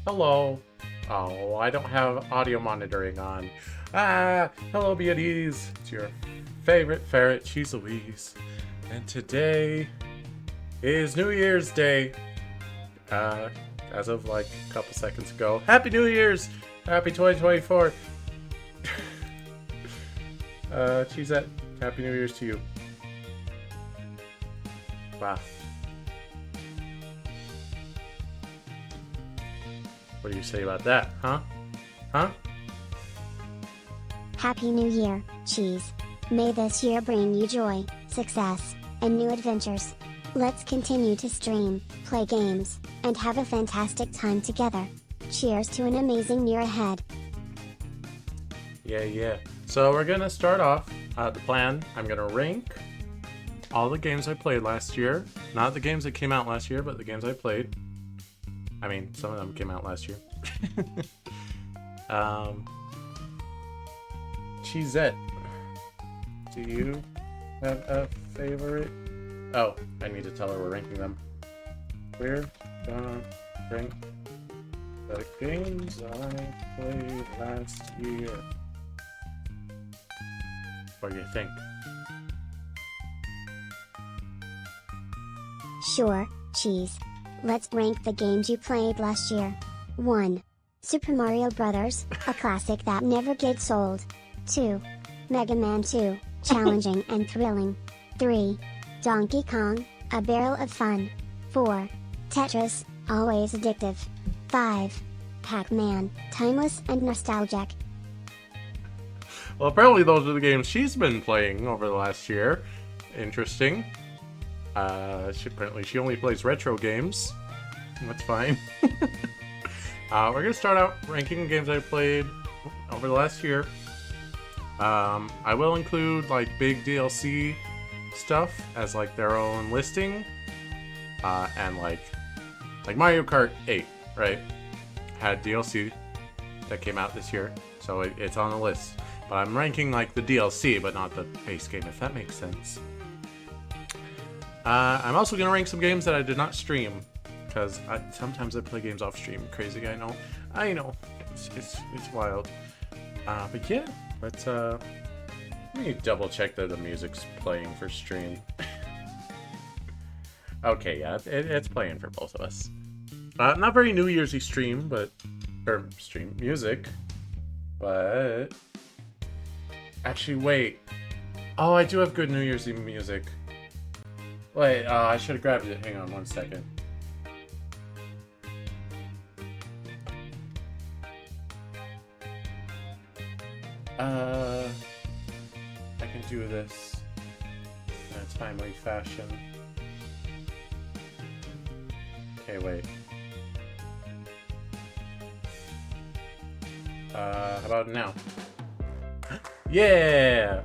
Hello. Oh, I don't have audio monitoring on. Hello beauties. It's your favorite ferret, Cheese Louise. And today is New Year's Day. As of like a couple seconds ago. Happy New Year's! Happy 2024! Cheesette, Happy New Year's to you. Wow. What do you say about that, huh? Huh? Happy New Year, Cheese. May this year bring you joy, success, and new adventures. Let's continue to stream, play games, and have a fantastic time together. Cheers to an amazing year ahead. Yeah. So we're gonna start off, the plan, I'm gonna rank all the games I played last year. Not the games that came out last year, but the games I played. I mean, some of them came out last year. Cheesette, do you have a favorite? Oh, I need to tell her we're ranking them. We're gonna rank the games I played last year. What do you think? Sure, Cheese. Let's rank the games you played last year. 1. Super Mario Bros., a classic that never gets old. 2. Mega Man 2, challenging and thrilling. 3. Donkey Kong, a barrel of fun. 4. Tetris, always addictive. 5. Pac-Man, timeless and nostalgic. Well, apparently those are the games she's been playing over the last year. Interesting. Apparently she only plays retro games. That's fine. We're gonna start out ranking games I played over the last year. I will include like big DLC stuff as like their own listing. And like Mario Kart 8, right? Had DLC that came out this year, so it's on the list. But I'm ranking like the DLC, but not the base game, if that makes sense. I'm also going to rank some games that I did not stream, because sometimes I play games off stream. Crazy, I know. It's wild. But yeah, let me double check that the music's playing for stream. Okay, yeah, it's playing for both of us. Not very New Year's-y stream, music, but actually, wait. Oh, I do have good New Year's Eve music. Wait, I should have grabbed it. Hang on one second. I can do this in a timely fashion. Okay, wait. How about now? Yeah!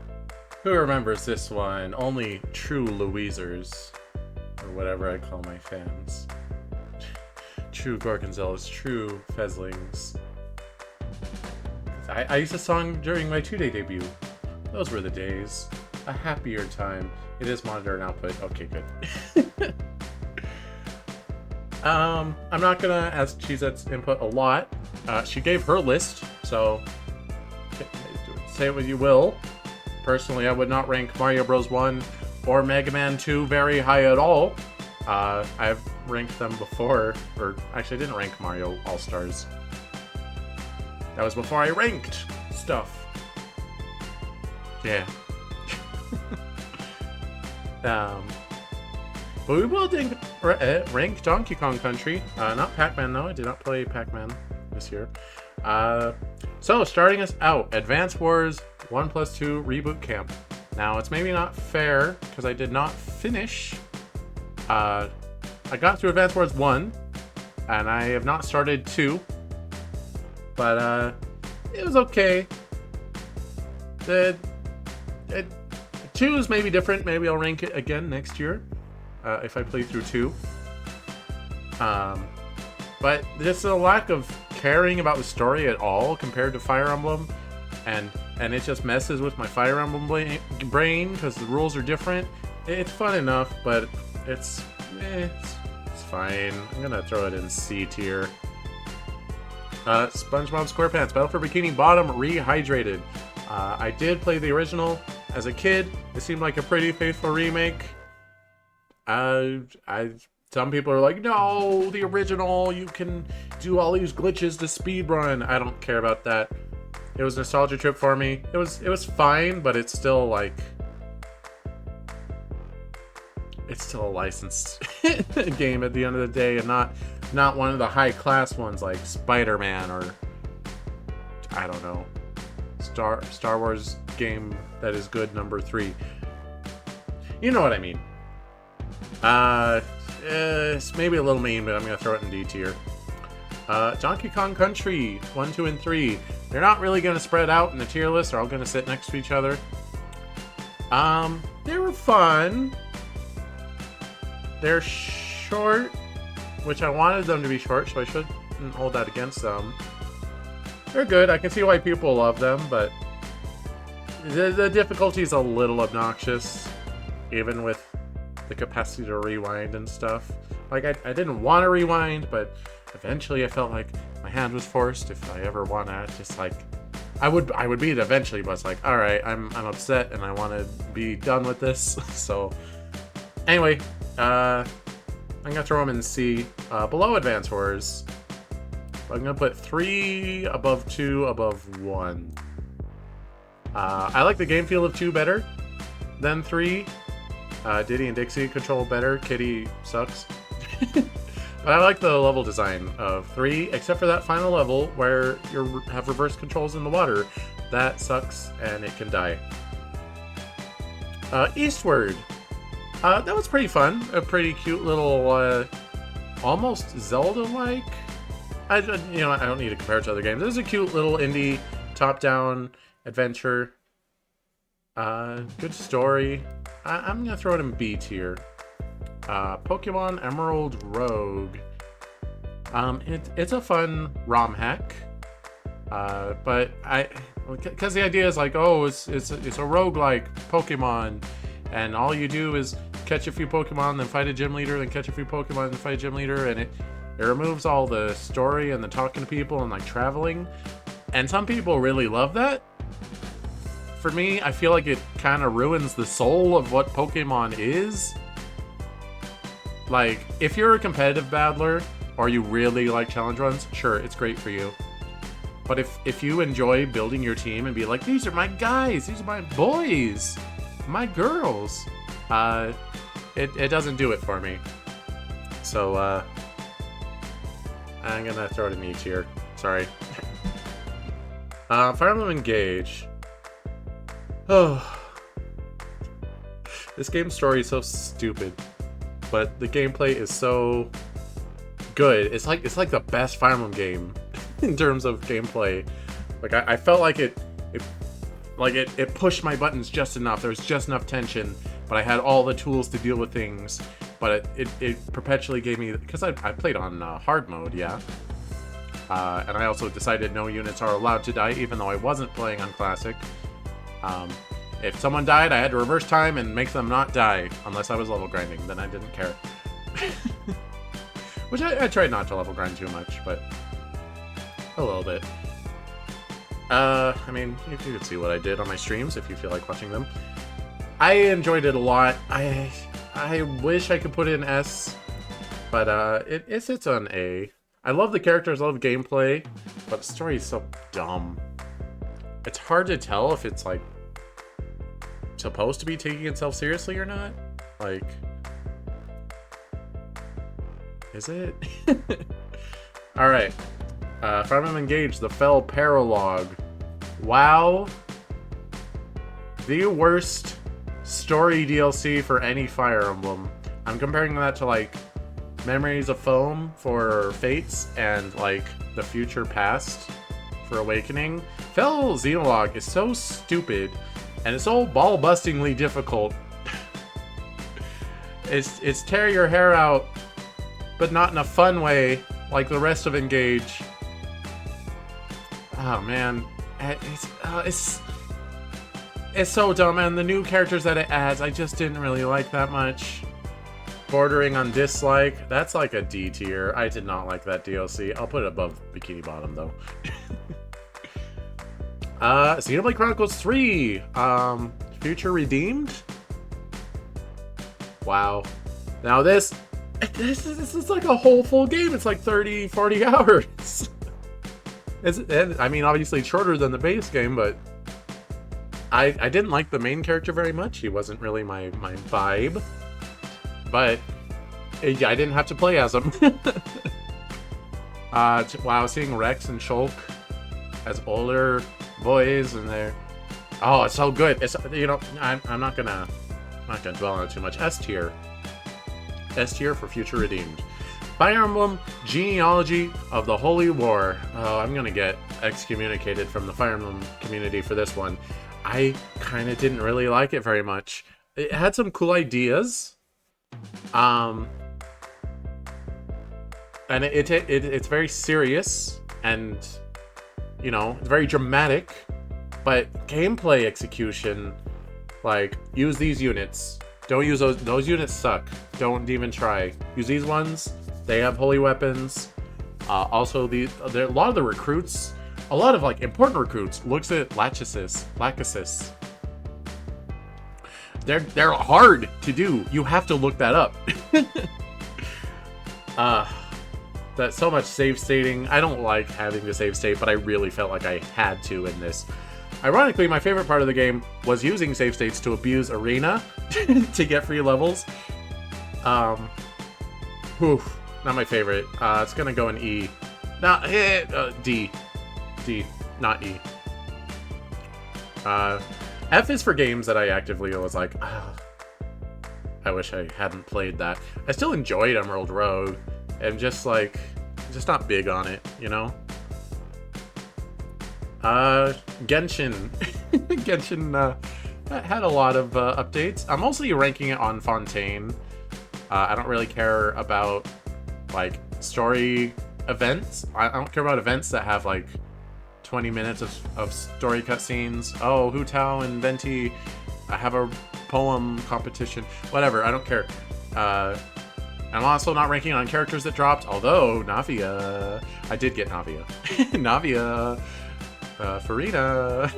Who remembers this one? Only true Louisers. Or whatever I call my fans. True Gorgonzollas, true Fezlings. I used a song during my 2-day debut. Those were the days. A happier time. It is monitor and output. Okay, good. I'm not gonna ask Cheezette's input a lot. She gave her list, so say it what you will. Personally, I would not rank Mario Bros. 1 or Mega Man 2 very high at all. I've ranked them before, or actually I didn't rank Mario All-Stars. That was before I ranked stuff. Yeah. But we will rank Donkey Kong Country. Not Pac-Man though, I did not play Pac-Man this year. So starting us out, Advance Wars 1+2 Reboot Camp. Now it's maybe not fair, because I did not finish. I got through Advance Wars 1, and I have not started 2. But it was okay. 2 is maybe different. Maybe I'll rank it again next year. If I play through 2. But there's a lack of caring about the story at all compared to Fire Emblem, and it just messes with my Fire Emblem brain because the rules are different. It's fun enough, but it's fine. I'm gonna throw it in C tier. SpongeBob SquarePants Battle for Bikini Bottom Rehydrated. I did play the original as a kid. It seemed like a pretty faithful remake. Some people are like, no, the original, you can do all these glitches to speedrun. I don't care about that. It was a nostalgia trip for me. It was fine, but it's still like, it's still a licensed game at the end of the day, and not one of the high class ones like Spider-Man or I don't know, Star Wars game that is good number 3. You know what I mean. It's maybe a little mean, but I'm gonna throw it in D tier. Donkey Kong Country 1, 2, and 3. They're not really gonna spread out in the tier list. They're all gonna sit next to each other. They were fun. They're short, which I wanted them to be short, so I shouldn't hold that against them. They're good. I can see why people love them, but the difficulty is a little obnoxious, even with the capacity to rewind and stuff. Like, I didn't want to rewind, but eventually I felt like my hand was forced if I ever want to. Just like, I would beat it eventually, but it's like, alright, I'm upset and I want to be done with this. So, anyway, I'm going to throw them in C. Below Advance Wars, I'm going to put 3 above 2 above 1. I like the game feel of 2 better than 3. Diddy and Dixie control better. Kitty sucks. But I like the level design of 3, except for that final level where you have reverse controls in the water. That sucks, and it can die. Eastward. That was pretty fun. A pretty cute little, almost Zelda-like. I don't need to compare it to other games. It was a cute little indie top-down adventure. Good story. I'm gonna throw it in B tier. Pokemon Emerald Rogue. It's a fun ROM hack. But because the idea is like, oh, it's a roguelike Pokemon, and all you do is catch a few Pokemon, then fight a gym leader, then catch a few Pokemon, then fight a gym leader, and it removes all the story and the talking to people and like traveling. And some people really love that. For me, I feel like it kind of ruins the soul of what Pokemon is. Like, if you're a competitive battler, or you really like challenge runs, sure, it's great for you. But if you enjoy building your team and be like, these are my guys, these are my boys, my girls, it doesn't do it for me. So, I'm gonna throw it in E tier. Sorry. Fire Emblem Engage. Oh, this game's story is so stupid, but the gameplay is so good. It's like the best Fire Emblem game in terms of gameplay. Like I felt like it pushed my buttons just enough. There was just enough tension, but I had all the tools to deal with things. But it perpetually gave me, because I played on hard mode, yeah. And I also decided no units are allowed to die, even though I wasn't playing on Classic. If someone died, I had to reverse time and make them not die, unless I was level grinding. Then I didn't care. Which I tried not to level grind too much, but a little bit. I mean, you can see what I did on my streams if you feel like watching them. I enjoyed it a lot. I wish I could put it in S, but it sits on A. I love the characters, I love gameplay, but the story is so dumb. It's hard to tell if it's like supposed to be taking itself seriously or not. Like, is it? All right. Fire Emblem Engage, the Fell Paralogue. Wow. The worst story DLC for any Fire Emblem. I'm comparing that to like Memories of Foam for Fates and like the Future Past for Awakening. Fell Xenologue is so stupid and it's so ball-bustingly difficult. It's tear your hair out, but not in a fun way like the rest of Engage. Oh man, it's so dumb, and the new characters that it adds, I just didn't really like that much. Bordering on dislike. That's like a D tier. I did not like that DLC. I'll put it above Bikini Bottom though. Xenoblade Chronicles 3. Future Redeemed. Wow. Now this is like a whole full game. It's like 30-40 hours. I mean, obviously it's shorter than the base game, but I didn't like the main character very much. He wasn't really my vibe. But I didn't have to play as him. Wow, seeing Rex and Shulk as older boys, and they're it's so good. It's, you know, I'm not gonna dwell on it too much. S tier for Future Redeemed. Fire Emblem Genealogy of the Holy War. Oh, I'm gonna get excommunicated from the Fire Emblem community for this one. I kind of didn't really like it very much. It had some cool ideas. And it's very serious and, you know, it's very dramatic, but gameplay execution, like, use these units. Don't use those units suck. Don't even try. Use these ones. They have holy weapons. Also, there a lot of the recruits, a lot of like important recruits. Looks at Lachesis. They're hard to do. You have to look that up. That's so much save stating. I don't like having to save state, but I really felt like I had to in this. Ironically, my favorite part of the game was using save states to abuse Arena to get free levels. Not my favorite. It's gonna go in E. D, not E. F is for games that I actively was like, I wish I hadn't played that. I still enjoyed Emerald Road. I'm just like, just not big on it, you know? Genshin. Genshin had a lot of updates. I'm mostly ranking it on Fontaine. I don't really care about like story events. I don't care about events that have like 20 minutes of story cutscenes. Oh, Hu Tao and Venti have a poem competition. Whatever, I don't care. I'm also not ranking on characters that dropped, although Navia. I did get Navia. Navia. Farina.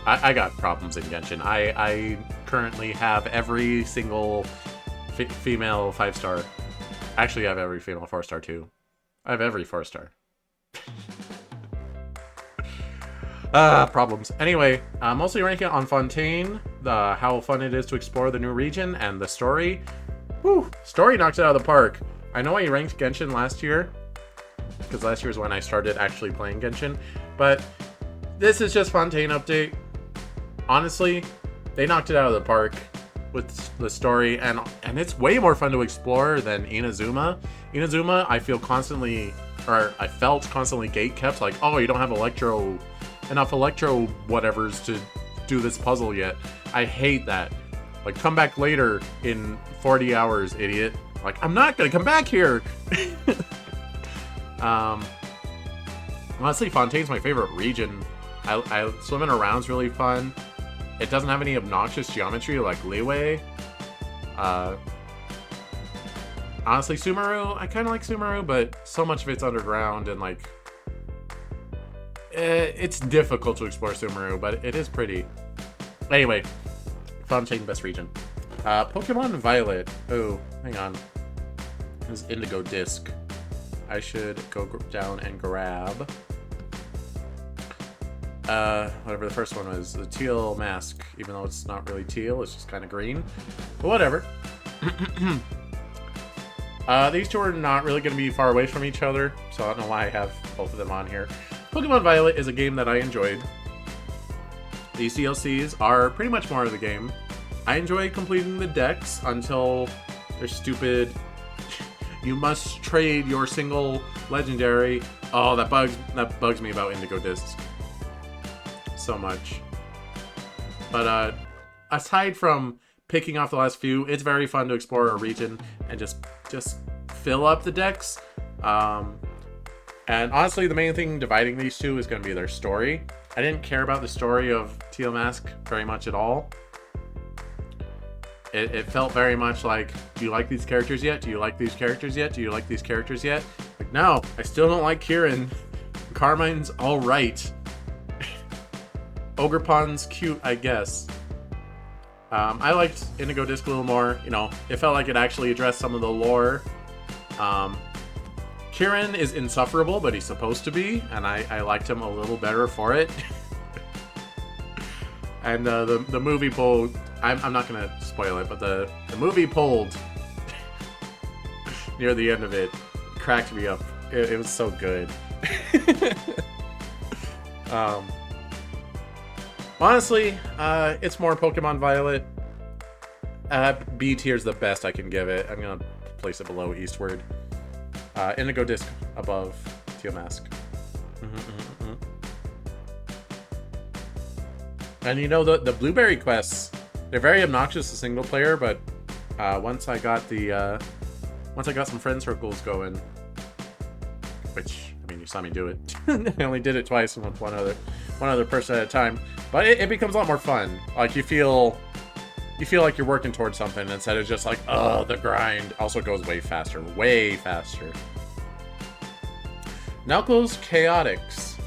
I got problems in Genshin. I currently have every single female 5-star. Actually, I have every female 4-star too. I have every 4-star. Problems. Anyway, mostly ranking it on Fontaine, how fun it is to explore the new region, and the story. Whew, story knocks it out of the park. I know I ranked Genshin last year, because last year is when I started actually playing Genshin, but this is just Fontaine update. Honestly, they knocked it out of the park with the story, and it's way more fun to explore than Inazuma. Inazuma, I felt constantly gatekept, like, oh, you don't have enough electro whatevers to do this puzzle yet. I hate that. Like, come back later in 40 hours, idiot. Like, I'm not gonna come back here. Honestly, Fontaine's my favorite region. I swimming around's really fun. It doesn't have any obnoxious geometry like Liyue. Honestly, Sumeru, I kind of like Sumeru, but so much of it's underground and like It's difficult to explore Sumeru, but it is pretty. Anyway, Fontaine, best region. Pokemon Violet. Oh, hang on. This is Indigo Disc. I should go down and grab... whatever the first one was. The teal mask. Even though it's not really teal, it's just kind of green. But whatever. These two are not really going to be far away from each other, so I don't know why I have both of them on here. Pokemon Violet is a game that I enjoyed. These DLCs are pretty much more of the game. I enjoy completing the decks until they're stupid. You must trade your single legendary. Oh, that bugs me about Indigo Discs so much. But aside from picking off the last few, it's very fun to explore a region and just fill up the decks. And honestly, the main thing dividing these two is going to be their story. I didn't care about the story of Teal Mask very much at all. It felt very much like, do you like these characters yet? Do you like these characters yet? Do you like these characters yet? Like, no, I still don't like Kieran. Carmine's alright. Ogrepon's cute, I guess. I liked Indigo Disc a little more. You know, it felt like it actually addressed some of the lore. Kieran is insufferable, but he's supposed to be, and I liked him a little better for it. And the movie pulled... I'm not going to spoil it, but the movie pulled near the end of it. Cracked me up. It was so good. Honestly, it's more Pokemon Violet. B tier's the best I can give it. I'm going to place it below Eastward. Indigo Disc above Teal Mask. And you know, the Blueberry quests, they're very obnoxious to single player, but once I got some friend circles going, which, I mean, you saw me do it. I only did it twice with one other person at a time, but it becomes a lot more fun. Like, you feel like you're working towards something instead of just like, oh, the grind. Also goes way faster. Way faster. Knuckles Chaotix.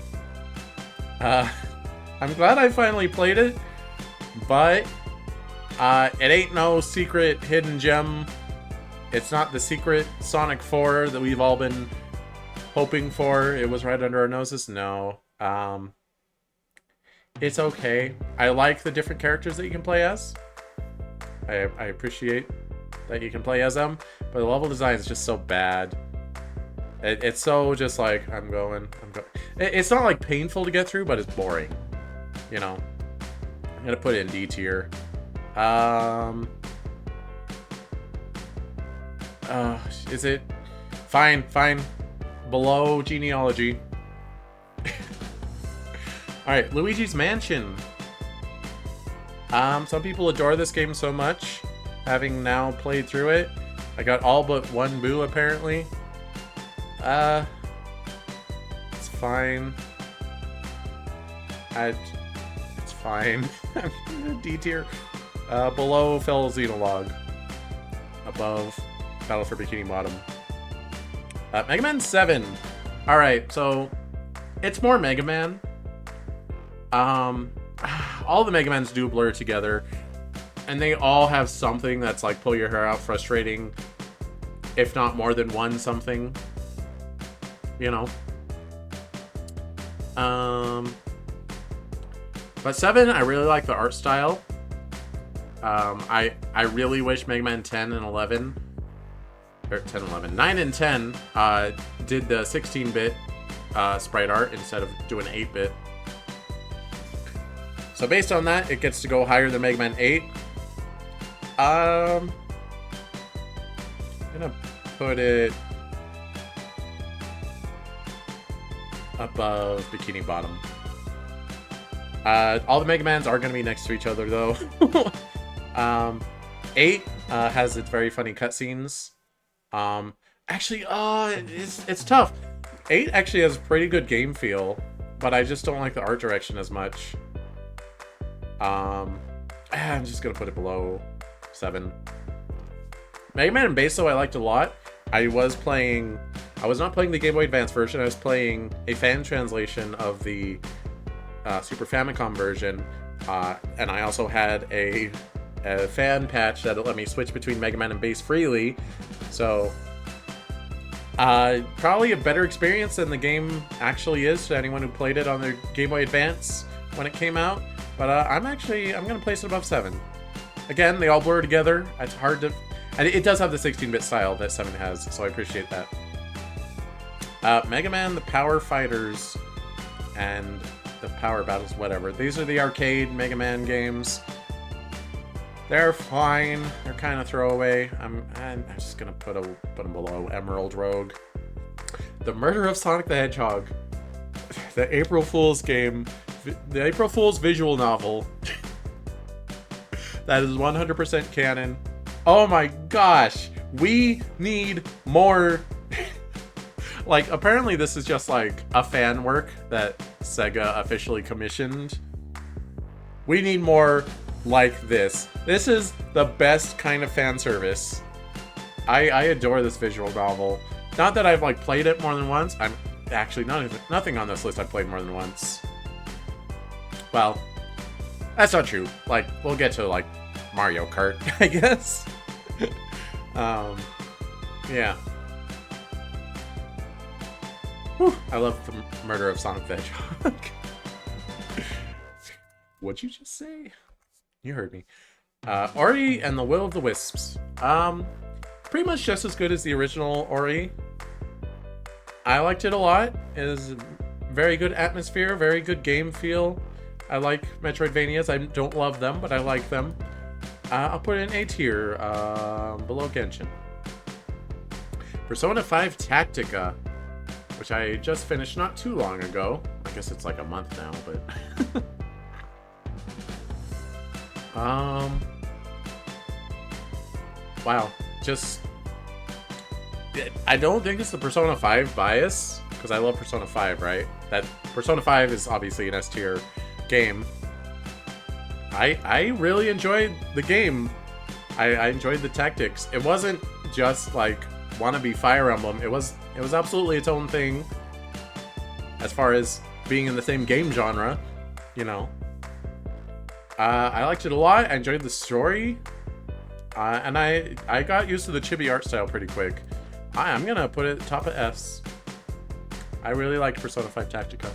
I'm glad I finally played it, but it ain't no secret hidden gem. It's not the secret Sonic 4 that we've all been hoping for. It was right under our noses. No. It's okay. I like the different characters that you can play as. I appreciate that you can play as them, but the level design is just so bad. It's so just like, I'm going. It's not like painful to get through, but it's boring. You know, I'm gonna put it in D tier. Is it fine? Below Genealogy. All right, Luigi's Mansion. Some people adore this game so much, having now played through it. I got all but one boo, apparently. It's fine. It's fine. D tier. Below Fell Xenologue. Above Battle for Bikini Bottom. Mega Man 7. Alright, so it's more Mega Man. All the Mega Mans do blur together, and they all have something that's like pull your hair out frustrating, if not more than one something, you know. But 7, I really like the art style. I really wish Mega Man 10 and 11, or 10 and 11, 9 and 10 did the 16-bit sprite art instead of doing 8-bit. So based on that, it gets to go higher than Mega Man 8. I'm gonna put it above Bikini Bottom. All the Mega Mans are gonna be next to each other though. 8 has its very funny cutscenes. Actually, it's tough. 8 actually has a pretty good game feel, but I just don't like the art direction as much. I'm just gonna put it below 7. Mega Man and Basso I liked a lot. I was playing I was not playing the Game Boy Advance version. I was playing a fan translation of the Super Famicom version, and I also had a fan patch that let me switch between Mega Man and Bass freely. So probably a better experience than the game actually is to anyone who played it on their Game Boy Advance when it came out. But I'm gonna place it above 7. Again, they all blur together. It's hard to, and it does have the 16-bit style that 7 has, so I appreciate that. Mega Man, the Power Fighters, and the Power Battles, whatever. These are the arcade Mega Man games. They're fine. They're kind of throwaway. I'm just gonna put them below Emerald Rogue. The Murder of Sonic the Hedgehog. The April Fool's game. The April Fool's visual novel. That is 100% canon. Oh my gosh. We need more. Like, apparently this is just like a fan work that Sega officially commissioned. We need more like this. This is the best kind of fan service. I adore this visual novel. Not that I've like played it more than once. I'm actually nothing on this list I've played more than once. Well, that's not true. Like, we'll get to like Mario Kart, I guess. Yeah. Whew, I love the Murder of Sonic the Hedgehog. What'd you just say? You heard me. Ori and the Will of the Wisps. Pretty much just as good as the original Ori. I liked it a lot. It is very good atmosphere, very good game feel. I like Metroidvanias. I don't love them, but I like them. I'll put it in A tier, below Genshin. Persona 5 Tactica, which I just finished not too long ago. I guess it's like a month now, but... Wow, just... I don't think it's the Persona 5 bias, because I love Persona 5, right? That Persona 5 is obviously an S tier game. I really enjoyed the game. I enjoyed the tactics. It wasn't just like wannabe Fire Emblem. It was absolutely its own thing as far as being in the same game genre, you know. I liked it a lot. I enjoyed the story. And I got used to the chibi art style pretty quick. I'm gonna put it at the top of S. I really liked Persona 5 Tactica.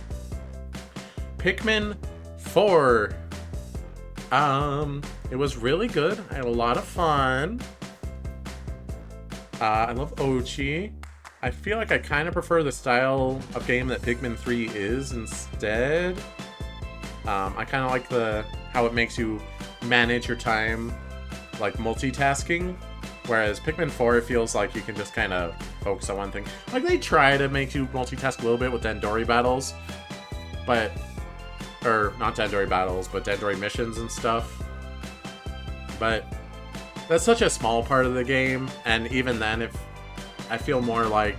Pikmin 4. It was really good. I had a lot of fun. I love Ochi. I feel like I kind of prefer the style of game that Pikmin 3 is instead. I kind of like how it makes you manage your time, like multitasking. Whereas Pikmin 4, it feels like you can just kind of focus on one thing. Like, they try to make you multitask a little bit with Dandori battles, but... Or, not Dandori battles, but Dandori missions and stuff. But that's such a small part of the game, and even then, if I feel more like...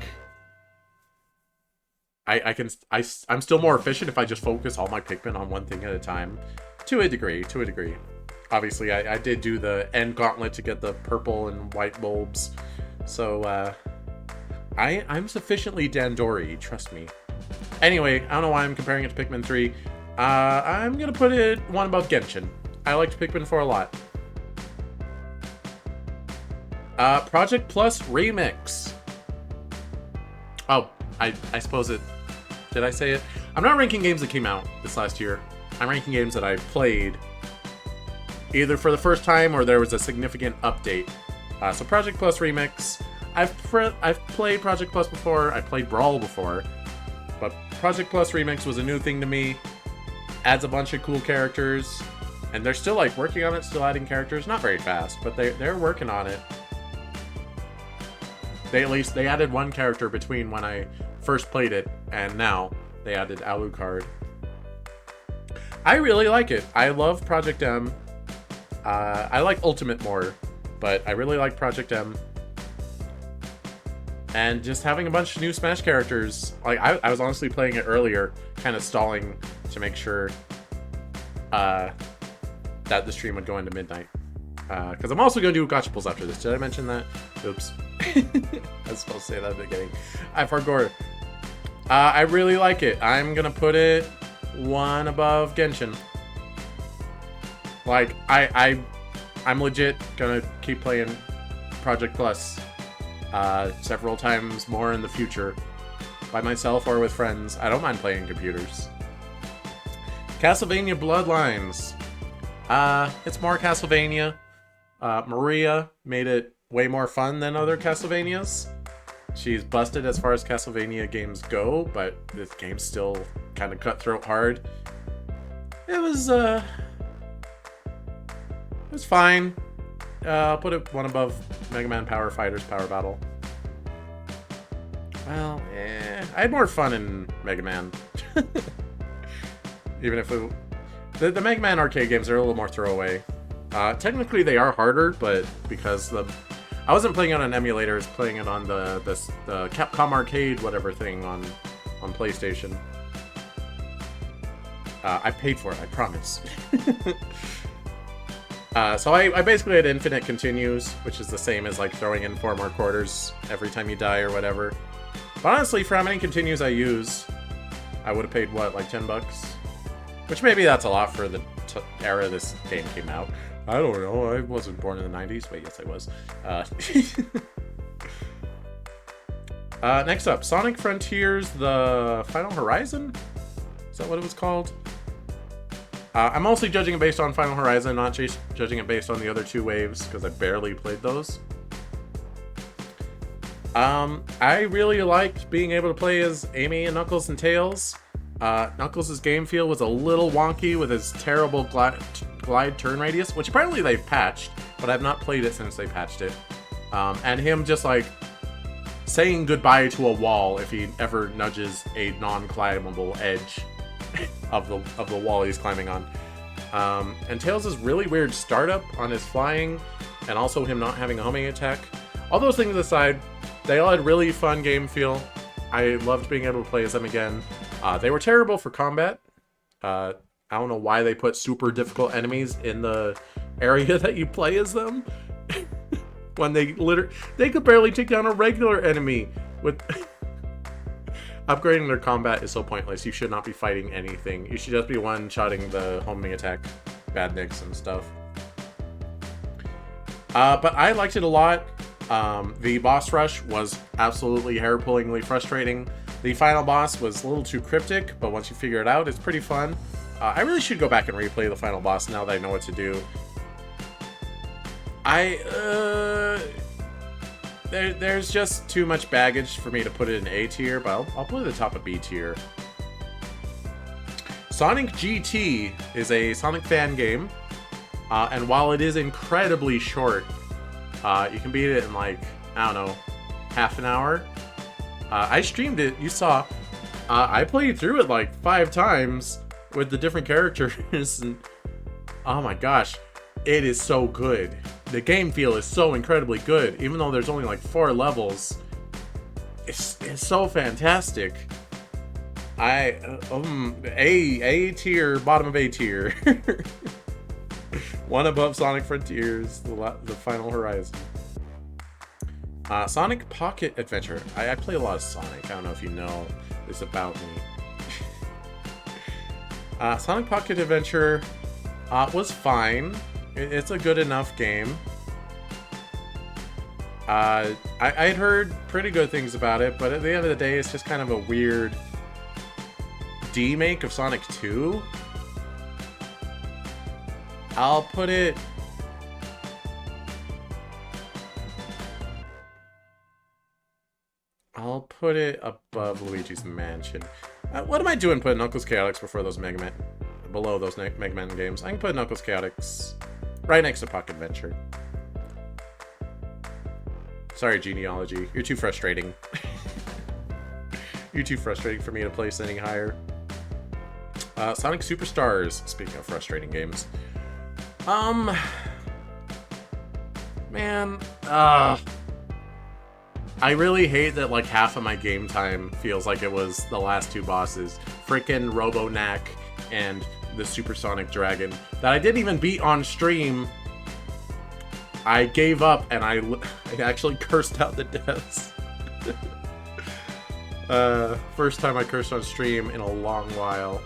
I'm still more efficient if I just focus all my Pikmin on one thing at a time. To a degree. Obviously, I did do the end gauntlet to get the purple and white bulbs. So, I'm sufficiently Dandori, trust me. Anyway, I don't know why I'm comparing it to Pikmin 3. I'm gonna put it one above Genshin. I liked Pikmin 4 a lot. Project Plus Remix. Oh, I suppose it... Did I say it? I'm not ranking games that came out this last year. I'm ranking games that I played either for the first time or there was a significant update. So Project Plus Remix. I've played Project Plus before. I played Brawl before. But Project Plus Remix was a new thing to me. Adds a bunch of cool characters. And they're still like working on it, still adding characters. Not very fast, but they're working on it. They added one character between when I first played it and now. They added Alucard. I really like it. I love Project M. I like Ultimate more, but I really like Project M. And just having a bunch of new Smash characters. Like, I was honestly playing it earlier, kind of stalling to make sure that the stream would go into midnight. Because I'm also going to do gacha pulls after this. Did I mention that? Oops. supposed to say that at the beginning. iParkour. I really like it. I'm gonna put it one above Genshin. Like, I'm legit gonna keep playing Project Plus several times more in the future. By myself or with friends. I don't mind playing computers. Castlevania Bloodlines. It's more Castlevania. Maria made it way more fun than other Castlevanias. She's busted as far as Castlevania games go, but this game's still kind of cutthroat hard. It was fine. I'll put it one above Mega Man Power Fighters Power Battle. Well, I had more fun in Mega Man. Even if the Mega Man arcade games are a little more throwaway. Technically they are harder, but because I wasn't playing it on an emulator, I was playing it on the Capcom Arcade whatever thing on PlayStation. I paid for it, I promise. So I basically had infinite continues, which is the same as like throwing in 4 more quarters every time you die or whatever. But honestly, for how many continues I use, I would have paid, what, like 10 bucks? Which maybe that's a lot for the era this game came out. I don't know, I wasn't born in the 90s. Wait, yes I was. Next up, Sonic Frontiers, the Final Horizon? Is that what it was called? I'm mostly judging it based on Final Horizon, not judging it based on the other 2 waves, because I barely played those. I really liked being able to play as Amy and Knuckles and Tails. Knuckles' game feel was a little wonky with his terrible glide turn radius, which apparently they've patched, but I've not played it since they patched it. And him just like saying goodbye to a wall if he ever nudges a non-climbable edge of the wall he's climbing on. And Tails' really weird startup on his flying, and also him not having a homing attack. All those things aside, they all had really fun game feel. I loved being able to play as them again. They were terrible for combat. I don't know why they put super difficult enemies in the area that you play as them. When they could barely take down a regular enemy with... Upgrading their combat is so pointless. You should not be fighting anything. You should just be one-shotting the homing attack badniks and stuff. But I liked it a lot. The boss rush was absolutely hair-pullingly frustrating. The final boss was a little too cryptic, but once you figure it out, it's pretty fun. I really should go back and replay the final boss now that I know what to do. There's just too much baggage for me to put it in A tier, but I'll put it at the top of B tier. Sonic GT is a Sonic fan game, and while it is incredibly short, you can beat it in like, I don't know, half an hour. I streamed it, you saw. I played through it like 5 times with the different characters, and oh my gosh, it is so good. The game feel is so incredibly good, even though there's only like 4 levels. It's so fantastic. A tier, bottom of A tier. One above Sonic Frontiers, the Final Horizon. Sonic Pocket Adventure. I play a lot of Sonic. I don't know if you know this about me. Sonic Pocket Adventure was fine. It's a good enough game. I'd heard pretty good things about it, but at the end of the day, it's just kind of a weird remake of Sonic 2. I'll put it... above Luigi's Mansion. What am I doing putting Knuckles Chaotix before those below those Mega Man games? I can put Knuckles Chaotix right next to Pocket Adventure. Sorry, genealogy. You're too frustrating. You're too frustrating for me to place any higher. Sonic Superstars. Speaking of frustrating games. Man, I really hate that like half of my game time feels like it was the last 2 bosses. Frickin' Robo-Knack and the Supersonic Dragon that I didn't even beat on stream. I gave up and I actually cursed out the deaths. First time I cursed on stream in a long while.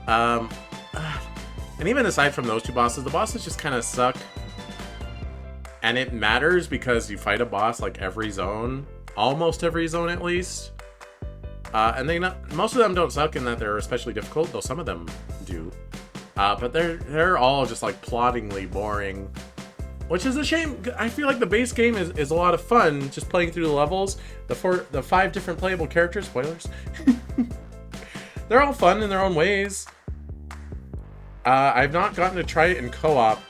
And even aside from those two bosses, the bosses just kind of suck. And it matters because you fight a boss like every zone. Almost every zone, at least. And most of them don't suck in that they're especially difficult, though some of them do. But they're all just like ploddingly boring. Which is a shame. I feel like the base game is a lot of fun, just playing through the levels. The 5 different playable characters, spoilers. They're all fun in their own ways. I've not gotten to try it in co-op.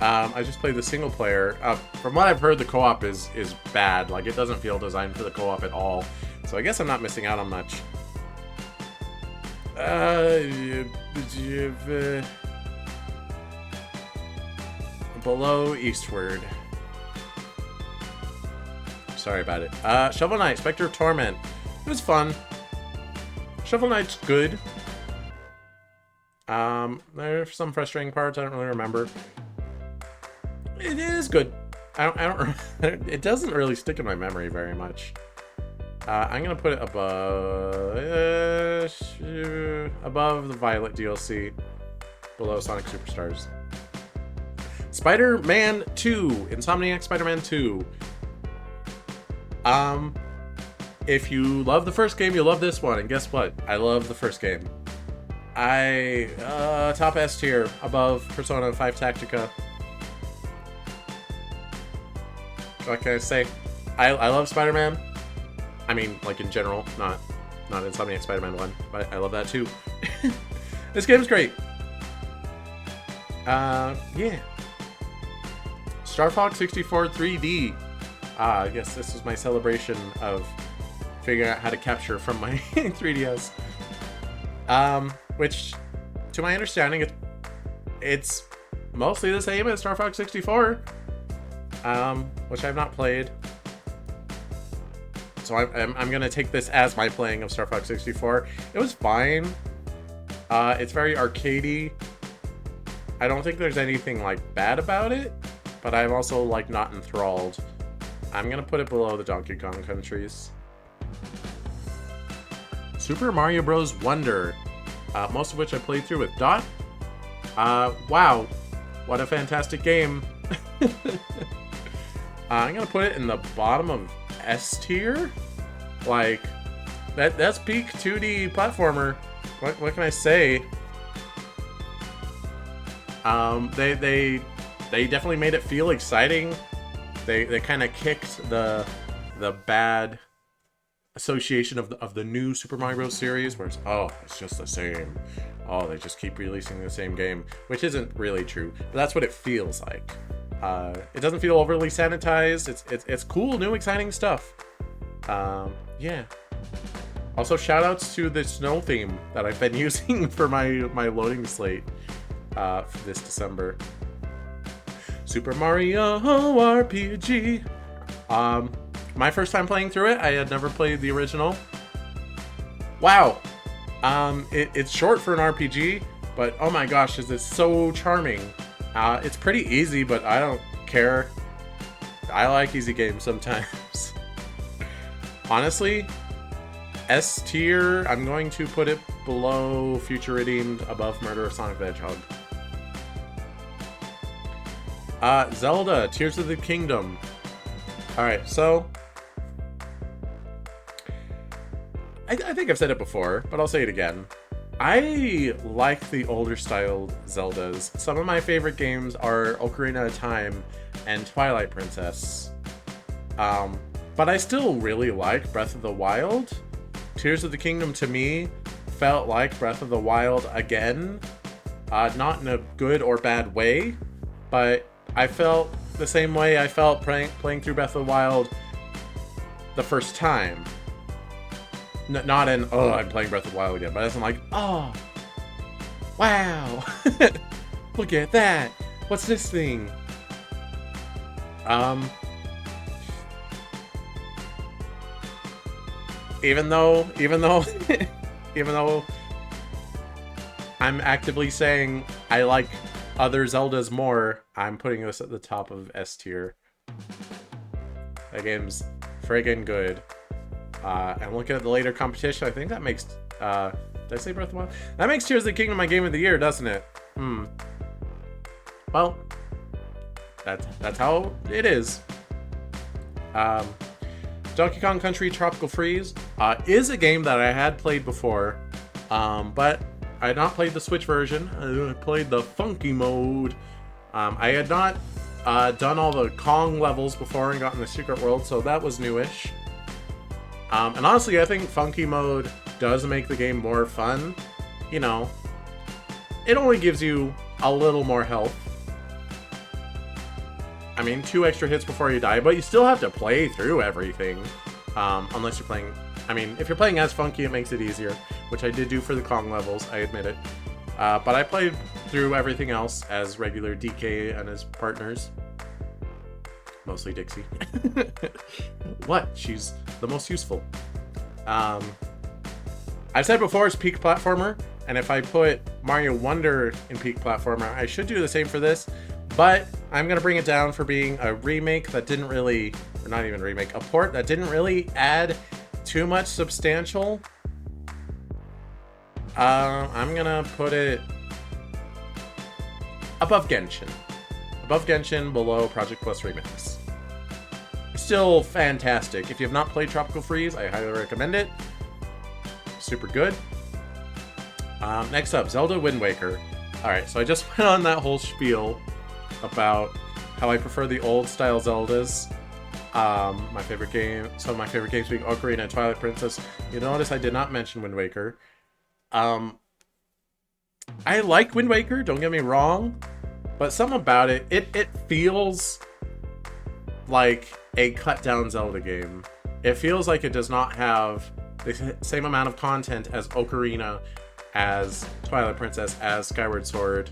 I just played the single player. From what I've heard, the co-op is bad. Like, it doesn't feel designed for the co-op at all. So I guess I'm not missing out on much. Below eastward. Sorry about it. Shovel Knight, Spectre of Torment. It was fun. Shovel Knight's good. There's some frustrating parts I don't really remember. It is good. I don't it doesn't really stick in my memory very much. I'm gonna put it above the Violet DLC, below Sonic Superstars. Spider-Man 2, Insomniac Spider-Man 2. If you love the first game, you'll love this one, and guess what? I love the first game. Top S tier, above Persona 5 Tactica. What can I say? I love Spider-Man. I mean, like in general, not Insomniac Spider-Man 1, but I love that too. This game's great. Yeah. Star Fox 64 3D. I guess this is my celebration of figuring out how to capture from my 3DS. Which, to my understanding, it's mostly the same as Star Fox 64. Which I've not played. So I'm gonna take this as my playing of Star Fox 64. It was fine. It's very arcadey. I don't think there's anything like bad about it, but I'm also like not enthralled. I'm gonna put it below the Donkey Kong countries. Super Mario Bros. Wonder, most of which I played through with Dot. Wow, what a fantastic game. I'm gonna put it in the bottom of S tier. Like, that's peak 2D platformer. What can I say? They definitely made it feel exciting. They kind of kicked the bad association of the new Super Mario Bros. Series, where it's just the same. Oh, they just keep releasing the same game, which isn't really true, but that's what it feels like. It doesn't feel overly sanitized. It's cool, new, exciting stuff. Yeah. Also, shoutouts to the snow theme that I've been using for my loading slate for this December. Super Mario RPG. My first time playing through it, I had never played the original. Wow. It's short for an RPG, but oh my gosh, is it so charming. It's pretty easy, but I don't care. I like easy games sometimes. Honestly, S tier, I'm going to put it below Future Redeemed, above Murder of Sonic the Hedgehog. Zelda, Tears of the Kingdom. Alright, so I think I've said it before, but I'll say it again. I like the older styled Zeldas. Some of my favorite games are Ocarina of Time and Twilight Princess. But I still really like Breath of the Wild. Tears of the Kingdom to me felt like Breath of the Wild again. Not in a good or bad way, but I felt the same way I felt playing through Breath of the Wild the first time. Not in, oh, I'm playing Breath of the Wild again, but I'm like, oh, wow, look at that. What's this thing? Even though I'm actively saying I like other Zeldas more, I'm putting this at the top of S tier. That game's friggin' good. And looking at the later competition, I think that makes, did I say Breath of the Wild? That makes Tears of the Kingdom my game of the year, doesn't it? Well, that's how it is. Donkey Kong Country Tropical Freeze is a game that I had played before, but I had not played the Switch version. I played the funky mode. I had not done all the Kong levels before and gotten the secret world, so that was newish. And honestly, I think funky mode does make the game more fun. You know, it only gives you a little more health. I mean, 2 extra hits before you die, but you still have to play through everything. Unless you're playing... I mean, if you're playing as Funky, it makes it easier, which I did do for the Kong levels, I admit it. But I played through everything else as regular DK and his partners. Mostly Dixie. What? She's the most useful. I've said before, it's peak platformer, and if I put Mario Wonder in peak platformer, I should do the same for this. But I'm going to bring it down for being a remake that didn't really, or not even remake, a port that didn't really add too much substantial. I'm going to put it above Genshin. Above Genshin, below Project Plus Remix. Still fantastic. If you have not played Tropical Freeze, I highly recommend it. Super good. Next up, Zelda Wind Waker. Alright, so I just went on that whole spiel about how I prefer the old style Zeldas. My favorite game, some of my favorite games being Ocarina and Twilight Princess. You notice I did not mention Wind Waker. I like Wind Waker, don't get me wrong, but something about it, it feels like a cut down Zelda game. It feels like it does not have the same amount of content as Ocarina, as Twilight Princess, as Skyward Sword.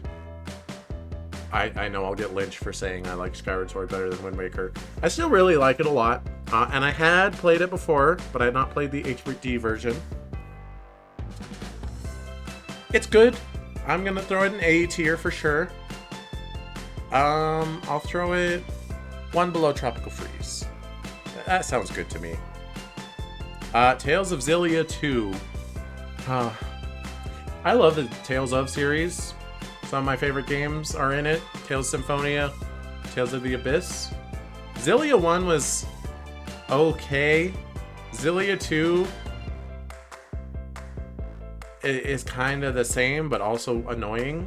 I know I'll get lynched for saying I like Skyward Sword better than Wind Waker. I still really like it a lot, and I had played it before, but I had not played the HD version. It's good. I'm gonna throw it in A tier for sure. I'll throw it 1 below Tropical Freeze. That sounds good to me. Tales of Xillia 2. I love the Tales of series. Some of my favorite games are in it. Tales of Symphonia, Tales of the Abyss. Xillia 1 was okay. Xillia 2 is kind of the same, but also annoying.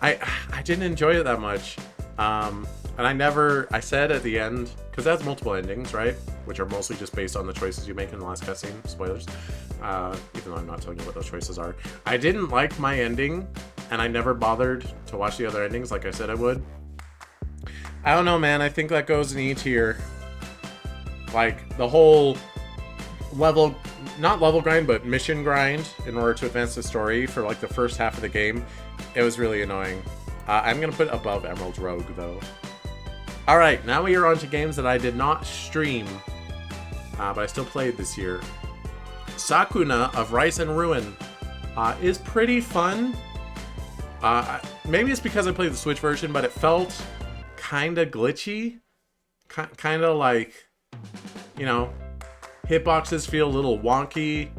I didn't enjoy it that much. And I said at the end, because it has multiple endings, right? Which are mostly just based on the choices you make in the last cutscene. Spoilers. Even though I'm not telling you what those choices are. I didn't like my ending, and I never bothered to watch the other endings like I said I would. I don't know, man. I think that goes in E tier. Like, the whole level, not level grind, but mission grind in order to advance the story for like the first half of the game. It was really annoying. I'm going to put above Emerald Rogue, though. Alright, now we are on to games that I did not stream, but I still played this year. Sakuna of Rice and Ruin is pretty fun. Maybe it's because I played the Switch version, but it felt kind of glitchy. Kind of like, you know, hitboxes feel a little wonky.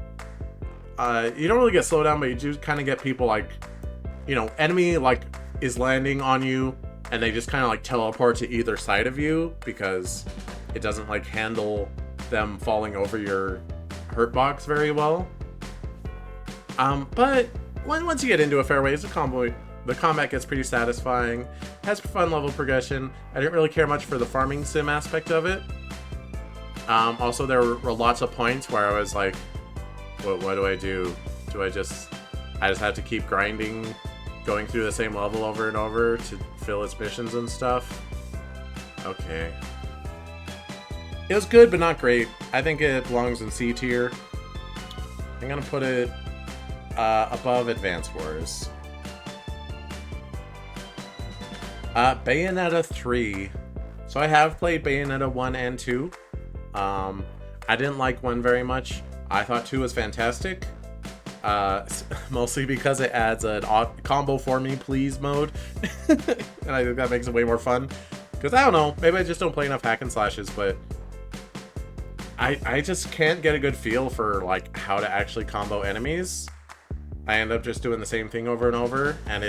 You don't really get slowed down, but you do kind of get people like, you know, enemy like is landing on you and they just kind of like teleport to either side of you because it doesn't like handle them falling over your hurt box very well. But once you get into a fair way, it's a combo. The combat gets pretty satisfying, has fun level progression. I didn't really care much for the farming sim aspect of it. Also, there were lots of points where I was like, what do I do? I just have to keep grinding, going through the same level over and over to fill its missions and stuff. Okay. It was good, but not great. I think it belongs in C tier. I'm gonna put it above Advance Wars. Bayonetta 3. So I have played Bayonetta 1 and 2. I didn't like 1 very much. I thought 2 was fantastic. Mostly because it adds a combo for me please mode. And I think that makes it way more fun. Because I don't know, maybe I just don't play enough hack and slashes, but I just can't get a good feel for like how to actually combo enemies. I end up just doing the same thing over and over, and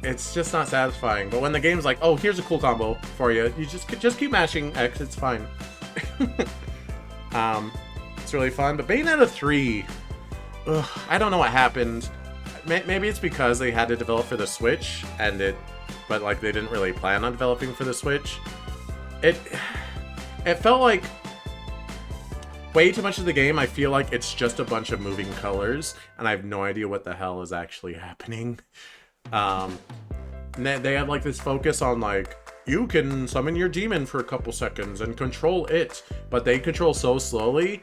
it's just not satisfying. But when the game's like, oh, here's a cool combo for you, you just keep mashing X, it's fine. It's really fun. But Bayonetta 3, ugh, I don't know what happened. Maybe it's because they had to develop for the Switch, but like they didn't really plan on developing for the Switch. It felt like way too much of the game. I feel like it's just a bunch of moving colors, and I have no idea what the hell is actually happening. They have like this focus on like, you can summon your demon for a couple seconds and control it, but they control so slowly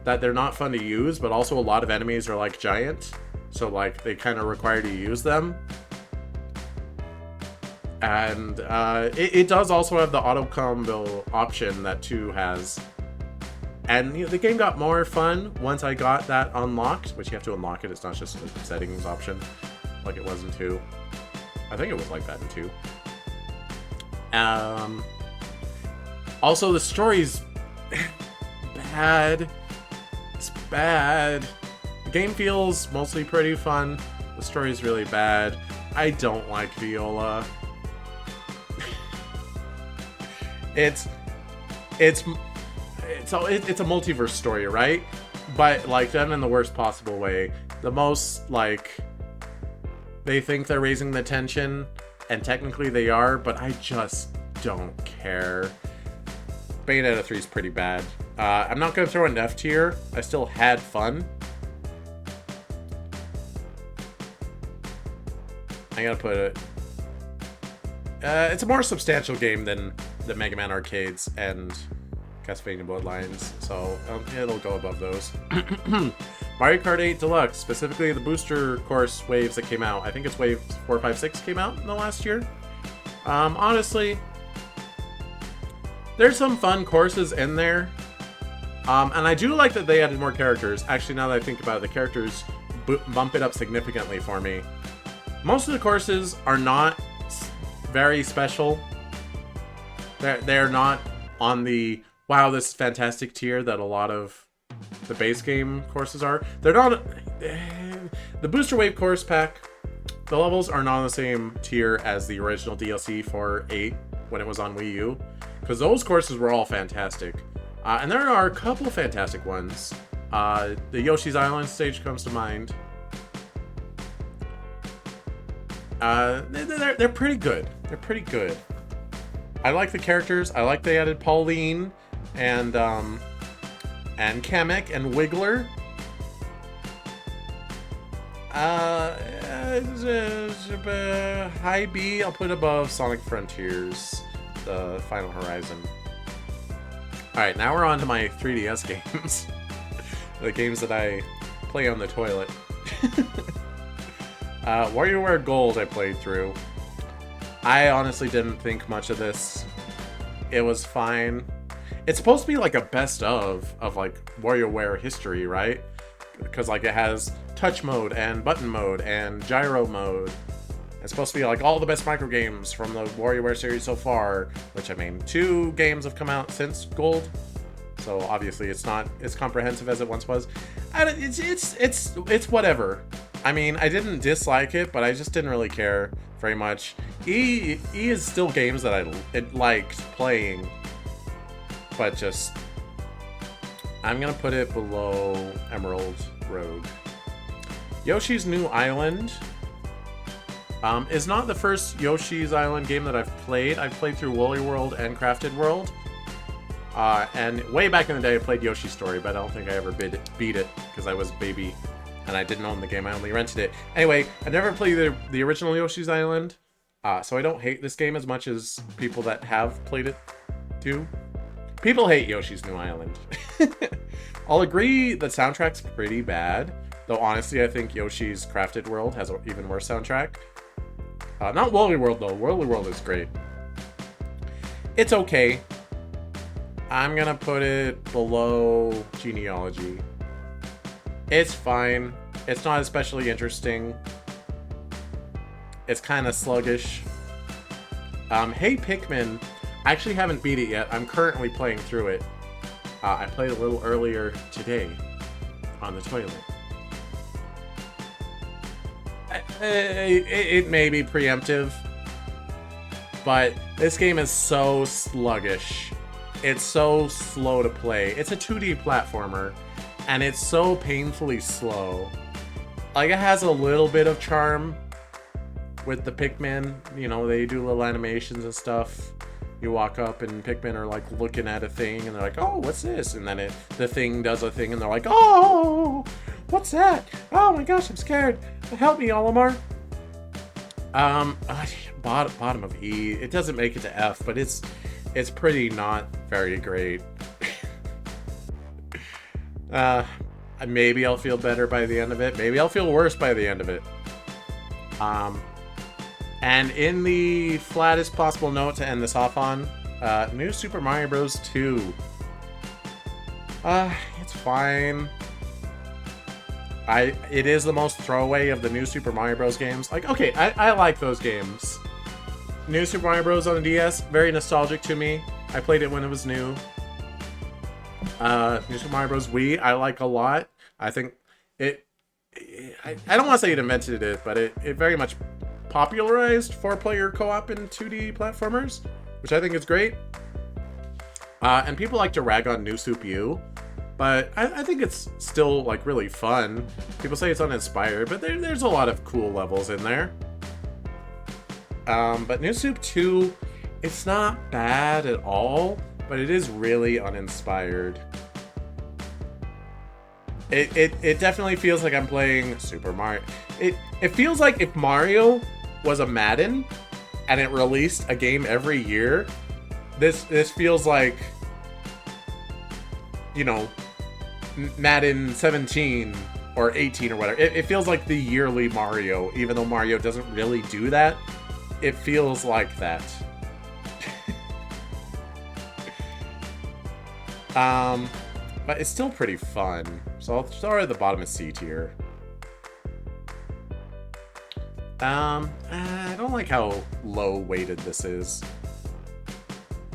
that they're not fun to use, but also a lot of enemies are like giant, so like they kind of require you to use them. And it does also have the auto combo option that 2 has. And you know, the game got more fun once I got that unlocked, which you have to unlock it. It's not just a settings option like it was in 2. I think it was like that in 2. Also, the story's bad. It's bad. The game feels mostly pretty fun. The story's really bad. I don't like Viola. It's a multiverse story, right? But like done in the worst possible way. The most like they think they're raising the tension, and technically they are, but I just don't care. Bayonetta 3 is pretty bad. I'm not gonna throw an F tier. I still had fun. I gotta put it. It's a more substantial game than the Mega Man arcades and Castlevania Bloodlines, so it'll go above those. Mario Kart 8 Deluxe, specifically the booster course waves that came out. I think it's wave 4, 5, 6 came out in the last year. Honestly, there's some fun courses in there. And I do like that they added more characters. Actually, now that I think about it, the characters bump it up significantly for me. Most of the courses are not very special. They're not on the wow, this is fantastic tier that a lot of the base game courses are. They're not. The Booster Wave course pack, the levels are not on the same tier as the original DLC for 8 when it was on Wii U, because those courses were all fantastic. And there are a couple fantastic ones. The Yoshi's Island stage comes to mind. They're pretty good. They're pretty good. I like the characters. I like they added Pauline and Kamek and Wiggler. High B, I'll put above Sonic Frontiers, the Final Horizon. Alright, now we're on to my 3DS games. The games that I play on the toilet. WarioWare Gold I played through. I honestly didn't think much of this. It was fine. It's supposed to be like a best of like WarioWare history, right? Because like it has touch mode and button mode and gyro mode. It's supposed to be like all the best micro games from the WarioWare series so far, which I mean 2 games have come out since Gold. So obviously it's not as comprehensive as it once was. And it's whatever. I mean, I didn't dislike it, but I just didn't really care very much. E is still games that I liked playing, but just I'm gonna put it below Emerald Road. Yoshi's New Island is not the first Yoshi's Island game that I've played. I've played through Woolly World and Crafted World. And way back in the day I played Yoshi's Story, but I don't think I ever beat it because I was a baby and I didn't own the game. I only rented it. Anyway, I never played the original Yoshi's Island, so I don't hate this game as much as people that have played it do. People hate Yoshi's New Island. I'll agree the soundtrack's pretty bad, though honestly I think Yoshi's Crafted World has an even worse soundtrack. Not Woolly World though. Woolly World is great. It's okay. I'm gonna put it below Genealogy. It's fine. It's not especially interesting. It's kind of sluggish. Hey Pikmin, I actually haven't beat it yet. I'm currently playing through it. I played a little earlier today on the toilet. It may be preemptive, but this game is so sluggish. It's so slow to play. It's a 2D platformer, and it's so painfully slow. Like, it has a little bit of charm with the Pikmin. You know, they do little animations and stuff. You walk up and Pikmin are like looking at a thing and they're like, oh, what's this? And then the thing does a thing and they're like, oh, what's that? Oh my gosh, I'm scared. Help me, Olimar. Bottom of E. It doesn't make it to F, but it's pretty not very great. Maybe I'll feel better by the end of it. Maybe I'll feel worse by the end of it. And in the flattest possible note to end this off on, New Super Mario Bros. 2. It's fine. It is the most throwaway of the New Super Mario Bros. Games. Like, okay, I like those games. New Super Mario Bros. On the DS, very nostalgic to me. I played it when it was new. New Super Mario Bros. Wii, I like a lot. I think I don't want to say it invented it, but it very much popularized 4-player co-op in 2D platformers, which I think is great. And people like to rag on New Soup U, but I think it's still like really fun. People say it's uninspired, but there's a lot of cool levels in there. But New Soup 2, it's not bad at all, but it is really uninspired. It definitely feels like I'm playing Super Mario. It feels like if Mario was a Madden and it released a game every year, this feels like, you know, Madden 17 or 18 or whatever. It feels like the yearly Mario, even though Mario doesn't really do that. It feels like that. But it's still pretty fun. So I'll start at the bottom of C tier. I don't like how low weighted this is.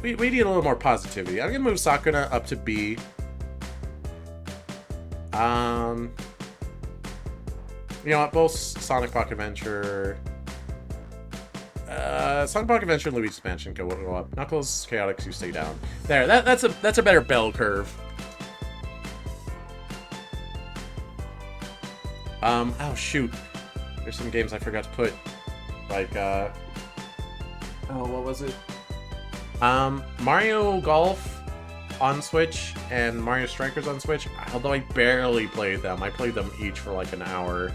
We need a little more positivity. I'm gonna move Sakuna up to B. You know what? Both Sonic Pocket Adventure, Sonic Pocket Adventure and Luigi's Mansion go up. Knuckles, Chaotix, you stay down. There. That's a better bell curve. Oh shoot. There's some games I forgot to put. Like, oh, what was it? Mario Golf on Switch and Mario Strikers on Switch, although I barely played them. I played them each for like an hour.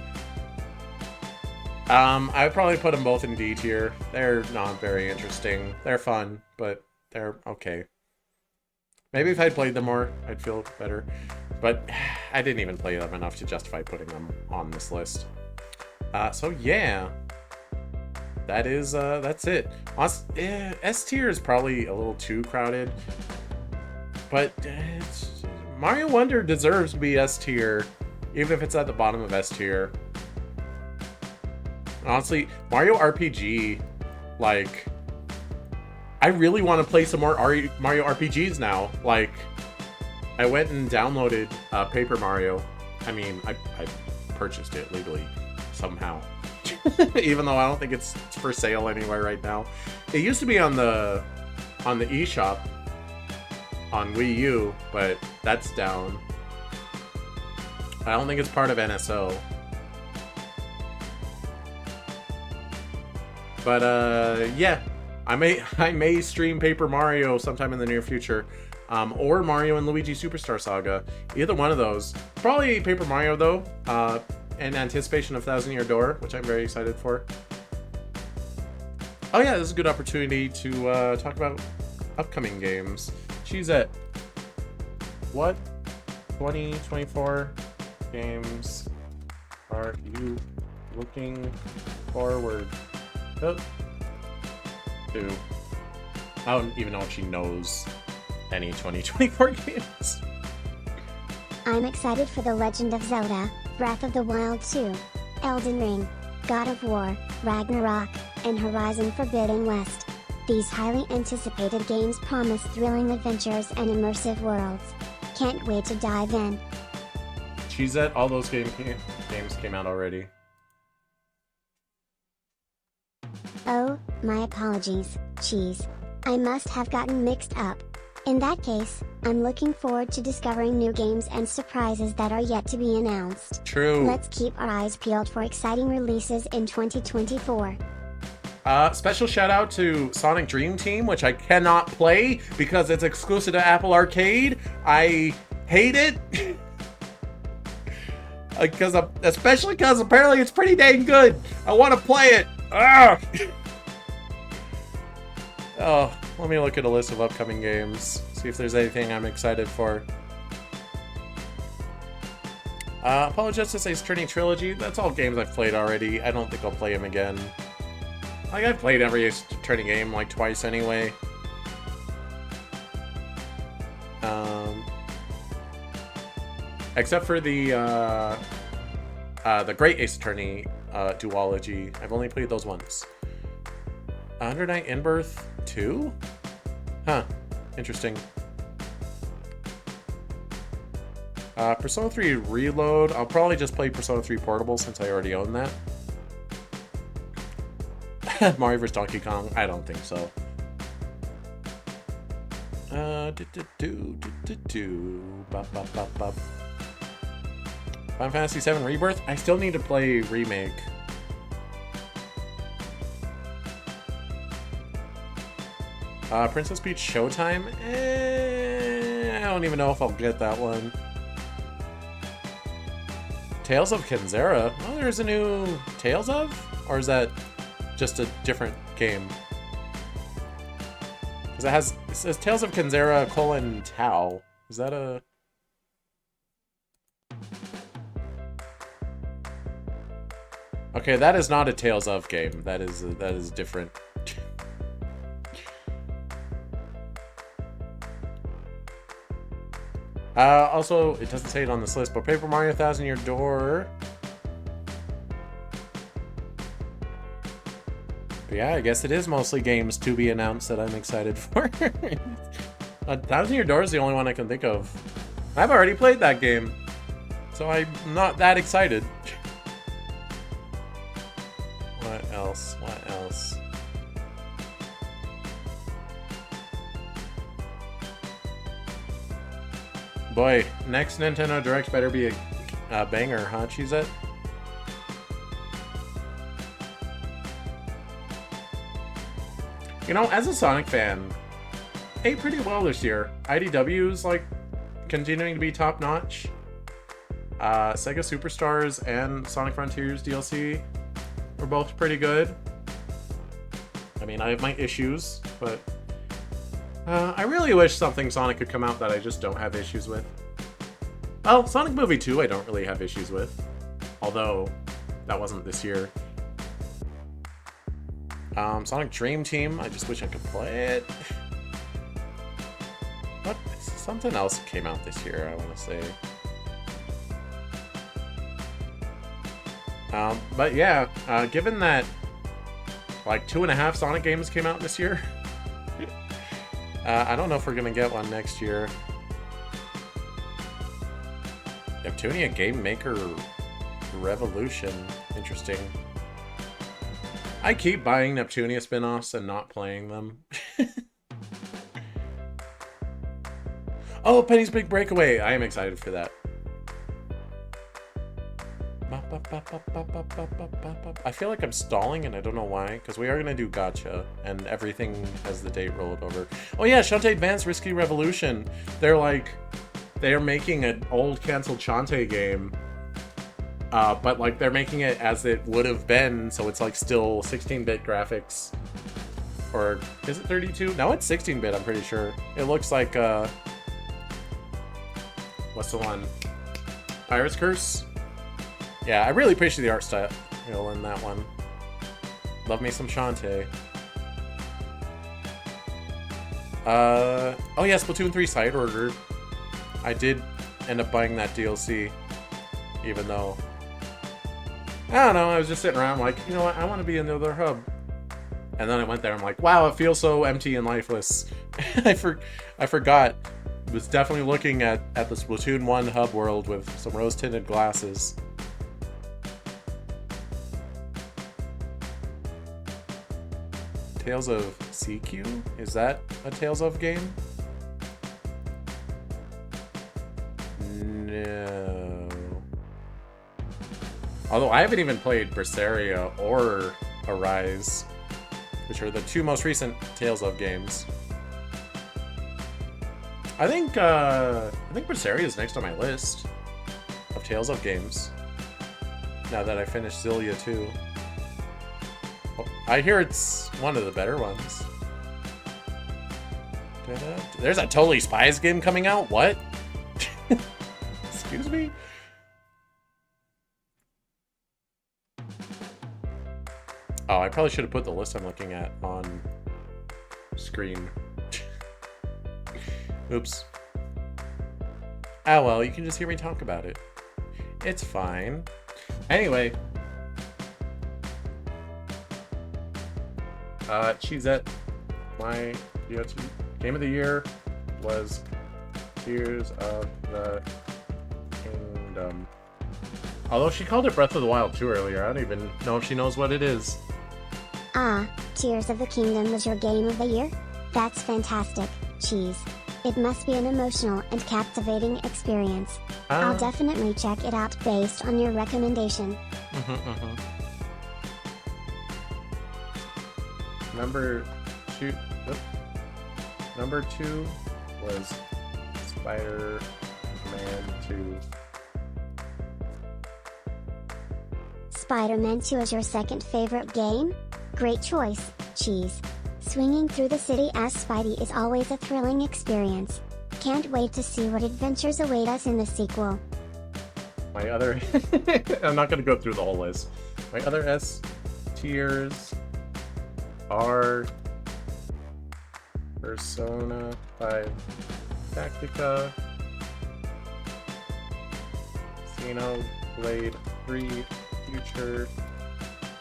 I would probably put them both in D tier. They're not very interesting. They're fun, but they're okay. Maybe if I'd played them more, I'd feel better. But I didn't even play them enough to justify putting them on this list. So yeah. That's it. S tier is probably a little too crowded. But Mario Wonder deserves to be S tier, even if it's at the bottom of S tier. Honestly, Mario RPG, like, I really want to play some more Mario RPGs now. Like, I went and downloaded Paper Mario. I mean, I purchased it legally somehow, even though I don't think it's for sale anywhere right now. It used to be on the eShop on Wii U, but that's down. I don't think it's part of NSO. But yeah, I may stream Paper Mario sometime in the near future, or Mario and Luigi Superstar Saga. Either one of those. Probably Paper Mario though, in anticipation of Thousand Year Door, which I'm very excited for. Oh yeah, this is a good opportunity to talk about upcoming games. She's at what 2024 games are you looking forward to? I don't even know if she knows any 2024 games. I'm excited for The Legend of Zelda, Breath of the Wild 2, Elden Ring, God of War, Ragnarok, and Horizon Forbidden West. These highly anticipated games promise thrilling adventures and immersive worlds. Can't wait to dive in. Cheesette, all those games came out already. Oh, my apologies, Cheese. I must have gotten mixed up. In that case, I'm looking forward to discovering new games and surprises that are yet to be announced. True. Let's keep our eyes peeled for exciting releases in 2024. Special shout out to Sonic Dream Team, which I cannot play because it's exclusive to Apple Arcade. I hate it. Especially because apparently it's pretty dang good. I want to play it. Ugh. Oh, let me look at a list of upcoming games. See if there's anything I'm excited for. Apollo Justice Ace Attorney Trilogy. That's all games I've played already. I don't think I'll play them again. Like, I've played every Ace Attorney game like twice anyway. Except for the Great Ace Attorney duology. I've only played those once. Under Night In-Birth 2? Huh. Interesting. Persona 3 Reload. I'll probably just play Persona 3 Portable since I already own that. Mario vs. Donkey Kong? I don't think so. Final Fantasy VII Rebirth? I still need to play Remake. Princess Peach Showtime? I don't even know if I'll get that one. Tales of Kenzera? Oh, there's a new Tales of? Or is that just a different game? Because it says Tales of Kenzera : Tau. Is that a... Okay, that is not a Tales of game. That is different. Also, it doesn't say it on this list, but Paper Mario Thousand Year Door. But yeah, I guess it is mostly games to be announced that I'm excited for. Thousand Year Door is the only one I can think of. I've already played that game, so I'm not that excited. What else? What else? Boy, next Nintendo Direct better be a banger, huh, Cheezette? You know, as a Sonic fan, ate pretty well this year. IDW's like continuing to be top notch. Sega Superstars and Sonic Frontiers DLC were both pretty good. I mean, I have my issues, but I really wish something Sonic could come out that I just don't have issues with. Well, Sonic Movie 2 I don't really have issues with. Although, that wasn't this year. Sonic Dream Team, I just wish I could play it. What? Something else came out this year, I want to say. But yeah, given that like 2.5 Sonic games came out this year, I don't know if we're gonna get one next year. Neptunia Game Maker Revolution. Interesting. I keep buying Neptunia spin-offs and not playing them. Oh, Penny's Big Breakaway! I am excited for that. I feel like I'm stalling and I don't know why, because we are going to do gacha and everything has the date rolled over. Oh yeah, Shantae Advance Risky Revolution. They're making an old canceled Shantae game, but like they're making it as it would have been, so it's like still 16-bit graphics. Or is it 32? No, it's 16-bit, I'm pretty sure. It looks like, what's the one? Pirate's Curse? Yeah, I really appreciate the art style in that one. Love me some Shantae. Oh yeah, Splatoon 3 Side Order. I did end up buying that DLC, even though, I don't know, I was just sitting around like, you know what, I want to be in the other hub. And then I went there, I'm like, wow, it feels so empty and lifeless. I forgot. I was definitely looking at the Splatoon 1 hub world with some rose-tinted glasses. Tales of CQ? Is that a Tales of game? No. Although I haven't even played Berseria or Arise, which are the two most recent Tales of games. I think Berseria is next on my list of Tales of games. Now that I finished Zillia 2. I hear it's one of the better ones. There's a Totally Spies game coming out? What? Excuse me? Oh, I probably should have put the list I'm looking at on screen. Oops. Oh well, you can just hear me talk about it. It's fine. Anyway. Cheesette, my game of the year was Tears of the Kingdom. Although she called it Breath of the Wild 2 earlier, I don't even know if she knows what it is. Ah, Tears of the Kingdom was your game of the year? That's fantastic, Cheese. It must be an emotional and captivating experience. I'll definitely check it out based on your recommendation. Number 2 was Spider-Man 2. Spider-Man 2 is your second favorite game? Great choice, Cheese. Swinging through the city as Spidey is always a thrilling experience. Can't wait to see what adventures await us in the sequel. My other... I'm not going to go through the whole list. My other S tiers are Persona 5 Tactica, Xenoblade 3 Future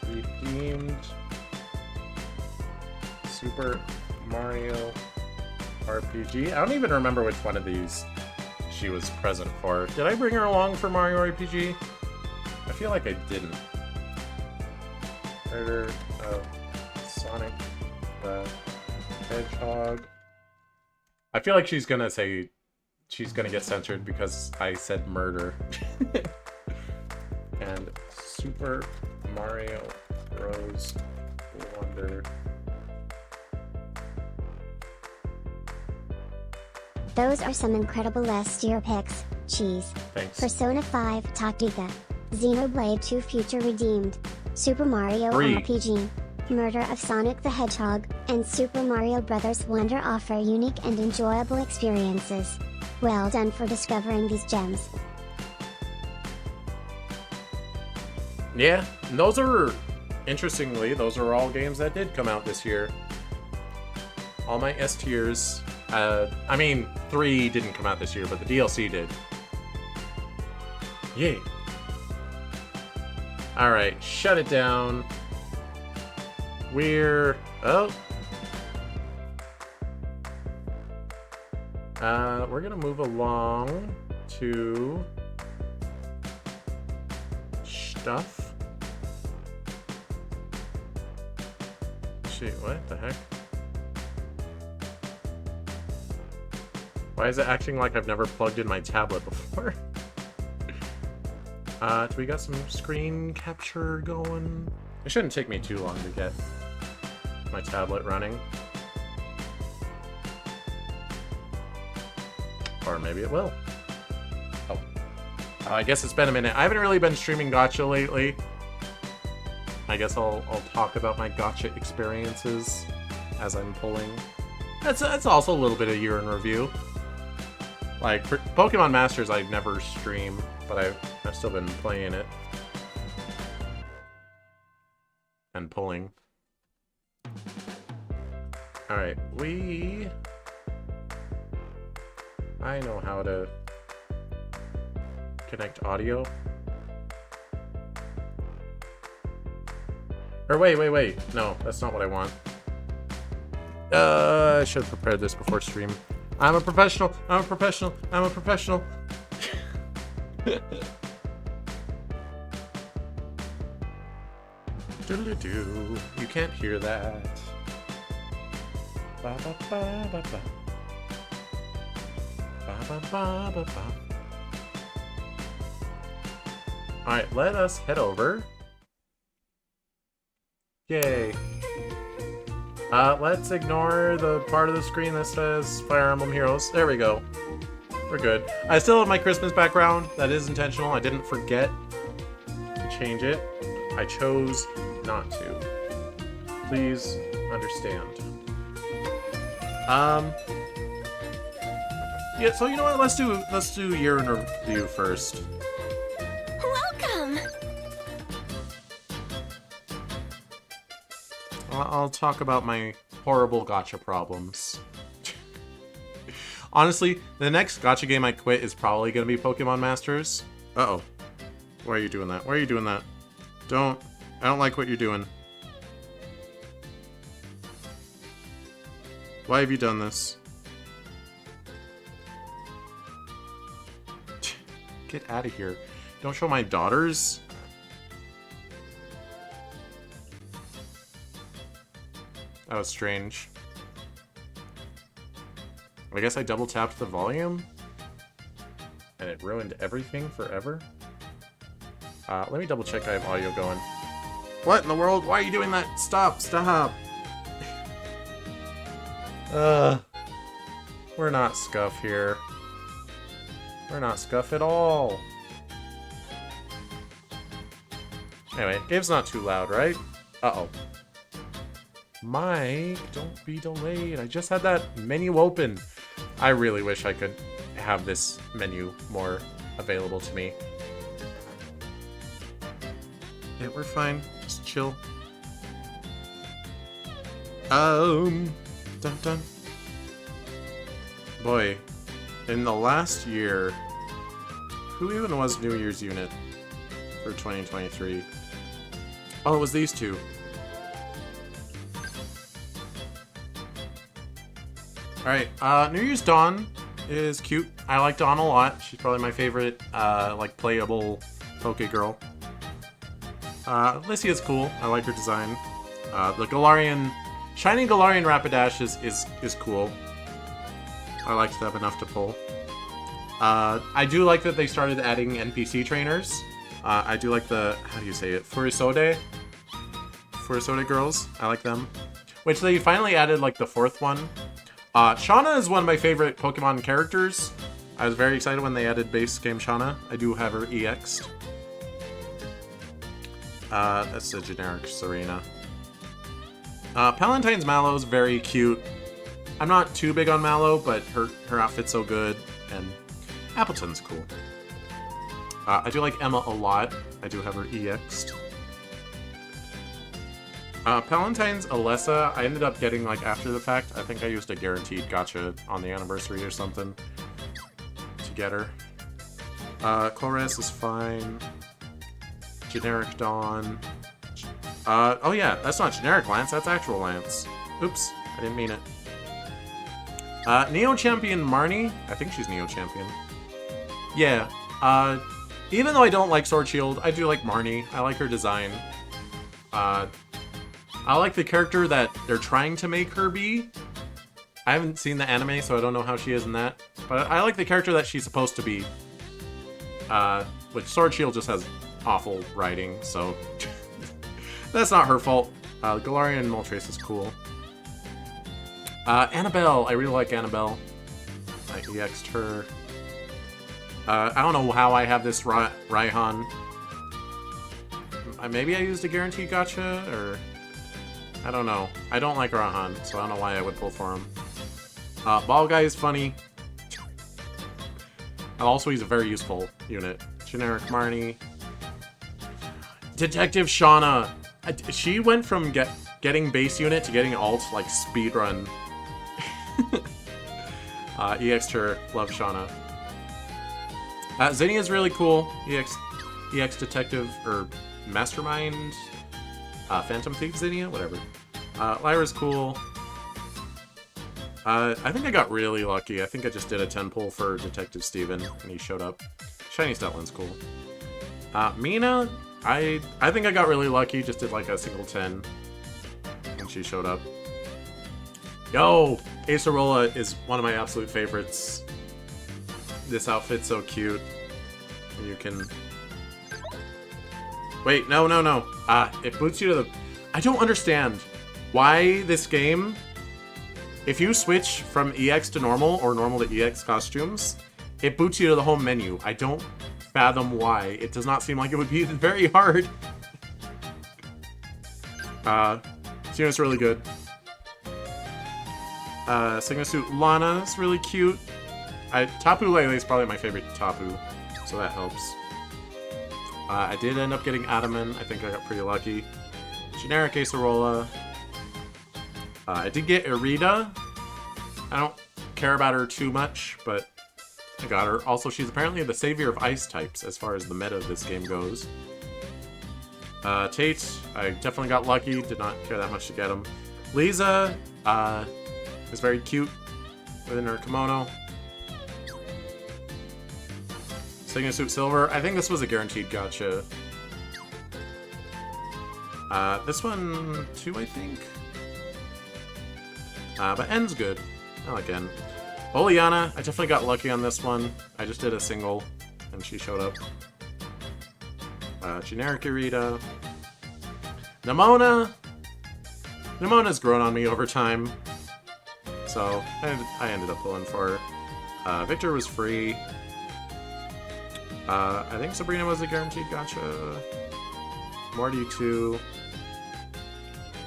Redeemed, Super Mario RPG. I don't even remember which one of these she was present for. Did I bring her along for Mario RPG? I feel like I didn't. Murder of Sonic the Hedgehog. I feel like she's gonna say she's gonna get censored because I said murder. And Super Mario Bros. Wonder. Those are some incredible S-tier picks, Cheese. Thanks. Persona 5 Tactica, Xenoblade 2 Future Redeemed, Super Mario 3. RPG, Murder of Sonic the Hedgehog, and Super Mario Bros. Wonder offer unique and enjoyable experiences. Well done for discovering these gems. Yeah, and those are, interestingly, those are all games that did come out this year. All my S tiers, I mean, 3 didn't come out this year, but the DLC did. Yay. Alright, shut it down. We're gonna move along to stuff. Shit, what the heck? Why is it acting like I've never plugged in my tablet before? So we got some screen capture going. It shouldn't take me too long to get my tablet running. Or maybe it will. Oh. I guess it's been a minute. I haven't really been streaming gacha lately. I guess I'll talk about my gacha experiences as I'm pulling. That's also a little bit of year in review. Like, for Pokemon Masters, I never stream, but I've still been playing it. And pulling. Alright, I know how to connect audio. Or wait. No, that's not what I want. I should have prepared this before stream. I'm a professional. Doodle-doo. You can't hear that. Ba ba ba ba ba. Ba ba ba ba ba. Alright, let us head over. Yay. Let's ignore the part of the screen that says Fire Emblem Heroes. There we go. We're good. I still have my Christmas background. That is intentional. I didn't forget to change it. I chose not to. Please understand. Yeah, so you know what? Let's do year in review first. Welcome. I'll talk about my horrible gacha problems. Honestly, the next gacha game I quit is probably gonna be Pokemon Masters. Uh-oh. Why are you doing that? Why are you doing that? I don't like what you're doing. Why have you done this? Get out of here. Don't show my daughters. That was strange. I guess I double tapped the volume and it ruined everything forever. Let me double check I have audio going. What in the world? Why are you doing that? Stop! Stop! We're not scuff here. We're not scuff at all. Anyway, game's not too loud, right? Uh-oh. Mike, don't be delayed. I just had that menu open. I really wish I could have this menu more available to me. Yeah, we're fine. Just chill. Dun dun. Boy, in the last year, who even was New Year's Unit for 2023? Oh, it was these two. Alright, New Year's Dawn is cute. I like Dawn a lot. She's probably my favorite, like, playable Poke Girl. Lycia's cool. I like her design. The Galarian... Shiny Galarian Rapidash is cool. I liked them enough to pull. I do like that they started adding NPC trainers. I do like the... How do you say it? Furisode? Furisode girls. I like them. Which they finally added, like, the fourth one. Shauna is one of my favorite Pokemon characters. I was very excited when they added base game Shauna. I do have her EX'd. That's a generic Serena. Palentine's Mallow is very cute. I'm not too big on Mallow, but her outfit's so good, and Appleton's cool. I do like Emma a lot. I do have her EX'd. Palentine's Alessa, I ended up getting, like, after the fact. I think I used a guaranteed gacha on the anniversary or something to get her. Chloris is fine. Generic Dawn. Oh yeah, that's not generic Lance, that's actual Lance. Oops, I didn't mean it. Neo Champion Marnie. I think she's Neo Champion. Yeah, even though I don't like Sword Shield, I do like Marnie. I like her design. I like the character that they're trying to make her be. I haven't seen the anime, so I don't know how she is in that. But I like the character that she's supposed to be. Which Sword Shield just has awful writing, so... that's not her fault. Galarian Moltres is cool. Annabelle. I really like Annabelle. I EX'd her. I don't know how I have this Raihan. Maybe I used a guaranteed gacha, or... I don't know. I don't like Raihan, so I don't know why I would pull for him. Ball Guy is funny. And also, he's a very useful unit. Generic Marnie. Detective Shauna. She went from getting base unit to getting alt, like, speedrun. EX'd her. Love Shauna. Zinnia's really cool. EX Detective, or Mastermind. Phantom Thief Zinnia, whatever. Lyra's cool. I think I got really lucky. I think I just did a 10 pull for Detective Steven, and he showed up. Shiny Statlin's cool. Mina, I think I got really lucky, just did like a single 10, and she showed up. Yo! Acerola is one of my absolute favorites. This outfit's so cute. You can... Wait, no. It boots you to the... I don't understand why this game... If you switch from EX to normal, or normal to EX costumes, it boots you to the home menu. I don't fathom why. It does not seem like it would be very hard. This unit's really good. Sigma Suit Lana is really cute. Tapu Lele is probably my favorite Tapu, so that helps. I did end up getting Adaman. I think I got pretty lucky. Generic Acerola. I did get Irida. I don't care about her too much, but I got her. Also, she's apparently the savior of ice types as far as the meta of this game goes. Tate, I definitely got lucky. Did not care that much to get him. Lisa is very cute within her kimono. Sigma Suit Silver. I think this was a guaranteed gacha. This one too, I think. But N's good. I like N. Oleana, I definitely got lucky on this one. I just did a single, and she showed up. Generic Irida. Nimona. Nimona's grown on me over time, so I ended up pulling for her. Victor was free. I think Sabrina was a guaranteed gacha. Morty 2.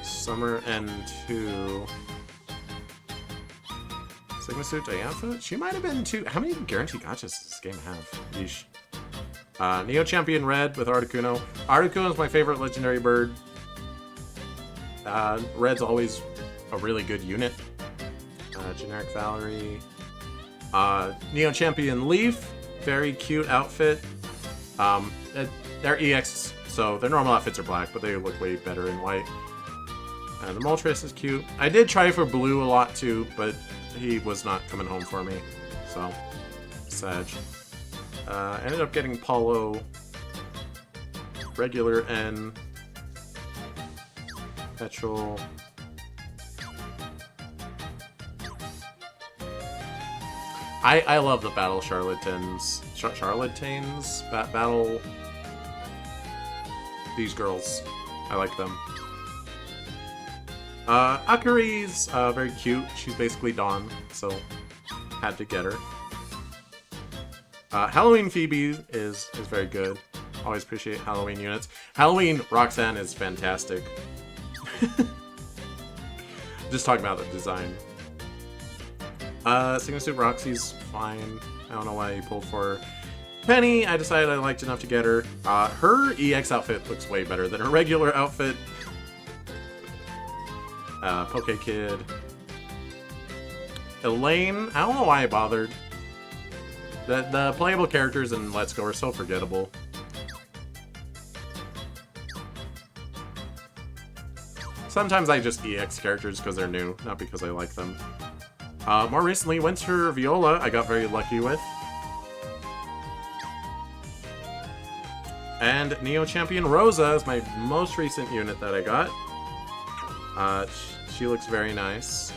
Summer N2. Sigma Suit Diantha? She might have been 2. How many guaranteed gachas does this game have? Yeesh. Neo Champion Red with Articuno. Articuno is my favorite legendary bird. Red's always a really good unit. Generic Valerie. Neo Champion Leaf. Very cute outfit. They're EX, so their normal outfits are black, but they look way better in white. The Moltres is cute. I did try for blue a lot too, but he was not coming home for me, so sad. Ended up getting Paulo, regular N, Petrol. I love the battle charlatans. Charlatans? Battle... These girls. I like them. Akari's very cute. She's basically Dawn, so had to get her. Halloween Phoebe is very good. Always appreciate Halloween units. Halloween Roxanne is fantastic. Just talking about the design. Sigma Suit Roxy's fine. I don't know why you pulled for her. Penny, I decided I liked enough to get her. Her EX outfit looks way better than her regular outfit. Poke Kid. Elaine, I don't know why I bothered. The playable characters in Let's Go are so forgettable. Sometimes I just EX characters because they're new, not because I like them. More recently, Winter Viola I got very lucky with. And Neo Champion Rosa is my most recent unit that I got. She looks very nice.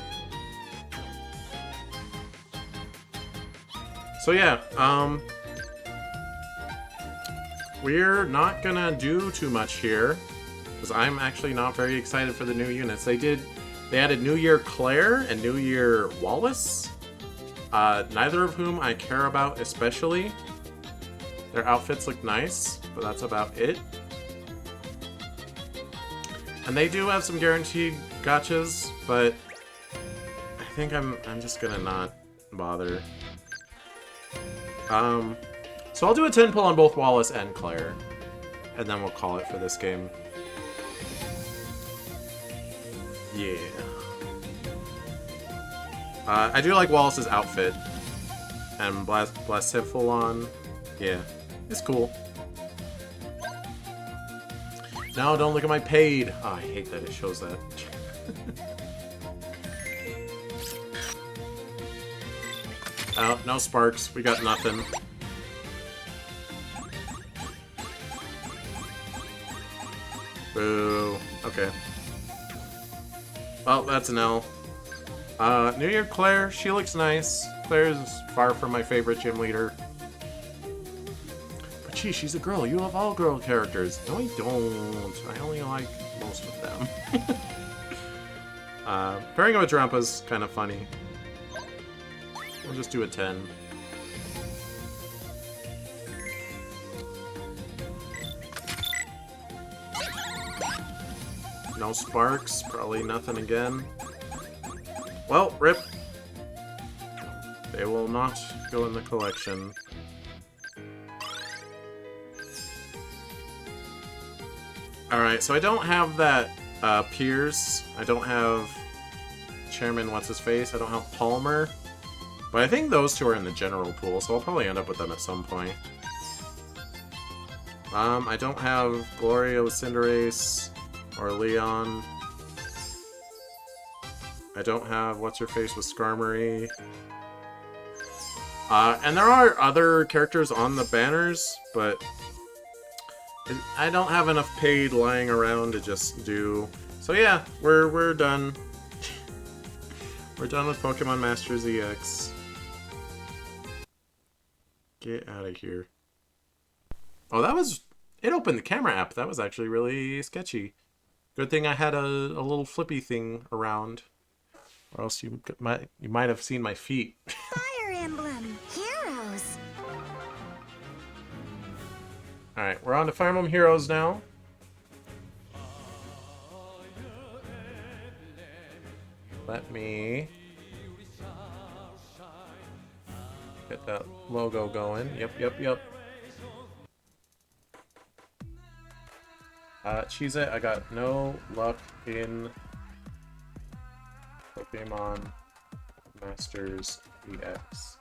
So yeah, we're not gonna do too much here, because I'm actually not very excited for the new units. They added New Year Claire and New Year Wallace, neither of whom I care about especially. Their outfits look nice, but that's about it. And they do have some guaranteed gachas, but I think I'm just gonna not bother. So I'll do a 10 pull on both Wallace and Claire, and then we'll call it for this game. Yeah. I do like Wallace's outfit, and Blast Hit full on. Yeah, it's cool. No, don't look at my paid. Oh, I hate that it shows that. Oh, no sparks. We got nothing. Boo. Okay. Well, that's an L. New Year Claire. She looks nice. Claire's far from my favorite gym leader. But gee, she's a girl. You have all girl characters. No, I don't. I only like most of them. Pairing with Drampa's kind of funny. We'll just do a 10. No sparks, probably nothing again. Well, rip. They will not go in the collection. Alright, so I don't have that Pierce. I don't have Chairman What's-His-Face. I don't have Palmer. But I think those two are in the general pool, so I'll probably end up with them at some point. I don't have Gloria with Cinderace or Leon. I don't have What's-Her-Face with Skarmory. And there are other characters on the banners, but I don't have enough paid lying around to just do. So yeah, we're done. We're done with Pokemon Masters EX. Get out of here. Oh, that was... It opened the camera app. That was actually really sketchy. Good thing I had a little flippy thing around. Or else you might have seen my feet. Fire Emblem Heroes. Alright, we're on to Fire Emblem Heroes now. Let me get that logo going. Yep. Cheese it. I got no luck in Pokemon Masters EX.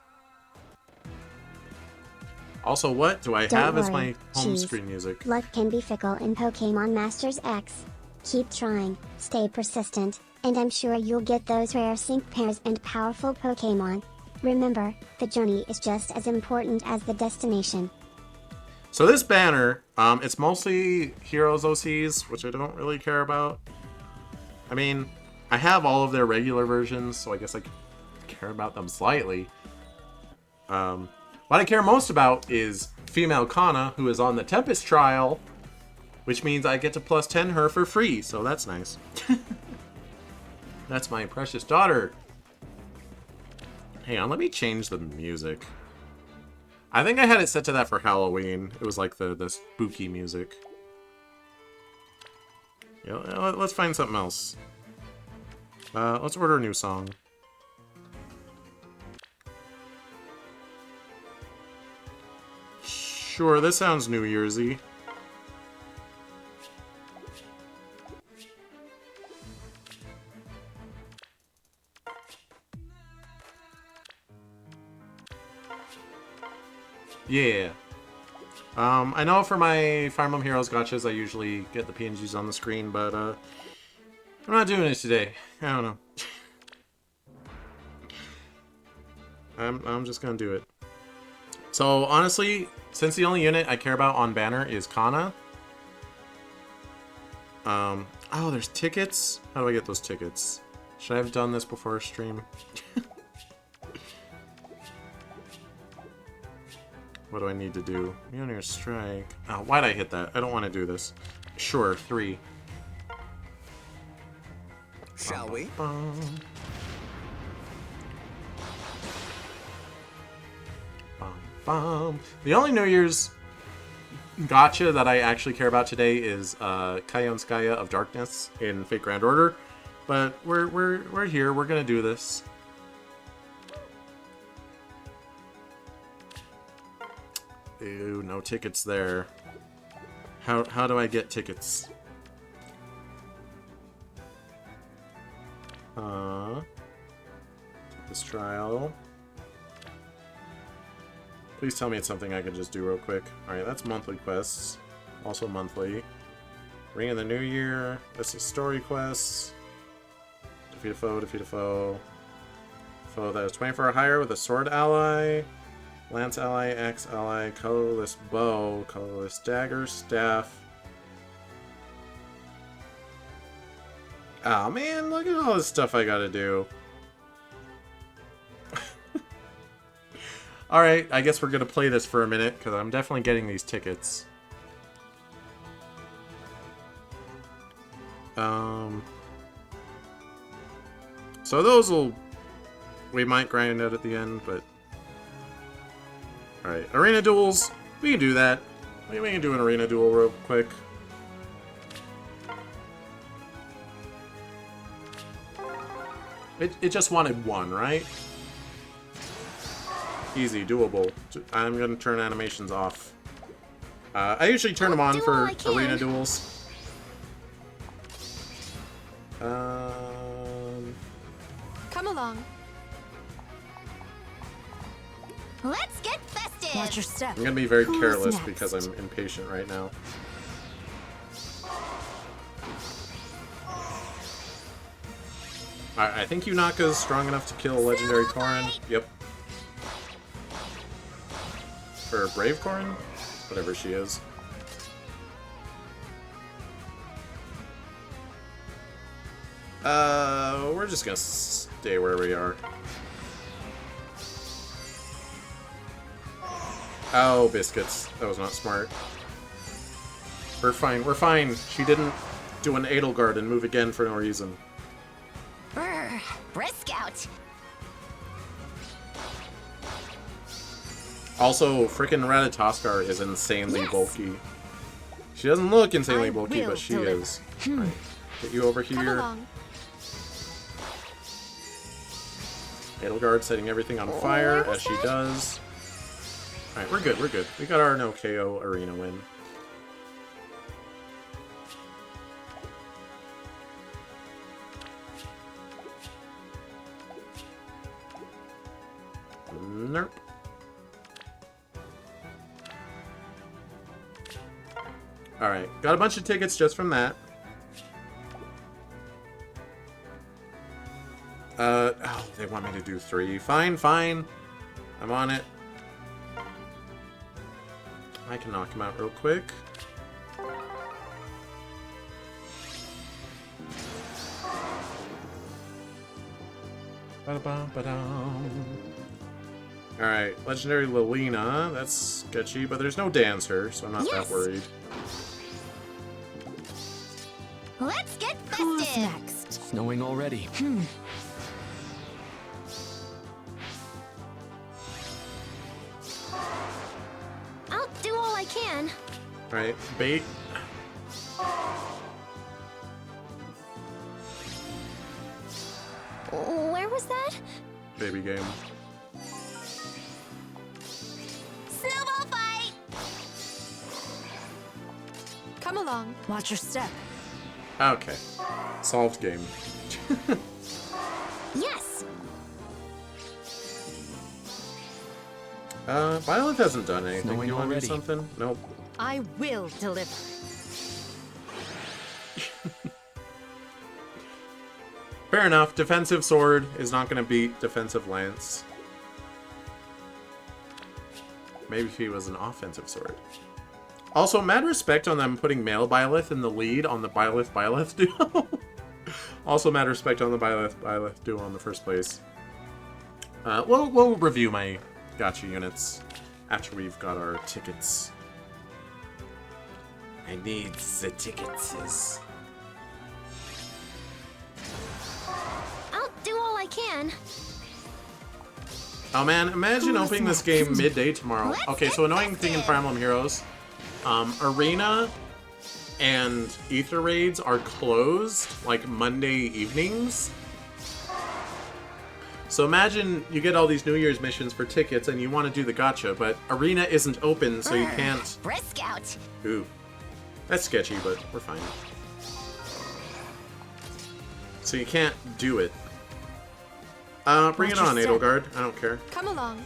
Also, what do I have as my home screen music? Luck can be fickle in Pokemon Masters X. Keep trying, stay persistent, and I'm sure you'll get those rare sync pairs and powerful Pokemon. Remember, the journey is just as important as the destination. So this banner, it's mostly Heroes OCs, which I don't really care about. I mean, I have all of their regular versions, so I guess I care about them slightly. What I care most about is female Kana, who is on the Tempest trial, which means I get to plus 10 her for free, so that's nice. That's my precious daughter. Hang on, let me change the music. I think I had it set to that for Halloween. It was like the spooky music. Yeah, let's find something else. Let's order a new song. Sure, this sounds New Year's-y. Yeah. I know for my Fire Emblem Heroes gachas, I usually get the PNGs on the screen, but I'm not doing it today. I don't know. I'm just gonna do it. So honestly, since the only unit I care about on banner is Kana. Oh, there's tickets? How do I get those tickets? Should I have done this before stream? What do I need to do? Mjolnir Strike. Oh, why'd I hit that? I don't want to do this. Sure, 3. Shall we? The only New Year's gacha that I actually care about today is Kayonskaya of Darkness in Fate Grand Order. But we're here. We're gonna do this. Ew, no tickets there. How do I get tickets? This trial. Please tell me it's something I can just do real quick. Alright, that's monthly quests. Also monthly. Ring of the New Year. This is story quests. Defeat a foe, defeat a foe. Foe that is 24 or higher with a sword ally. Lance ally, axe ally, colorless bow, colorless dagger, staff. Oh man, look at all this stuff I gotta do. Alright, I guess we're gonna play this for a minute, because I'm definitely getting these tickets. So those will... we might grind out at the end, but... Alright, arena duels. We can do that. We can do an arena duel real quick. It just wanted one, right? Easy, doable. I'm gonna turn animations off. I usually turn them on for arena duels. Come along. Let's get festive. Watch your step. I'm gonna be very careless because I'm impatient right now. I think Yunaka's strong enough to kill Legendary Corrin. Yep. Or Brave Corrin? Whatever she is. We're just gonna stay where we are. Oh, biscuits. That was not smart. We're fine, we're fine. She didn't do an Edelgard and move again for no reason. Brr, brisk out. Also, frickin' Ratatoskar is insanely bulky. She doesn't look insanely bulky, but she is. Right. Get you over here. Edelgard setting everything on fire, as she does. Alright, we're good, we're good. We got our no KO arena win. Nope. Alright, got a bunch of tickets just from that. Oh, they want me to do 3. Fine, fine. I'm on it. I can knock him out real quick. Alright, Legendary Lilina. That's sketchy, but there's no dancer, so I'm not that worried. Let's get festive. Who's next? Snowing already. I'll do all I can. Alright, bait. Where was that? Baby game. Snowball fight. Come along. Watch your step. Okay. Solved game. Yes. Violet hasn't done anything. Snowing You want to do already. something? Nope. I will deliver. Fair enough. Defensive sword is not going to beat defensive lance. Maybe if he was an offensive sword. Also, mad respect on them putting male Byleth in the lead on the Byleth duo. Also, mad respect on the Byleth duo in the first place. We'll review my gacha units after we've got our tickets. I need the tickets. I'll do all I can. Oh man, imagine opening this game midday tomorrow. Okay, so annoying thing in Fire Emblem Heroes. Arena and Ether raids are closed, like, Monday evenings. So imagine you get all these New Year's missions for tickets and you want to do the gacha, but Arena isn't open, so you can't... Brisk out. Ooh. That's sketchy, but we're fine. So you can't do it. Bring it on, Edelgard. I don't care. Come along.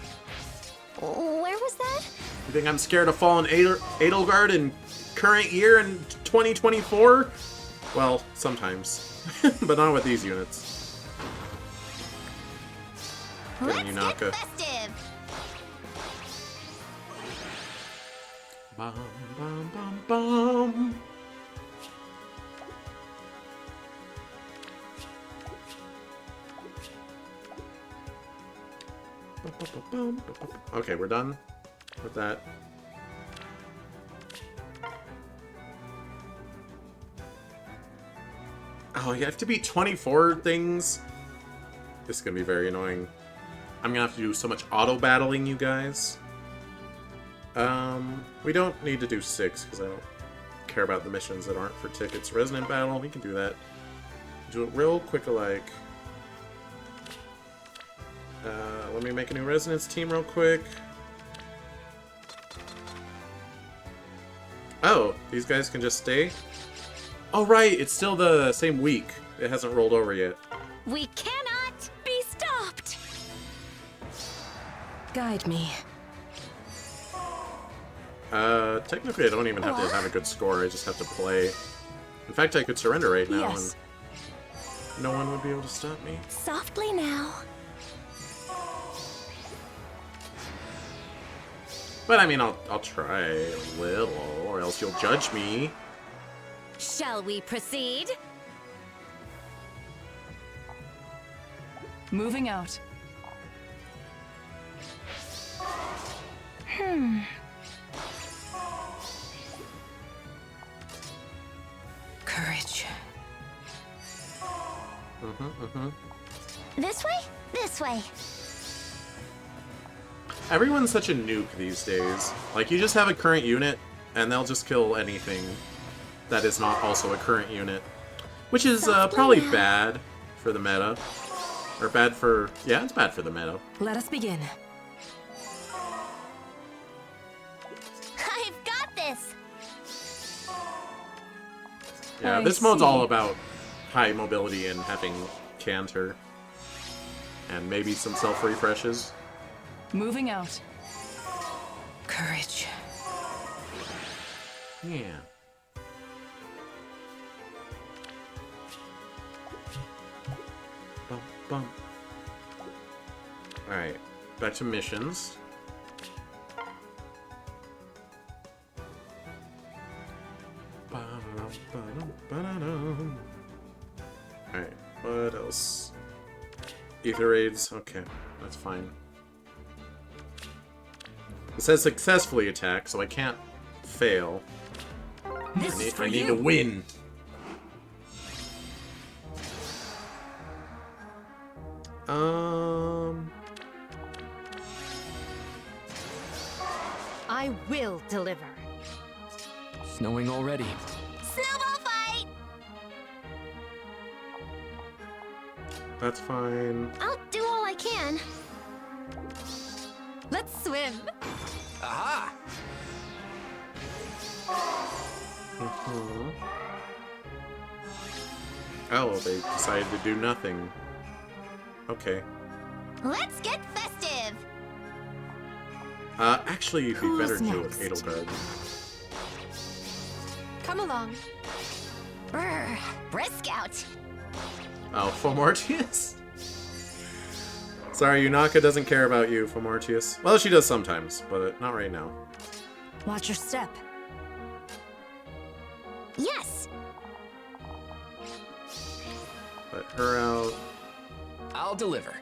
Where was that? You think I'm scared of fallen Edelgard in current year in 2024? Well, sometimes. But not with these units. Let's Getting get Yunaka. festive. Bum, bum, bum, bum. Okay, we're done with that. Oh, you have to beat 24 things? This is gonna be very annoying. I'm gonna have to do so much auto-battling, you guys. We don't need to do 6, because I don't care about the missions that aren't for tickets. Resonant Battle, we can do that. Do it real quick-alike. Let me make a new Resonance team real quick. Oh, these guys can just stay? Oh, right, it's still the same week. It hasn't rolled over yet. We cannot be stopped. Guide me. Technically I don't even have to have a good score, I just have to play. In fact, I could surrender right now Yes. and no one would be able to stop me. Softly now. But I mean, I'll try a little, or else you'll judge me. Shall we proceed? Moving out. Courage. This way? This way. Everyone's such a nuke these days. Like, you just have a current unit, and they'll just kill anything that is not also a current unit. Which is probably bad for the meta. Or bad for... yeah, it's bad for the meta. Let us begin. I've got this. Yeah, I this mode's see. all about high mobility and having canter. And maybe some self-refreshes. Moving out. Courage. Yeah. Bum, bum. Alright, back to missions. Alright, what else? Ether raids, okay, that's fine. It says successfully attack, so I can't fail. This is for I need you. to win. I will deliver. Snowing already. Snowball fight! That's fine. I'll do all I can. Let's swim. Aha! Oh, they decided to do nothing. Okay. Let's get festive. Actually, you'd be better Who's to do with next? Edelgard. Come along. Brr, brisk out. Oh, Fomortius? Sorry, Yunaka doesn't care about you, Fomortius. Well, she does sometimes, but not right now. Watch your step. Yes. Let her out. I'll deliver.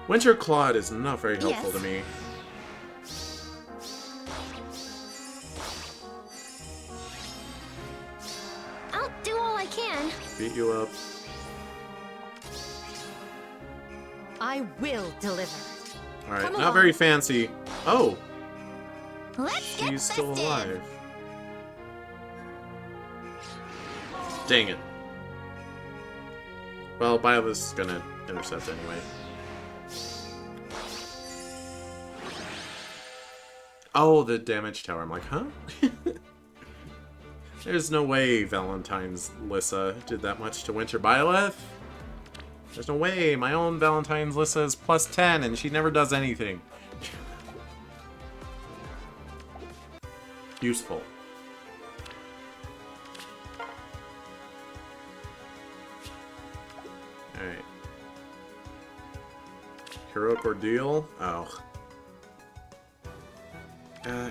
Winter Claude is not very helpful Yes. to me. I'll do all I can. Beat you up. I will deliver. Alright, Come not along. very fancy. Oh, Let's get she's festive. still alive. Dang it. Well, Byleth's is gonna intercept anyway. Oh, the damage tower. I'm like, huh? There's no way Valentine's Lissa did that much to Winter Byleth. There's no way. My own Valentine's list says +10, and she never does anything. Useful. Alright. Heroic Ordeal? Oh.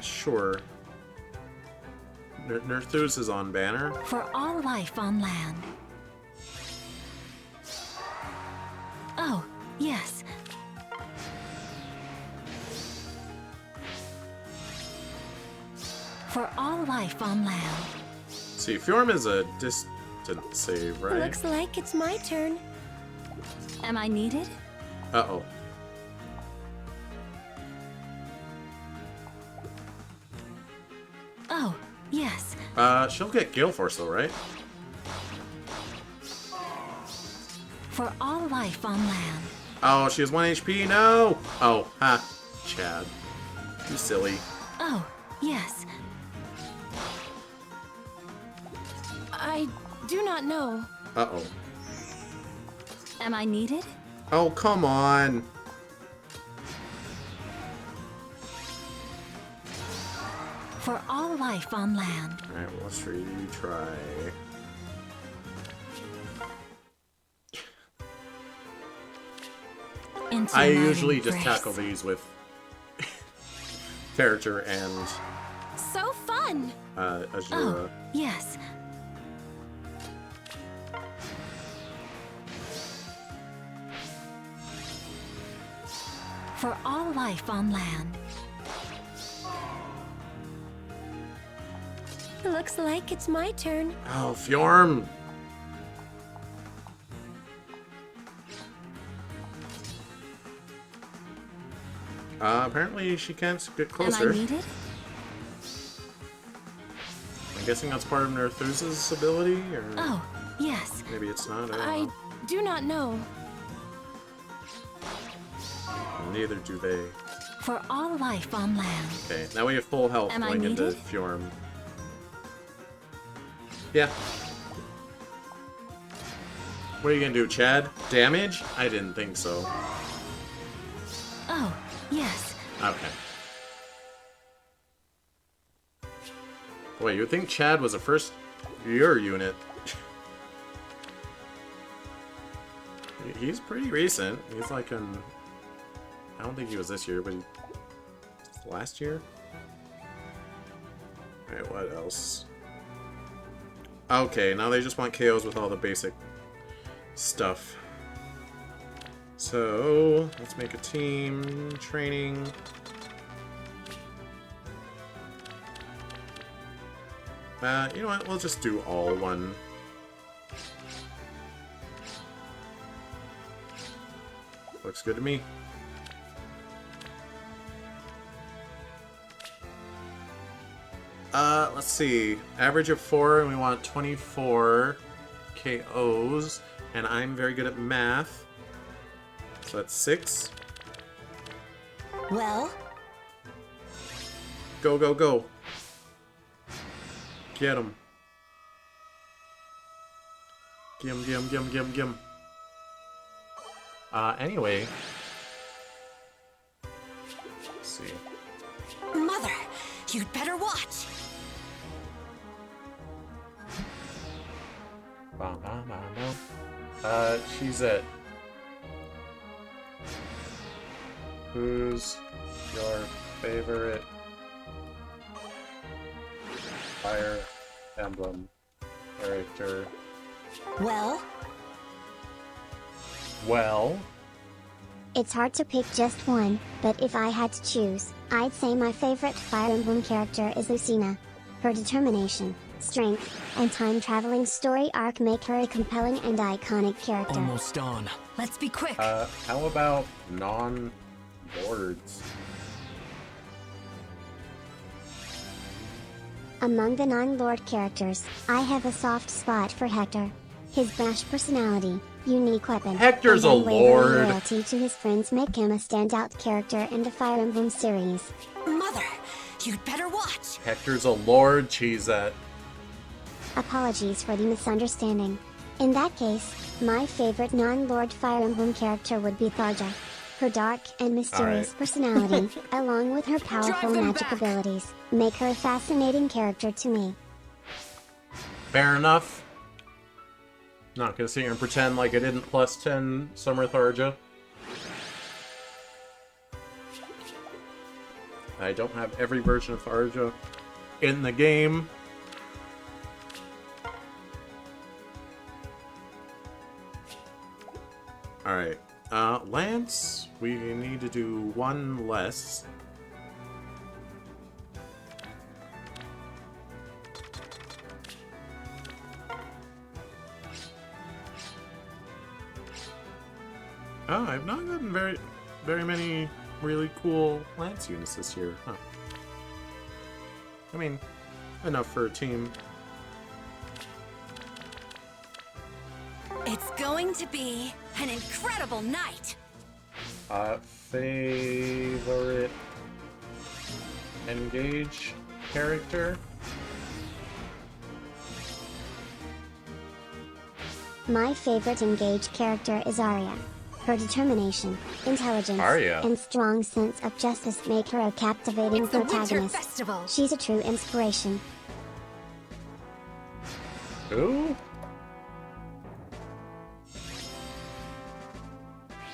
Sure. Nerthus is on banner. For all life on land. Oh, yes. For all life on land. See, Fjorm is a distant save, right? Looks like it's my turn. Am I needed? Uh-oh. Oh, yes. She'll get Gale Force though, right? For all life on land. Oh, she has 1 HP? No! Oh, ha. Chad. You silly. Oh, yes. I do not know. Uh-oh. Am I needed? Oh, come on. For all life on land. Alright, well, let's retry. Into I my usually just embrace. tackle these with character and So fun! Azura. Oh, yes. For all life on land. Looks like it's my turn. Oh, Fjorm! Apparently she can't get Am closer. I needed? I'm guessing that's part of Nerthus's ability, or Oh, yes. maybe it's not. I I don't know. do not know. Neither do they. For all life on land. Okay, now we have full health Am I going into needed? Fjorm. Yeah. What are you gonna do, Chad? Damage? I didn't think so. Oh, yes. Okay. Wait, you would think Chad was a first year unit. He's pretty recent. He's like in... I don't think he was this year, but last year? Alright, what else? Okay, now they just want KOs with all the basic stuff. So, let's make a team. Training. You know what? We'll just do all one. Looks good to me. Let's see. Average of 4, and we want 24 KOs. And I'm very good at math. So that's 6. Well, Go, go, go. Get him. Get him, get him, get him, get him, get him. Anyway. Let's see. Mother, you'd better watch. She's at... Who's your favorite Fire Emblem character? Well, Well... It's hard to pick just one, but if I had to choose, I'd say my favorite Fire Emblem character is Lucina. Her determination, strength, and time-traveling story arc make her a compelling and iconic character. Almost on. Let's be quick. how about non-lords? Among the non-lord characters, I have a soft spot for Hector. His brash personality, unique weapon, Hector's and a unwavering lord. loyalty to his friends make him a standout character in the Fire Emblem series. Mother, you'd better watch. Hector's a lord, Cheezette. Apologies for the misunderstanding. In that case, my favorite non-Lord Fire Emblem character would be Tharja. Her dark and mysterious personality, along with her powerful magic abilities, make her a fascinating character to me. Fair enough. Not gonna sit here and pretend like I didn't plus 10 Summer Tharja. I don't have every version of Tharja in the game. Alright. Lance, we need to do one less. Oh, I've not gotten very many really cool Lance units this year, huh? I mean, enough for a team. It's going to be an incredible night. Favorite engage character? My favorite engaged character is Arya. Her determination, intelligence, and strong sense of justice make her a captivating It's the Winter protagonist. Festival. She's a true inspiration. Who?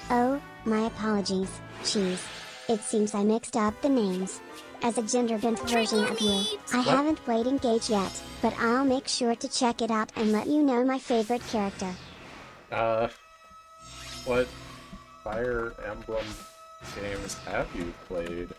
Oh, my apologies, Cheese. It seems I mixed up the names. As a gender-bent version of you, I haven't played Engage yet, but I'll make sure to check it out and let you know my favorite character. What Fire Emblem games have you played?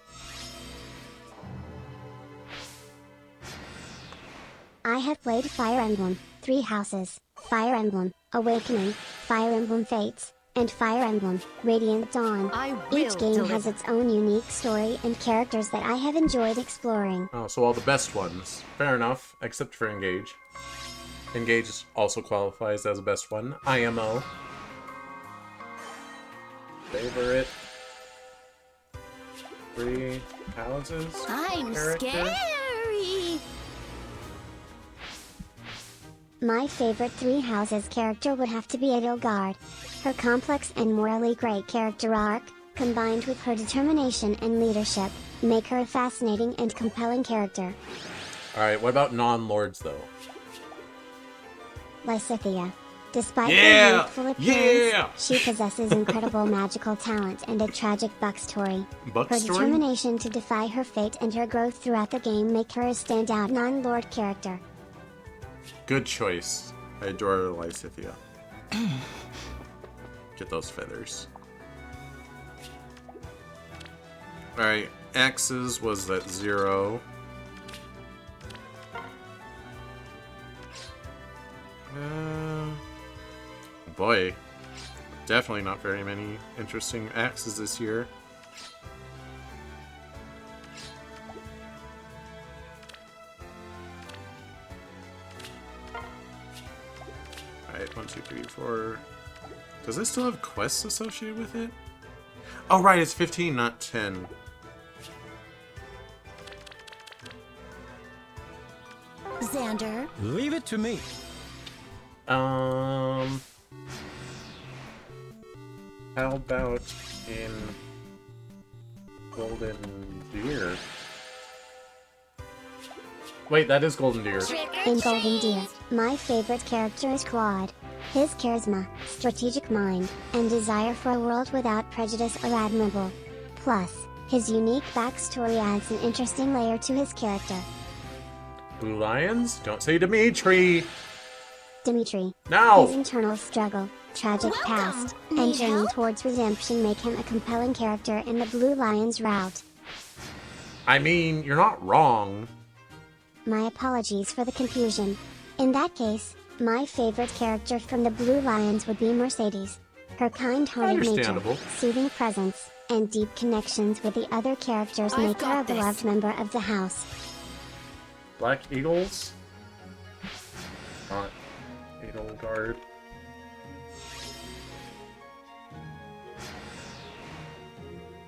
I have played Fire Emblem, Three Houses, Fire Emblem, Awakening, Fire Emblem Fates, and Fire Emblem, Radiant Dawn. Each game has its own unique story and characters that I have enjoyed exploring. Oh, so all the best ones. Fair enough, except for Engage. Engage also qualifies as the best one. IMO. Favorite Three Houses I'm character? scary. My favorite Three Houses character would have to be Edelgard. Her complex and morally great character arc, combined with her determination and leadership, make her a fascinating and compelling character. Alright, what about non-lords, though? Lysithea. Despite her youthful appearance, she possesses incredible magical talent and a tragic backstory. Her determination to defy her fate and her growth throughout the game make her a standout non-lord character. Good choice. I adore Lysithea. Get those feathers. Alright, Axes was at 0. Boy, definitely not very many interesting axes this year. Alright, 1, 2, 3, 4. Does it still have quests associated with it? Oh, right, it's 15, not 10. Xander. Leave it to me. How about in Golden Deer? Wait, that is Golden Deer. In Golden Deer, my favorite character is Claude. His charisma, strategic mind, and desire for a world without prejudice are admirable. Plus, his unique backstory adds an interesting layer to his character. Blue Lions? Don't say Dimitri! Dimitri. No! His internal struggle, tragic past, and journey towards redemption make him a compelling character in the Blue Lions route. I mean, you're not wrong. My apologies for the confusion. In that case, my favorite character from the Blue Lions would be Mercedes. Her kind-hearted nature, soothing presence, and deep connections with the other characters make her a beloved member of the house. Black Eagles? Not Edelgard.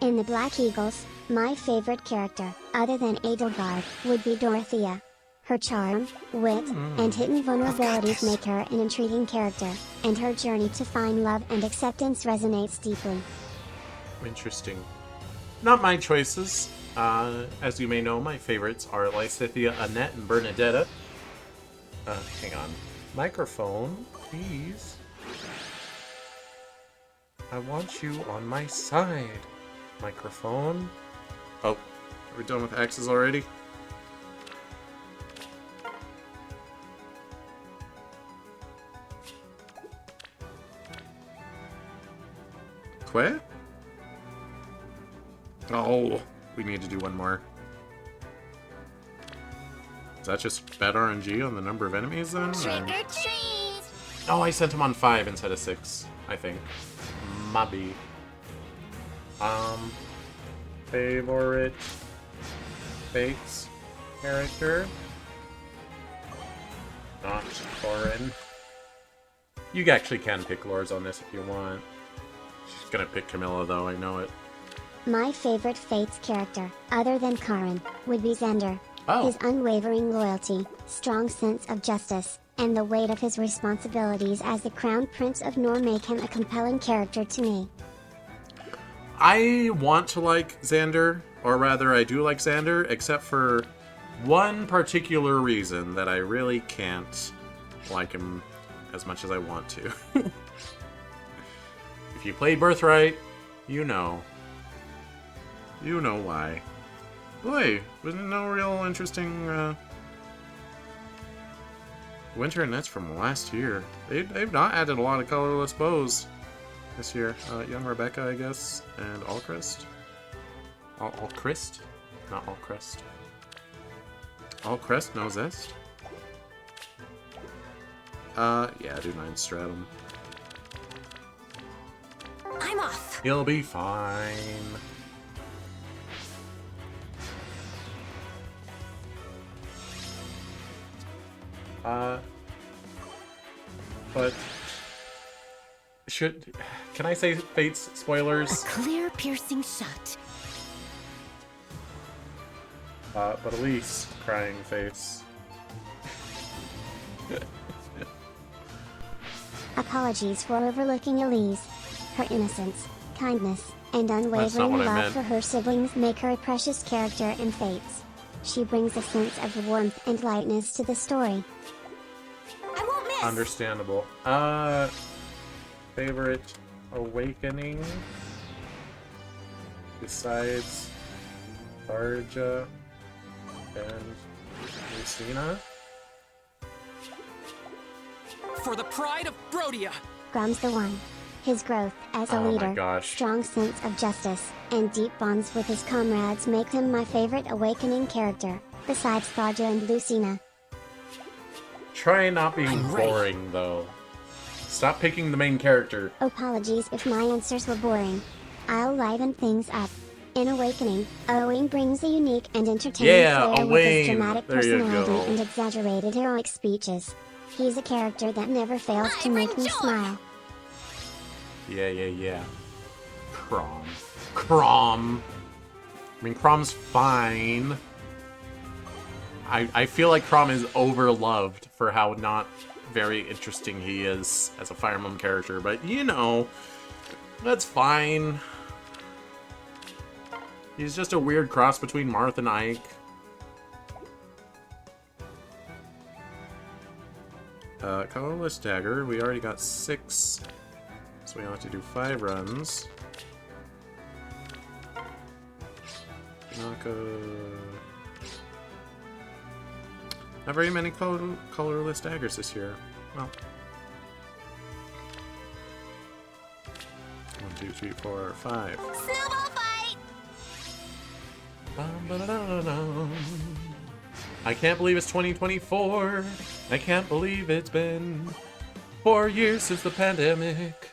In the Black Eagles, my favorite character, other than Edelgard, would be Dorothea. Her charm, wit, and hidden vulnerabilities make her an intriguing character, and her journey to find love and acceptance resonates deeply. Interesting. Not my choices. As you may know, my favorites are Lysithia, Annette, and Bernadetta. Hang on. Microphone, please. I want you on my side. Microphone. Oh, are we done with axes already? Quit? Oh, we need to do one more. Is that just bad RNG on the number of enemies then? Trick or treat! Oh, I sent him on 5 instead of 6, I think. Maybe. Favorite Fates character? Not Corin. You actually can pick lores on this if you want. She's gonna pick Camilla though, I know it. My favorite Fates character, other than Karin, would be Xander. Oh. His unwavering loyalty, strong sense of justice, and the weight of his responsibilities as the Crown Prince of Nor make him a compelling character to me. I want to like Xander, or rather I do like Xander, except for one particular reason that I really can't like him as much as I want to. If you played Birthright, you know. You know why. Boy, wasn't no real interesting Winter and Nets from last year. They've not added a lot of colorless bows this year. Young Rebecca, I guess, and Allcrest. Allcrest? Not Allcrest. Allcrest, no Zest. Yeah, do 9 Stratum. I'm off! He'll be fine. But can I say Fates A spoilers? clear, piercing shot. But Elise, crying face. Apologies for overlooking Elise. Her innocence, kindness, and That's not unwavering what I love meant. for her siblings make her a precious character in Fates. She brings a sense of warmth and lightness to the story. I won't miss! Understandable. Favorite awakening besides Tharja and Lucina? For the pride of Brodia! Grom's the one. His growth as a Oh my leader, gosh. strong sense of justice, and deep bonds with his comrades make him my favorite awakening character, besides Tharja and Lucina. Try not being I'm ready. boring, though. Stop picking the main character. Apologies if my answers were boring. I'll liven things up. In Awakening, Owain brings a unique and entertaining Yeah, flair with his Owain. dramatic There you personality go. and exaggerated heroic speeches. He's a character that never fails to I make me bring joy. smile. Yeah. Crom. I mean, Crom's fine. I feel like Crom is overloved for how not very interesting he is as a Fire Emblem character, but you know, that's fine. He's just a weird cross between Marth and Ike. Colorless Dagger, we already got 6, so we have to do 5 runs. Not very many colorless daggers this year. Well. 1, 2, 3, 4, 5. Snowball fight! Ba-ba-da-da-da. I can't believe it's 2024. I can't believe it's been 4 years since the pandemic.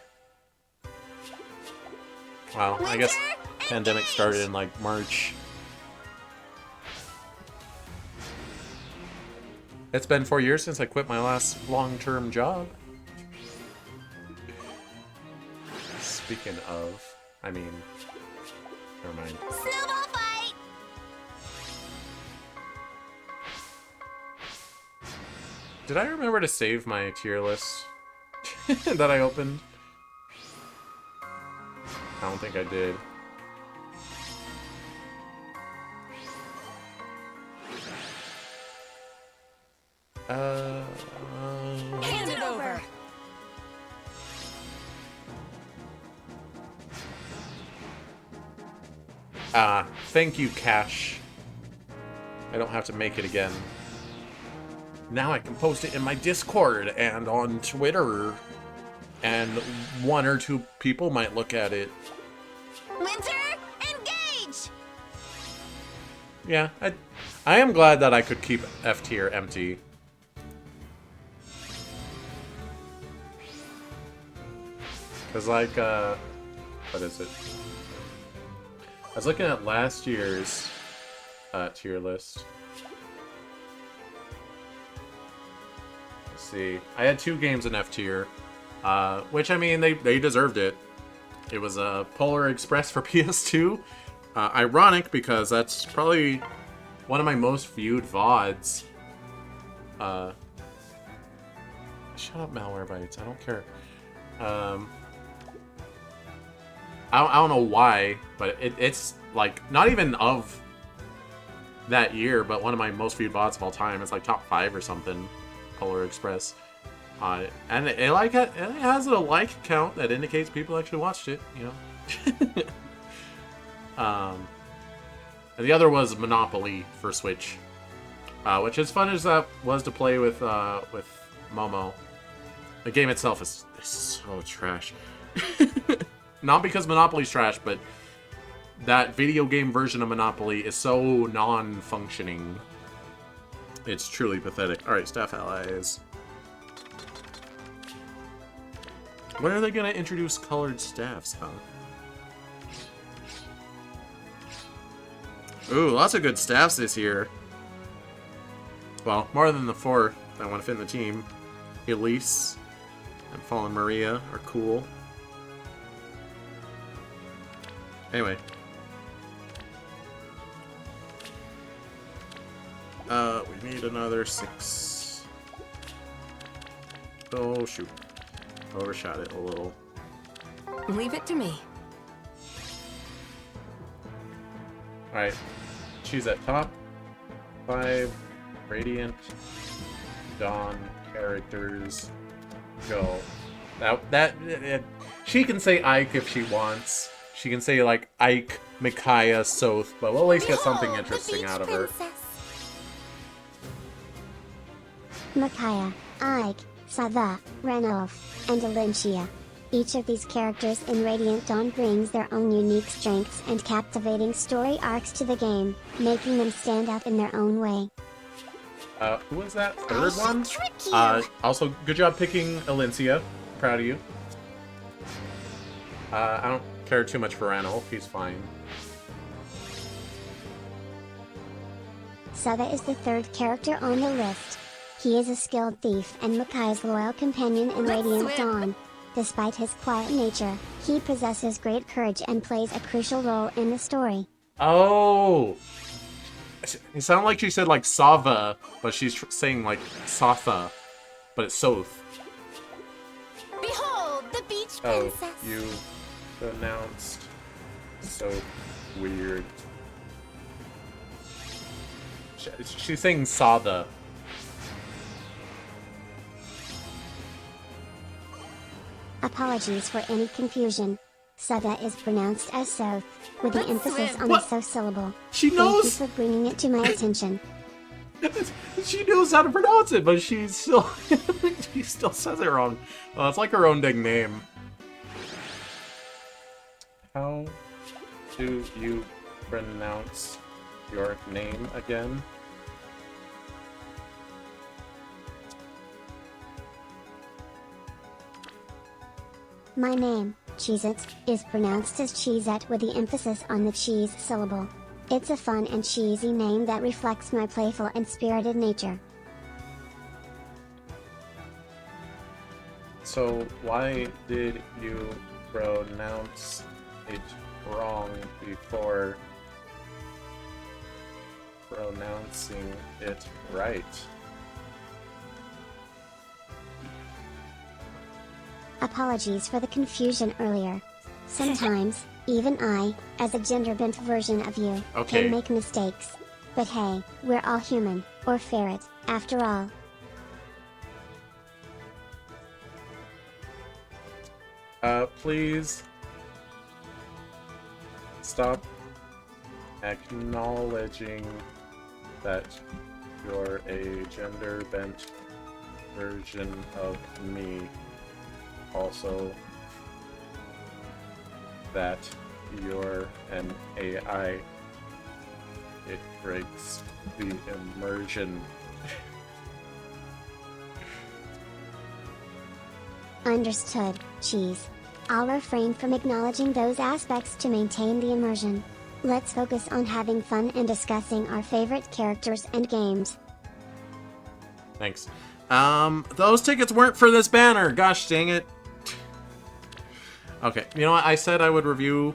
Wow, I guess pandemic started in like March. It's been 4 years since I quit my last long-term job. Speaking of, I mean, never mind. Snowball fight! Did I remember to save my tier list that I opened? I don't think I did. Hand it over. Thank you, Cash. I don't have to make it again. Now I can post it in my Discord and on Twitter. And one or two people might look at it. Winter, engage! Yeah, I am glad that I could keep F tier empty. Because, like, what is it? I was looking at last year's tier list. Let's see. I had 2 games in F tier, which, I mean, they deserved it. It was Polar Express for PS2. Ironic, because that's probably one of my most viewed VODs. Shut up, Malwarebytes. I don't care. I don't know why, but it's like not even of that year, but one of my most viewed VODs of all time. It's like top 5 or something. Polar Express, and it has a like count that indicates people actually watched it. You know. And the other was Monopoly for Switch, which as fun as that was to play with Momo, the game itself is so trash. Not because Monopoly's trash, but that video game version of Monopoly is so non-functioning. It's truly pathetic. Alright, staff allies. When are they gonna introduce colored staffs, huh? Ooh, lots of good staffs this year. Well, more than the 4 that want to fit in the team. Elise and Fallen Maria are cool. Anyway. We need another 6. Oh, shoot. Overshot it a little. Leave it to me. Alright. Choose at top. 5. Radiant. Dawn. Characters. Go. Now, she can say Ike if she wants. She can say, like, Ike, Micaiah, Soth, but we'll at least get something Behold, interesting the out of beach her. princess. Micaiah, Ike, Sada, Ranulf, and Alicia. Each of these characters in Radiant Dawn brings their own unique strengths and captivating story arcs to the game, making them stand out in their own way. Who was that? I Third shall one? trick you. Also, good job picking Alicia. Proud of you. I don't care too much for Ranulf. He's fine. Sada is the 3rd character on the list. He is a skilled thief and Micaiah's loyal companion in Let's Radiant swim. Dawn. Despite his quiet nature, he possesses great courage and plays a crucial role in the story. Oh! It sounded like she said, like, Sava, but she's saying, like, Satha. But it's Soth. Behold, the beach Oh, princess. you pronounced so weird. She's saying Sada. Apologies for any confusion. Sada is pronounced as Soth, with the Let's emphasis swim. on What? the So syllable. She Thank you knows! for bringing it to my attention. She knows how to pronounce it, but she still she still says it wrong. Well, it's like her own dang name. How do you pronounce your name again? My name, Cheez-Its, is pronounced as Cheez-It with the emphasis on the cheese syllable. It's a fun and cheesy name that reflects my playful and spirited nature. So why did you pronounce it wrong before pronouncing it right? Apologies for the confusion earlier. Sometimes, even I, as a gender-bent version of you, Okay. can make mistakes. But hey, we're all human, or ferret, after all. Please stop acknowledging that you're a gender-bent version of me. Also, that you're an AI. It breaks the immersion. Understood, Cheese. I'll refrain from acknowledging those aspects to maintain the immersion. Let's focus on having fun and discussing our favorite characters and games. Thanks. Those tickets weren't for this banner. Gosh dang it. Okay, you know what? I said I would review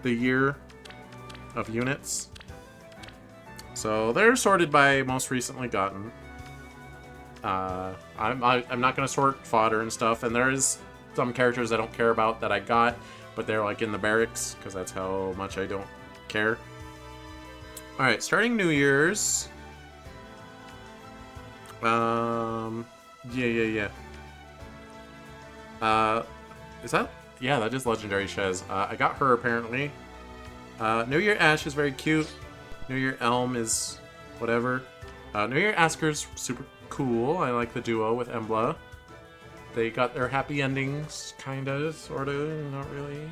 the year of units. So they're sorted by most recently gotten. I'm not gonna sort fodder and stuff, and there's some characters I don't care about that I got, but they're like in the barracks because that's how much I don't care. All right, starting New Year's. Yeah. Is that? Yeah, that is Legendary Shez. I got her apparently. New Year Ash is very cute. New Year Elm is whatever. New Year Asker's super cool. I like the duo with Emblem. They got their happy endings, kinda, sorta, not really.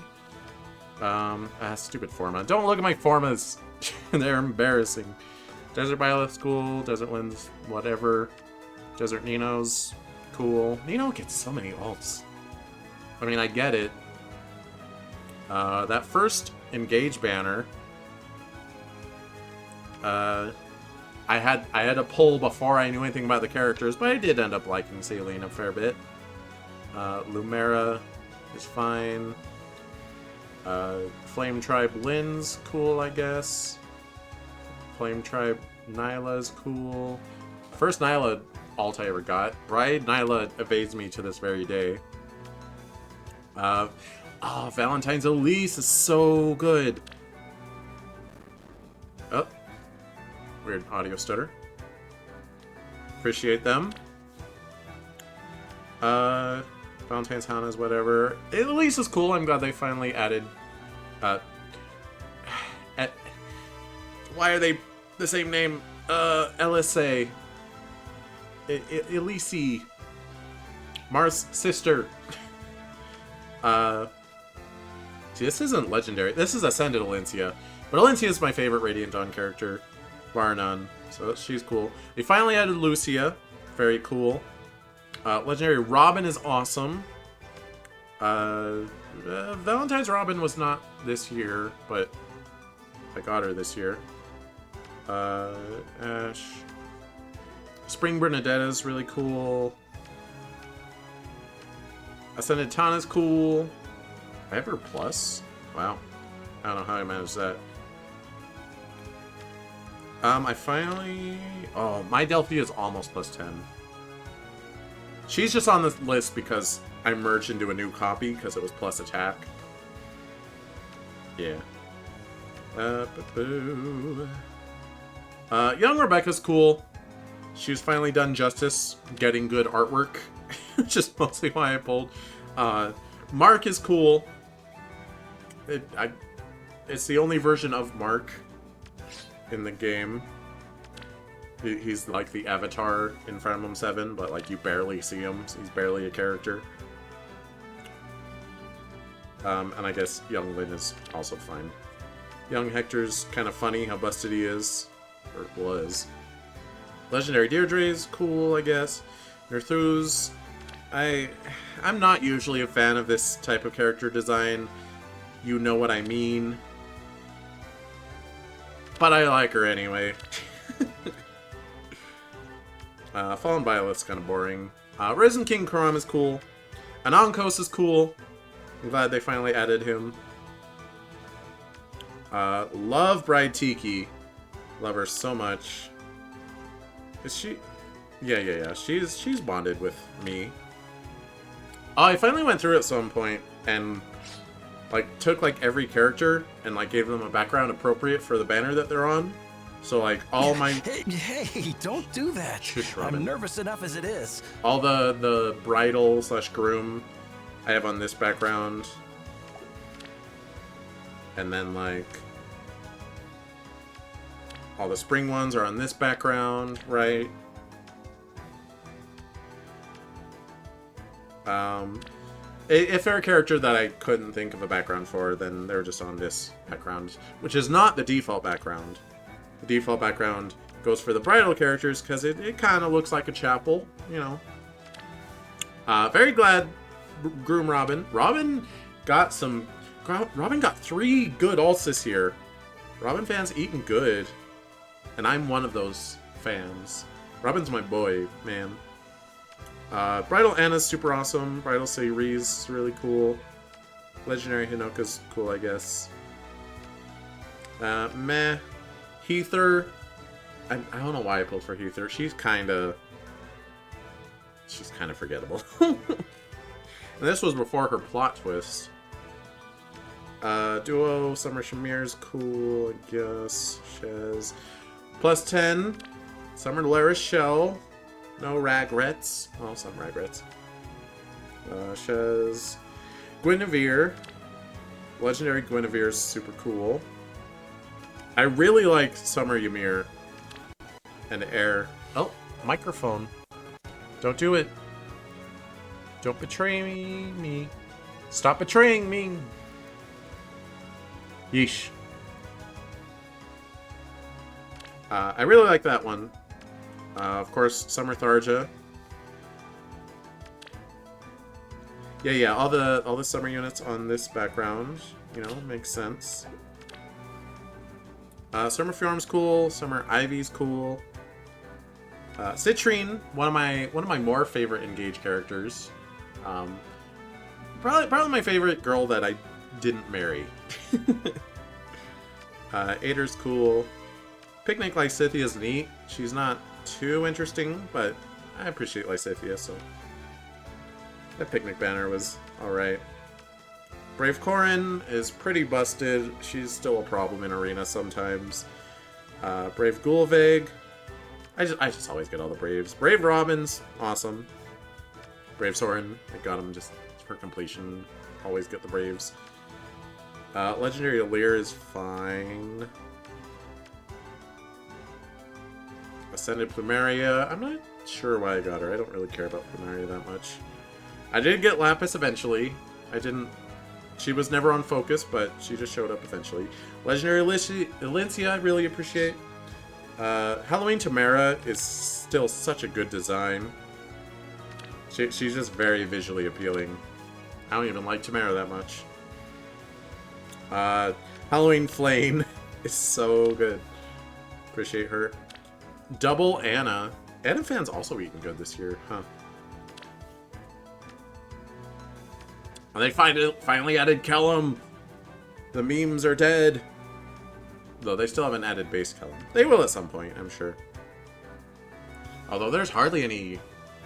Stupid Forma. Don't look at my Formas. They're embarrassing. Desert Byleth, school. Desert Winds, whatever. Desert Nino's cool. Nino gets so many ults. I mean, I get it. That first Engage banner, I had a pull before I knew anything about the characters, but I did end up liking Saline a fair bit. Lumera is fine. Flame Tribe Lynn's cool, I guess. Flame Tribe Nyla's cool. First Nyla alt I ever got. Bride Nyla evades me to this very day. Valentine's Elise is so good. Oh. Weird audio stutter. Appreciate them. Valentine's Hana's whatever. Elise is cool. I'm glad they finally added. Why are they the same name? LSA. Elise. Mars' sister. See, this isn't legendary. This is Ascended Alencia. But Alencia is my favorite Radiant Dawn character. Bar none. So she's cool. They finally added Lucia. Very cool. Legendary Robin is awesome. Valentine's Robin was not this year, but I got her this year. Ash. Spring Bernadetta is really cool. Ascended Tana's cool. I have her plus? Wow. I don't know how I managed that. I finally... Oh, my Delphi is almost plus 10. She's just on this list because I merged into a new copy because it was plus attack. Yeah. Young Rebecca's cool. She was finally done justice, getting good artwork. Which is mostly why I pulled. Mark is cool. It's the only version of Mark in the game. He's like the avatar in Fire Emblem 7, but like you barely see him. So he's barely a character. And I guess Young Lin is also fine. Young Hector's kind of funny how busted he is. Or was. Legendary Deirdre's cool, I guess. Nerthus. I'm not usually a fan of this type of character design. You know what I mean. But I like her anyway. Fallen Violet's kind of boring. Risen King Karam is cool. Anankos is cool. I'm glad they finally added him. Love Bride Tiki. Love her so much. Is she... Yeah. She's bonded with me. I finally went through at some point and like took like every character and like gave them a background appropriate for the banner that they're on. So like all my Hey, don't do that. Shush, Robin. I'm nervous enough as it is. all the bridal / groom I have on this background. And then like all the spring ones are on this background, right? If they're a character that I couldn't think of a background for, then they're just on this background, which is not the default background. The default background goes for the bridal characters because it kind of looks like a chapel, you know. Very glad Groom Robin. Robin got 3 good ults this year. Robin fans eating good. And I'm one of those fans. Robin's my boy, man. Bridal Anna's super awesome. Bridal Sayri's really cool. Legendary Hinoka's cool, I guess. Meh. Heather. I don't know why I pulled for Heather. She's kind of forgettable. And this was before her plot twist. Duo, Summer Shamir's cool, I guess. Shez. Plus 10. Summer Lara Shell. No regrets. Oh, some regrets. Shez. Guinevere. Legendary Guinevere's super cool. I really like Summer Ymir. And Air. Oh, microphone. Don't do it. Don't betray me. Stop betraying me. Yeesh. I really like that one. Of course, Summer Tharja. Yeah, all the summer units on this background, you know, makes sense. Summer Fjorm's cool. Summer Ivy's cool. Citrine, one of my more favorite Engage characters. Probably my favorite girl that I didn't marry. Ader's cool. Picnic Lysithia's neat. She's not too interesting, but I appreciate Lysithia, so that picnic banner was alright. Brave Corin is pretty busted. She's still a problem in Arena sometimes. Brave Gulvig. I just always get all the Braves. Brave Robin's awesome. Brave Soren, I got him just for completion. Always get the Braves. Legendary Lear is fine. Ascended Plumeria. I'm not sure why I got her. I don't really care about Plumeria that much. I did get Lapis eventually. She was never on focus, but she just showed up eventually. Legendary Elyncia, I really appreciate. Halloween Tamara is still such a good design. She's just very visually appealing. I don't even like Tamara that much. Halloween Flame is so good. Appreciate her. Double Anna. Anna fans also eating good this year, huh? And they finally added Kellum. The memes are dead. Though they still haven't added base Kellum. They will at some point, I'm sure. Although there's hardly any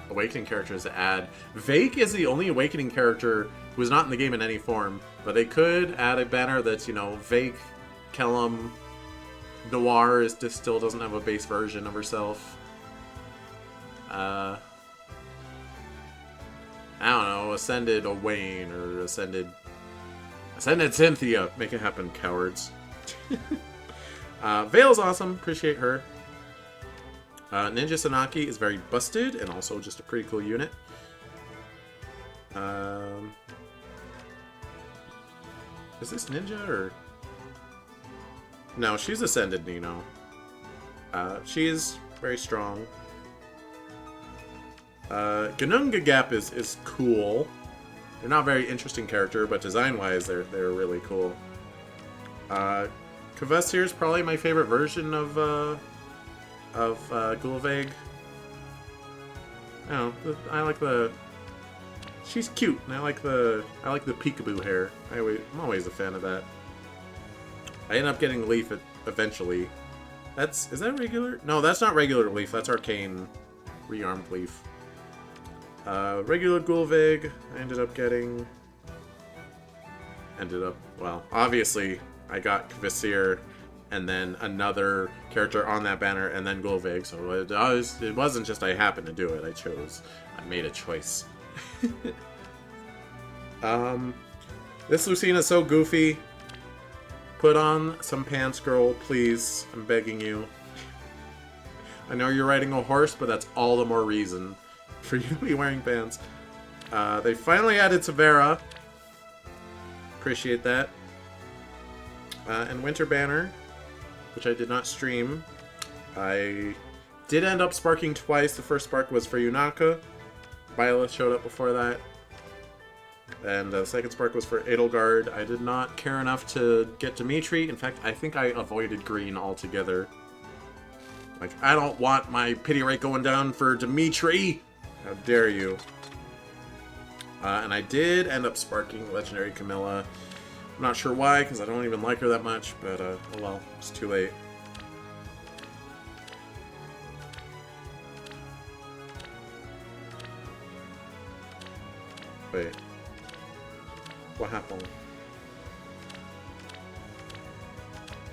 Awakening characters to add. Vake is the only Awakening character who's not in the game in any form. But they could add a banner that's, you know, Vake, Kellum, Noir still doesn't have a base version of herself. I don't know, Ascended Owain or Ascended Cynthia. Make it happen, cowards. Vale's awesome, appreciate her. Ninja Sanaki is very busted and also just a pretty cool unit. Is this Ninja or... No, she's Ascended Nino. She is very strong. Ganunga Gap is cool. They're not a very interesting character, but design-wise, they're really cool. Kvesir is probably my favorite version of Gulvig. I don't know, I like the... She's cute, and I like the peekaboo hair. I'm always a fan of that. I end up getting Leaf eventually. Is that regular? No, that's not regular Leaf. That's Arcane rearmed Leaf. Regular Gulvig, I ended up getting... well, obviously, I got Kvasir, and then another character on that banner, and then Gulvig, so it wasn't just I happened to do it, I made a choice. This Lucina is so goofy. Put on some pants, girl, please. I'm begging you. I know you're riding a horse, but that's all the more reason for you to be wearing pants. They finally added Severa. Appreciate that. And Winter Banner, which I did not stream. I did end up sparking twice. The first spark was for Yunaka. Violet showed up before that. And the second spark was for Edelgard. I did not care enough to get Dimitri. In fact, I think I avoided green altogether. Like, I don't want my pity rate going down for Dimitri! How dare you. And I did end up sparking Legendary Camilla. I'm not sure why, because I don't even like her that much, but, oh well, it's too late. Wait. What happened?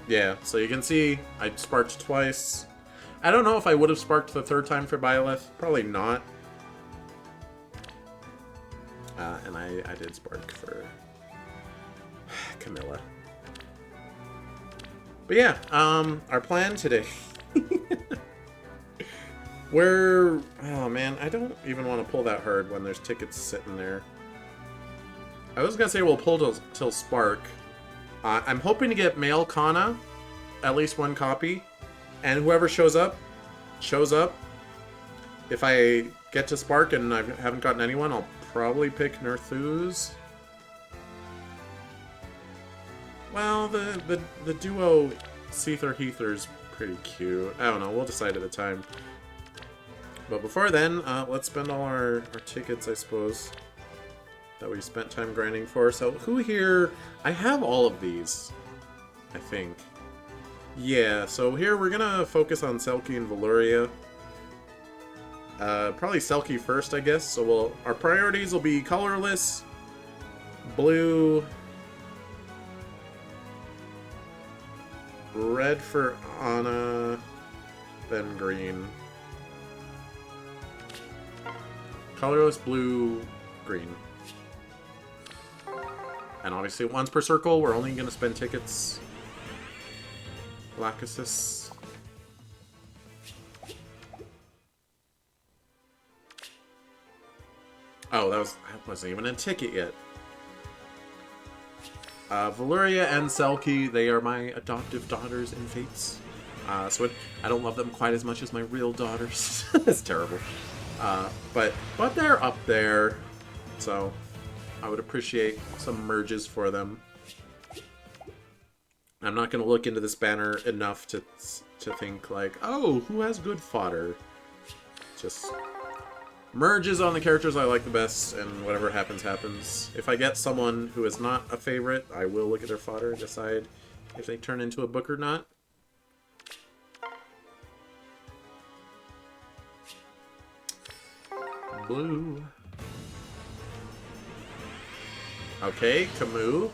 Yeah, so you can see I sparked twice. I don't know if I would have sparked the third time for Byleth. Probably not. And I did spark for Camilla. But yeah, our plan today. Oh man, I don't even want to pull that hard when there's tickets sitting there. I was gonna say we'll pull till Spark. I'm hoping to get male Kana, at least one copy, and whoever shows up, shows up. If I get to Spark and I haven't gotten anyone, I'll probably pick Nerthuz. Well, the duo Seether Heather's pretty cute. I don't know, we'll decide at the time. But before then, let's spend all our tickets, I suppose, that we spent time grinding for. So who here... I have all of these, I think. Yeah, so here we're gonna focus on Selkie and Valuria. Probably Selkie first, I guess. So our priorities will be colorless, blue, red for Anna, then green. Colorless, blue, green. And obviously once per circle, we're only going to spend tickets. Lachesis. Oh, that wasn't even a ticket yet. Valuria and Selkie, they are my adoptive daughters in Fates. So I don't love them quite as much as my real daughters. That's terrible. But they're up there, so I would appreciate some merges for them. I'm not going to look into this banner enough to think like, oh, who has good fodder? Just merges on the characters I like the best, and whatever happens, happens. If I get someone who is not a favorite, I will look at their fodder and decide if they turn into a book or not. Blue. Okay, Camus.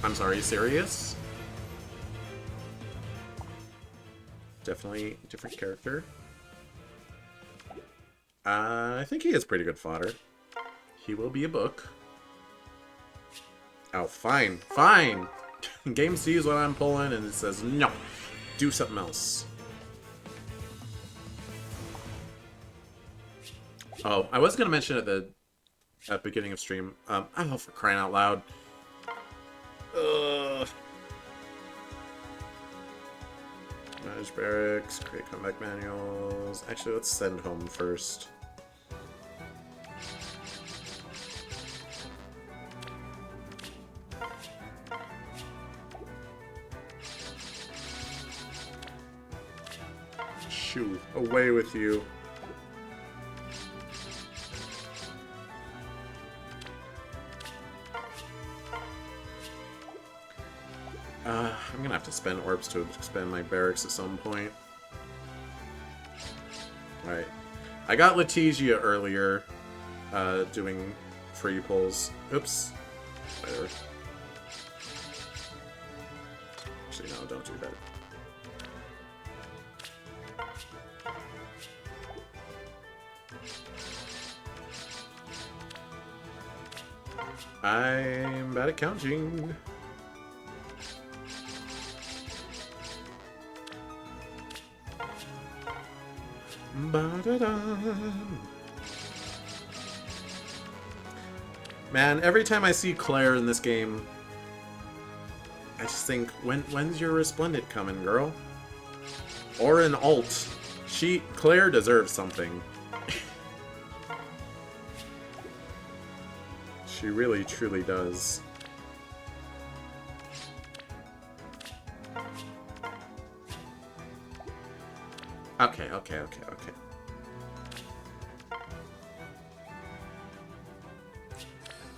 I'm sorry, Sirius. Definitely a different character. I think he has pretty good fodder. He will be a book. Oh, fine. Fine! Game sees what I'm pulling and it says, no! Do something else. Oh, I was going to mention at the beginning of stream. Oh, for crying out loud. Ugh. Manage barracks, create comeback manuals. Actually, let's send home first. Shoo, away with you. I'm gonna have to spend orbs to expand my barracks at some point. Alright. I got Letigia earlier. doing free pulls. Oops. There. Actually, no, don't do that. I'm bad at counting. Man, every time I see Claire in this game, I just think, when's your Resplendent coming, girl? Or an alt. Claire deserves something. She really, truly does. Okay.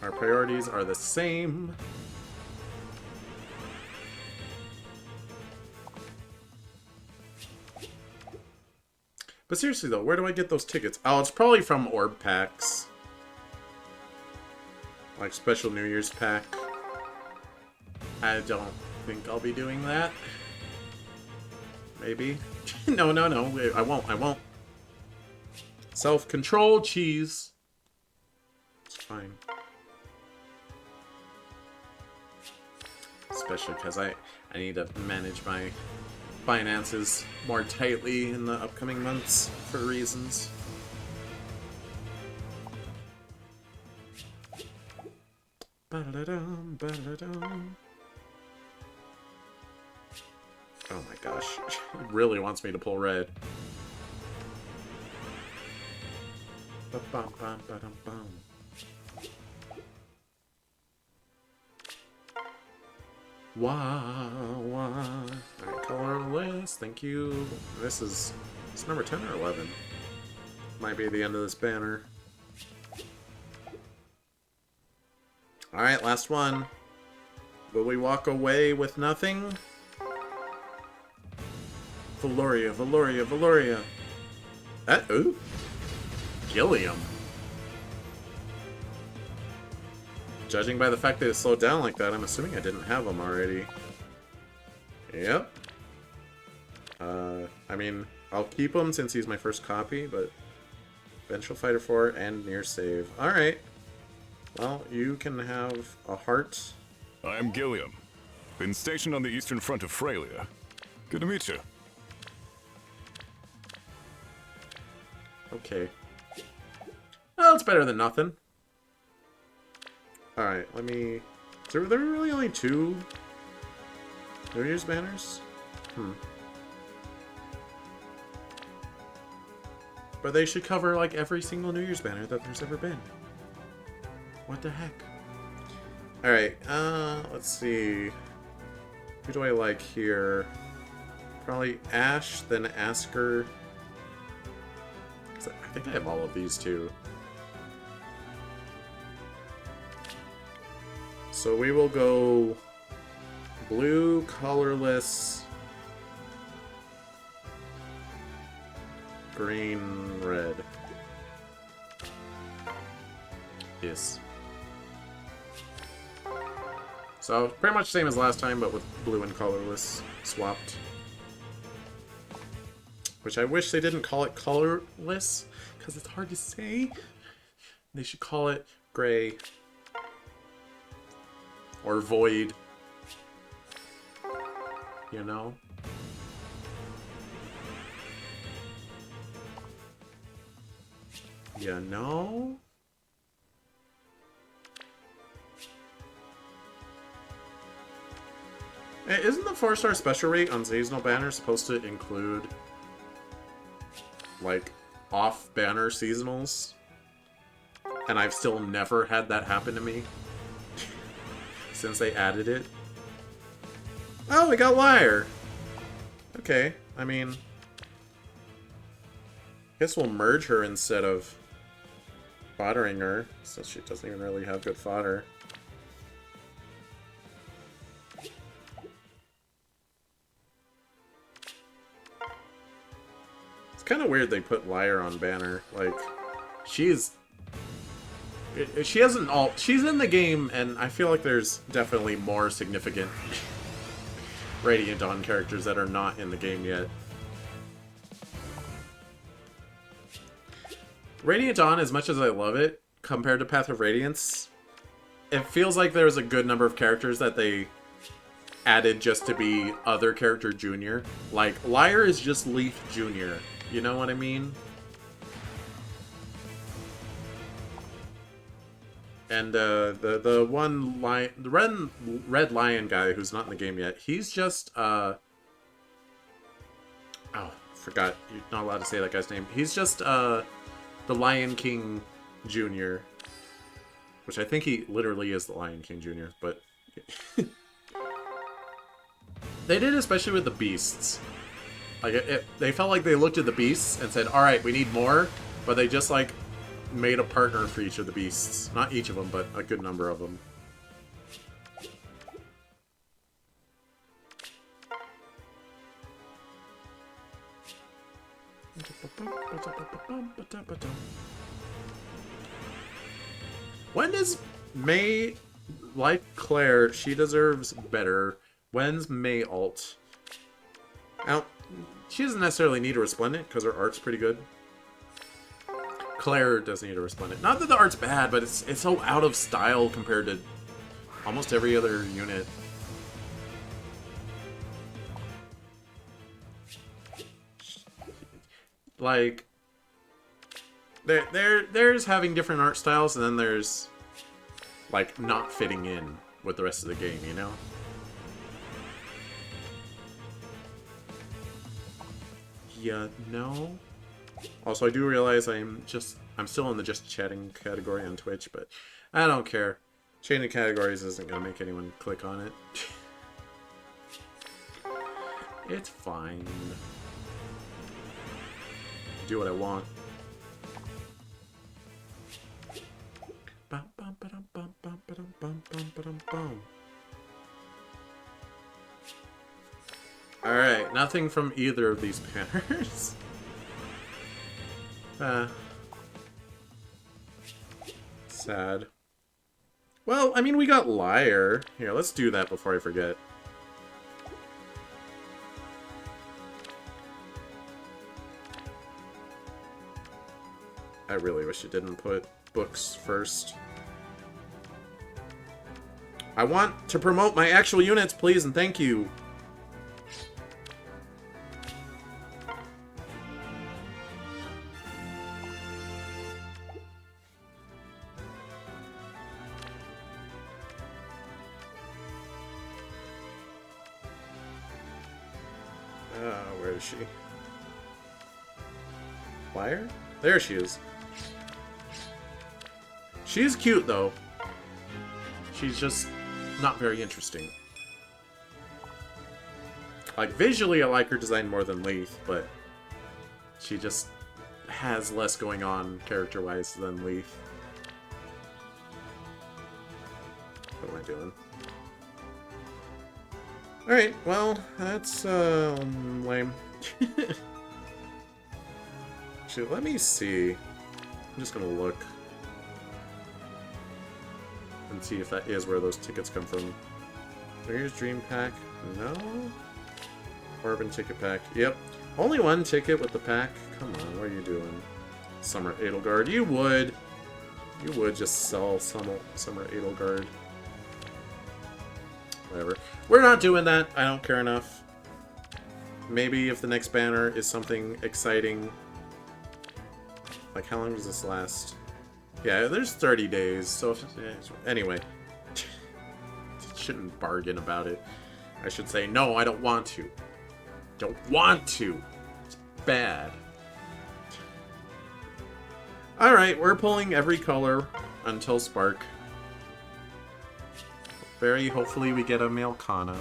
Our priorities are the same. But seriously though, where do I get those tickets? Oh, it's probably from orb packs. Like special New Year's pack. I don't think I'll be doing that. Maybe. No. I won't. Self-control, cheese. It's fine. Especially because I need to manage my finances more tightly in the upcoming months for reasons. Ba-da-dum, ba-da-dum. Oh my gosh, it really wants me to pull red. Ba-bum-bum-ba-dum-bum. Wah. Alright, colorless, thank you. This is number 10 or 11. Might be the end of this banner. Alright, last one. Will we walk away with nothing? Valoria. Ooh. Gilliam. Judging by the fact that it slowed down like that, I'm assuming I didn't have them already. Yep. I mean, I'll keep him since he's my first copy, but Vengeful Fighter 4 and Near Save. Alright. Well, you can have a heart. I'm Gilliam. Been stationed on the eastern front of Frelia. Good to meet you. Okay. Well, it's better than nothing. Alright, let me... There are really only 2 New Year's banners? But they should cover, like, every single New Year's banner that there's ever been. What the heck? Alright, let's see. Who do I like here? Probably Ash, then Asker. I think I have all of these too. So we will go blue, colorless, green, red. Yes. So pretty much same as last time, but with blue and colorless swapped. Which I wish they didn't call it colorless, because it's hard to say. They should call it gray. Or void. You know? You know? Hey, isn't the 4-star special rate on seasonal banners supposed to include like off-banner seasonals? And I've still never had that happen to me since they added it. Oh, we got Liar. Okay, I mean, I guess we'll merge her instead of foddering her, since she doesn't even really have good fodder. It's kind of weird they put Liar on banner. Like, she's She has an alt. She's in the game, and I feel like there's definitely more significant Radiant Dawn characters that are not in the game yet. Radiant Dawn, as much as I love it, compared to Path of Radiance, it feels like there's a good number of characters that they added just to be other character junior. Like, Lyre is just Leaf Jr. You know what I mean? And the one lion, the red lion guy who's not in the game yet, he's just oh, forgot, you're not allowed to say that guy's name. He's just the Lion King Jr., which I think he literally is the Lion King Jr., but they did, especially with the beasts. Like, they felt like they looked at the beasts and said, alright, we need more, but they just, like, made a partner for each of the beasts. Not each of them, but a good number of them. When does May, like Claire, she deserves better. When's May alt? Now, she doesn't necessarily need a Resplendent, because her art's pretty good. Claire does need a Resplendent. Not that the art's bad, but it's so out of style compared to almost every other unit. Like, there's having different art styles, and then there's, like, not fitting in with the rest of the game, you know? Yeah, no. Also, I do realize I'm still in the just chatting category on Twitch, but I don't care. Changing categories isn't gonna make anyone click on it. It's fine. Do what I want. Alright, nothing from either of these banners. Sad. Well, I mean, we got Lyre. Here, let's do that before I forget. I really wish it didn't put books first. I want to promote my actual units, please, and thank you. Where is she? Lyre? There she is. She's cute, though. She's just not very interesting. Like, visually, I like her design more than Leith, but she just has less going on character-wise than Leith. What am I doing? Alright, well, that's, lame. Actually, let me see. I'm just gonna look and see if that is where those tickets come from. Here's Dream Pack. No? Urban Ticket Pack. Yep. Only one ticket with the pack. Come on, what are you doing? Summer Edelgard. You would just sell Summer Edelgard. Whatever. We're not doing that. I don't care enough. Maybe if the next banner is something exciting. Like, how long does this last? Yeah, there's 30 days, so if, anyway. Shouldn't bargain about it. I should say, no, I don't want to. Don't want to. It's bad. Alright, we're pulling every color until Spark. Very hopefully we get a Malkana.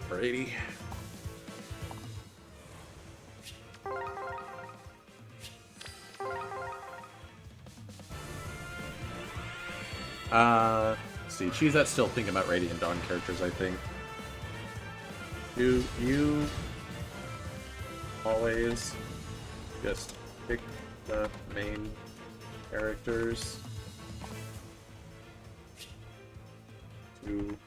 Brady. Let's see, Cheesette's still thinking about Radiant Dawn characters, I think. Do you always just pick the main characters to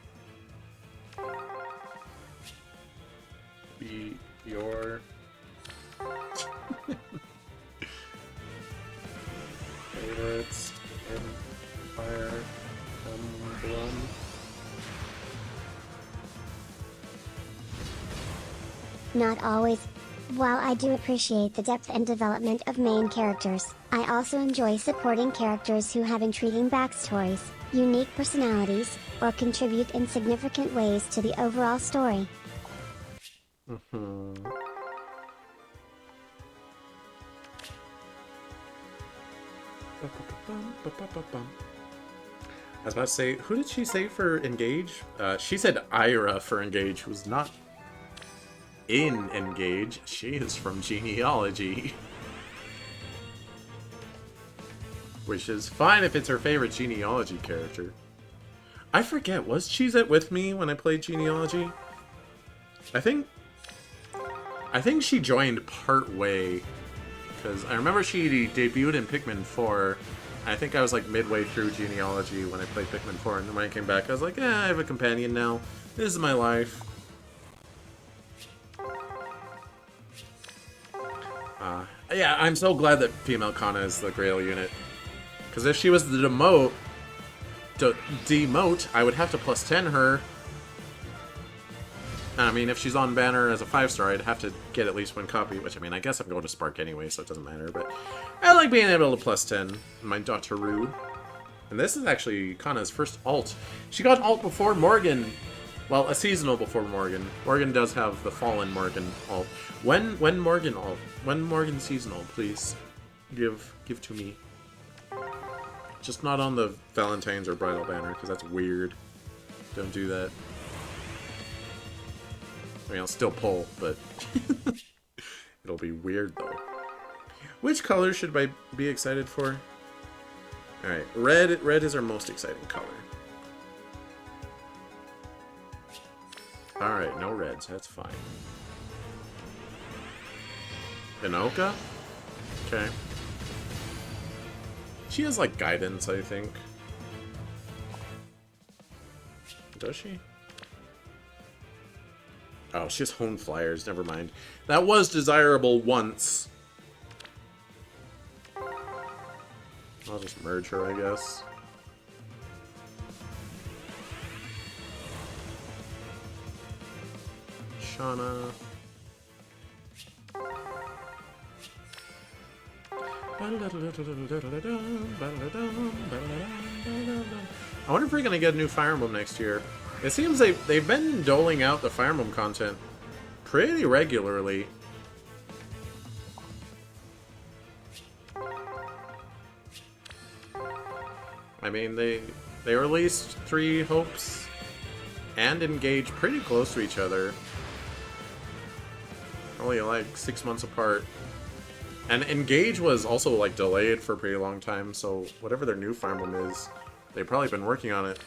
be your favorites in Fire Emblem? Not always. While I do appreciate the depth and development of main characters, I also enjoy supporting characters who have intriguing backstories, unique personalities, or contribute in significant ways to the overall story. Mm-hmm. I was about to say, who did she say for Engage? She said Ira for Engage, who's not in Engage. She is from Genealogy. Which is fine if it's her favorite Genealogy character. I forget, was Cheezette with me when I played Genealogy? I think she joined part way, because I remember she debuted in Pikmin 4. I think I was like midway through Genealogy when I played Pikmin 4, and then when I came back I was like, I have a companion now. This is my life. Yeah, I'm so glad that female Kana is the Grail unit. Because if she was the demote, I would have to plus 10 her. I mean, if she's on banner as a 5-star, I'd have to get at least one copy, which, I mean, I guess I'm going to Spark anyway, so it doesn't matter, but I like being able to plus 10 my Dotaru. And this is actually Kana's first alt. She got alt before Morgan. Well, a seasonal before Morgan. Morgan does have the Fallen Morgan alt. When Morgan alt? When Morgan seasonal, please give to me. Just not on the Valentine's or Bridal banner, because that's weird. Don't do that. I mean, I'll still pull, but it'll be weird, though. Which color should I be excited for? Alright, red is our most exciting color. Alright, no reds, that's fine. Inoka? Okay. She has, like, guidance, I think. Does she? Oh, she has Hone Flyers, never mind. That was desirable once. I'll just merge her, I guess. Shauna. I wonder if we're gonna get a new Fire Emblem next year. It seems they've been doling out the Fire Emblem content pretty regularly. I mean, they released 3 Hopes and Engage pretty close to each other. Only like 6 months apart. And Engage was also like delayed for a pretty long time, so whatever their new Fire Emblem is, they've probably been working on it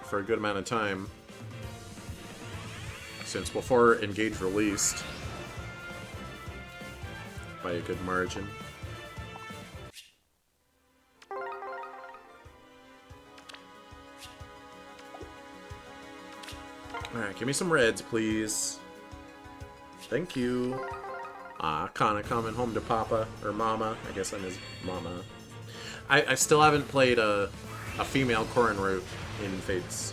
for a good amount of time. Since before Engage released. By a good margin. Alright, give me some reds, please. Thank you. Kana coming home to Papa, or Mama. I guess I'm his Mama. I still haven't played a female Corrin route in Fates.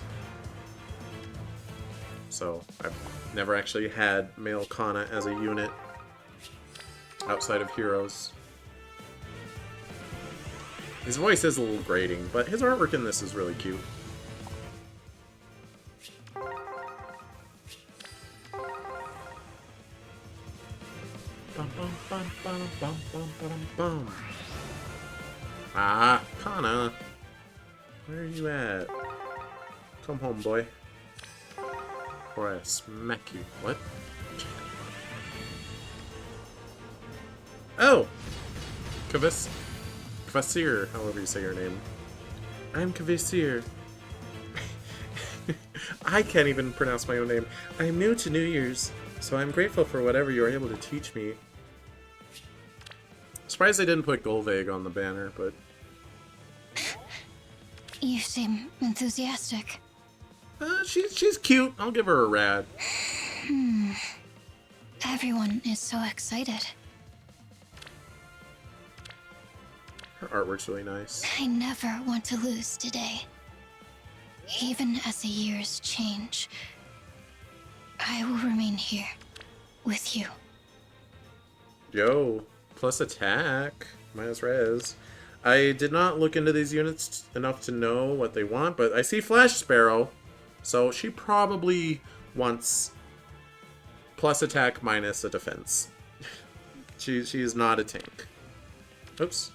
So, I've never actually had male Kana as a unit outside of Heroes. His voice is a little grating, but his artwork in this is really cute. Kana, where are you at? Come home, boy. Before I smack you. What? Oh! Kvasir, however you say your name. I'm Kavasir. I can't even pronounce my own name. I'm new to New Year's, so I'm grateful for whatever you are able to teach me. Surprised they didn't put Golveg on the banner, but... You seem enthusiastic. She's cute. I'll give her a rad. Everyone is so excited. Her artwork's really nice. I never want to lose today. Even as the years change, I will remain here with you. Yo, plus attack. Minus res. I did not look into these units enough to know what they want, but I see Flash Sparrow, so she probably wants plus attack minus a defense. She is not a tank. Oops.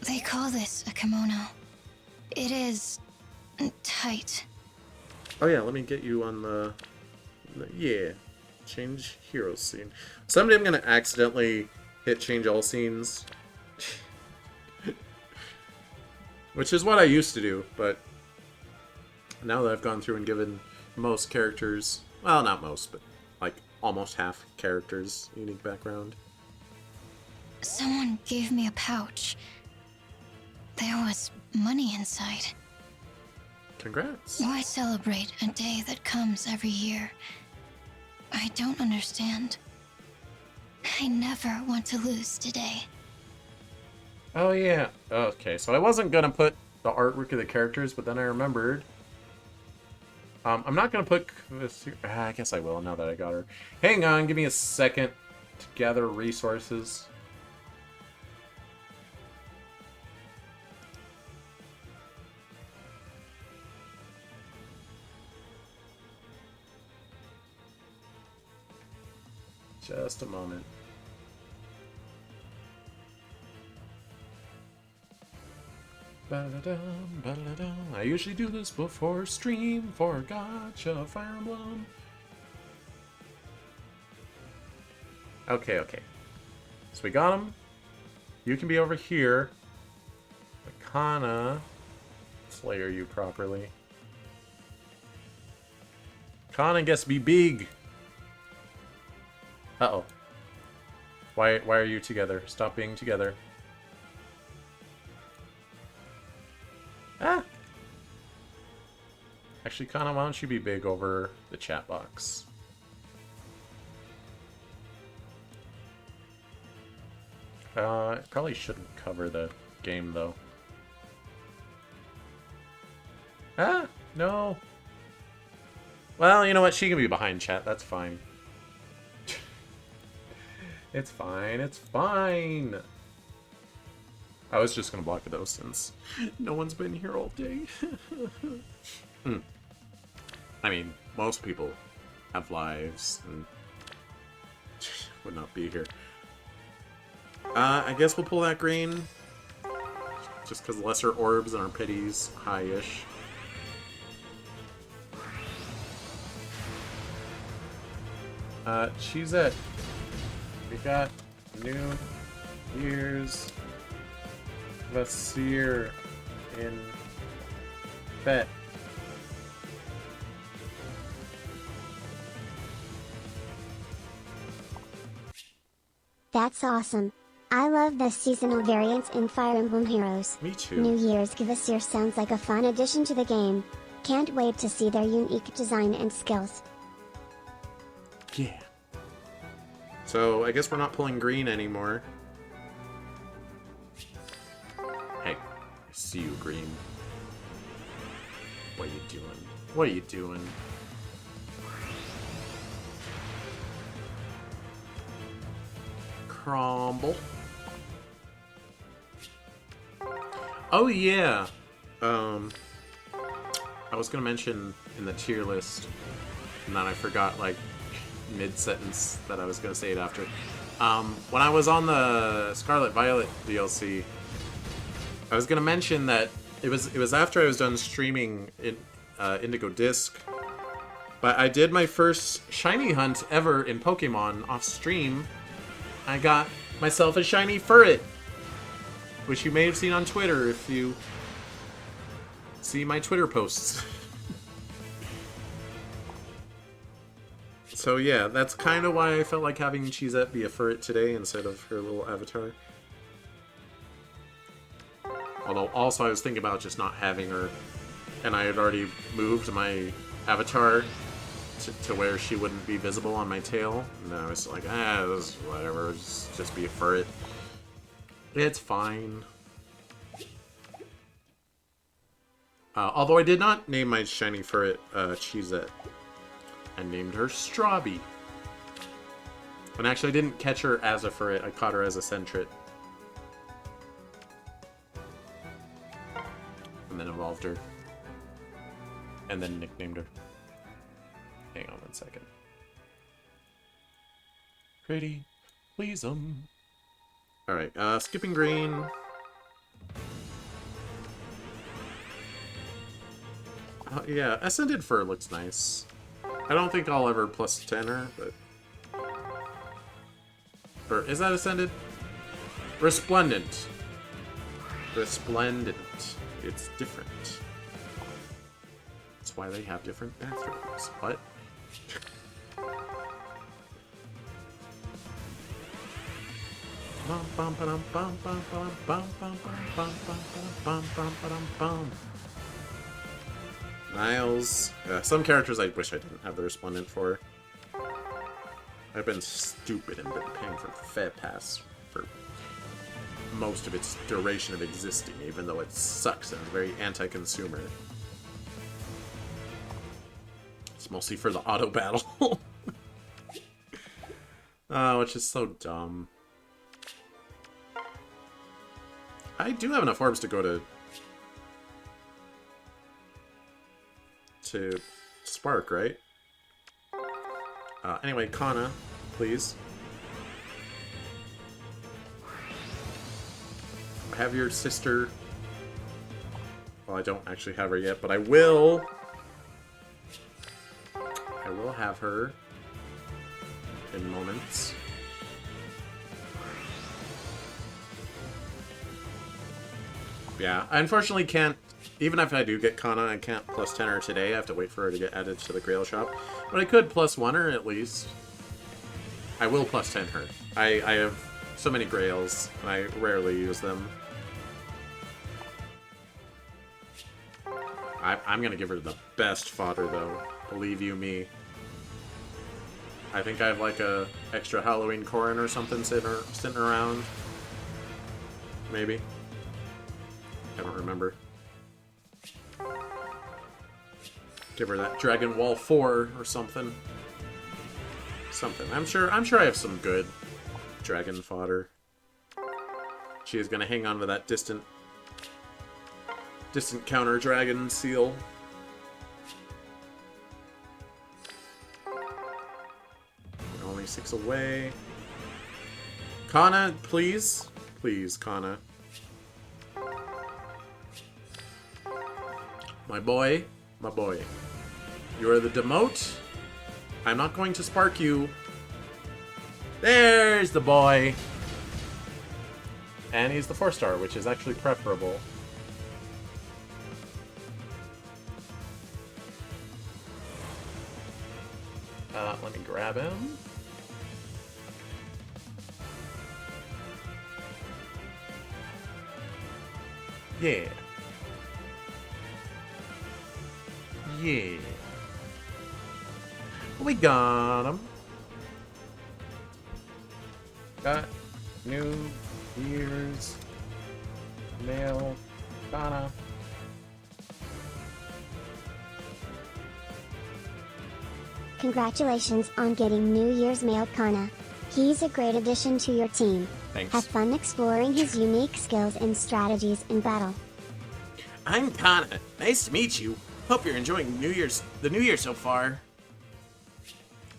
They call this a kimono. It is tight. Oh yeah, let me get you on the yeah. Change hero scene. Someday I'm gonna accidentally hit change all scenes. Which is what I used to do, but now that I've gone through and given most characters, well, not most, but like almost half characters unique background. Someone gave me a pouch. There was money inside. Congrats. Why celebrate a day that comes every year? I don't understand. I never want to lose today. Oh yeah. Okay, so I wasn't gonna put the artwork of the characters, but then I remembered. I'm not gonna put this here. I guess I will now that I got her. Hang on, give me a second to gather resources. Just a moment. Ba-da-dum, ba-da-dum. I usually do this before stream for gacha Fire Emblem. Okay. So we got him. You can be over here. Kana. Slayer you properly. Kana gets to be big. Uh-oh. Why are you together? Stop being together. Ah! Actually, Kana, why don't you be big over the chat box? It probably shouldn't cover the game, though. Ah! No! Well, you know what? She can be behind chat. That's fine. It's fine. It's fine. I was just gonna block those since no one's been here all day. I mean, most people have lives and would not be here. I guess we'll pull that green. Just because lesser orbs and our pity's high-ish. She's it. We got New Year's Vasir in Bet. That's awesome. I love the seasonal variants in Fire Emblem Heroes. Me too. New Year's Givasir sounds like a fun addition to the game. Can't wait to see their unique design and skills. Yeah. So, I guess we're not pulling green anymore. Hey, I see you, green. What are you doing? What are you doing? Crumble. Oh yeah. I was gonna mention in the tier list, and then I forgot like mid-sentence that I was gonna say it after. When I was on the Scarlet Violet DLC, I was gonna mention that it was after I was done streaming in Indigo Disc, but I did my first shiny hunt ever in Pokemon off stream. I got myself a shiny Ferret, which you may have seen on Twitter if you See my Twitter posts. So yeah, that's kind of why I felt like having Cheezette be a ferret today instead of her little avatar. Although also I was thinking about just not having her, and I had already moved my avatar to where she wouldn't be visible on my tail. And then I was like, this is whatever, just be a ferret. It's fine. Although I did not name my shiny ferret Cheezette. I named her Strawby. And actually I didn't catch her as a ferret, I caught her as a centret. And then evolved her. And then nicknamed her. Hang on one second. Pretty, please Alright, skipping green. Yeah, Ascended Fur looks nice. I don't think I'll ever plus 10 her, but... Or, is that Ascended? Resplendent. Resplendent. It's different. That's why they have different bathrooms. What? Niles. Some characters I wish I didn't have the Resplendent for. I've been stupid and been paying for Fed Pass for most of its duration of existing, even though it sucks and is very anti-consumer. It's mostly for the auto battle. Which is so dumb. I do have enough orbs to go to Spark, right? Anyway, Kana, please. I have your sister. Well, I don't actually have her yet, but I will. I will have her in moments. Yeah, I unfortunately can't, even if I do get Kana, I can't plus 10 her today. I have to wait for her to get added to the Grail shop. But I could plus 1 her at least. I will plus 10 her. I have so many Grails, and I rarely use them. I'm gonna give her the best fodder, though. Believe you me. I think I have like a extra Halloween Corrin or something sitting around. Maybe. I don't remember. Give her that Dragon Wall 4 or something. Something. I'm sure I have some good dragon fodder. She is gonna hang on to that distant counter dragon seal. We're only 6 away. Kana, please. Please, Kana. My boy. My boy. You are the demote. I'm not going to spark you. There's the boy. And he's the 4-star, which is actually preferable. Let me grab him. Yeah. Yeah. We got him. Got New Year's mail. Kana. Congratulations on getting New Year's mail, Kana. He's a great addition to your team. Thanks. Have fun exploring his unique skills and strategies in battle. I'm Kana. Nice to meet you. Hope you're enjoying the New Year so far.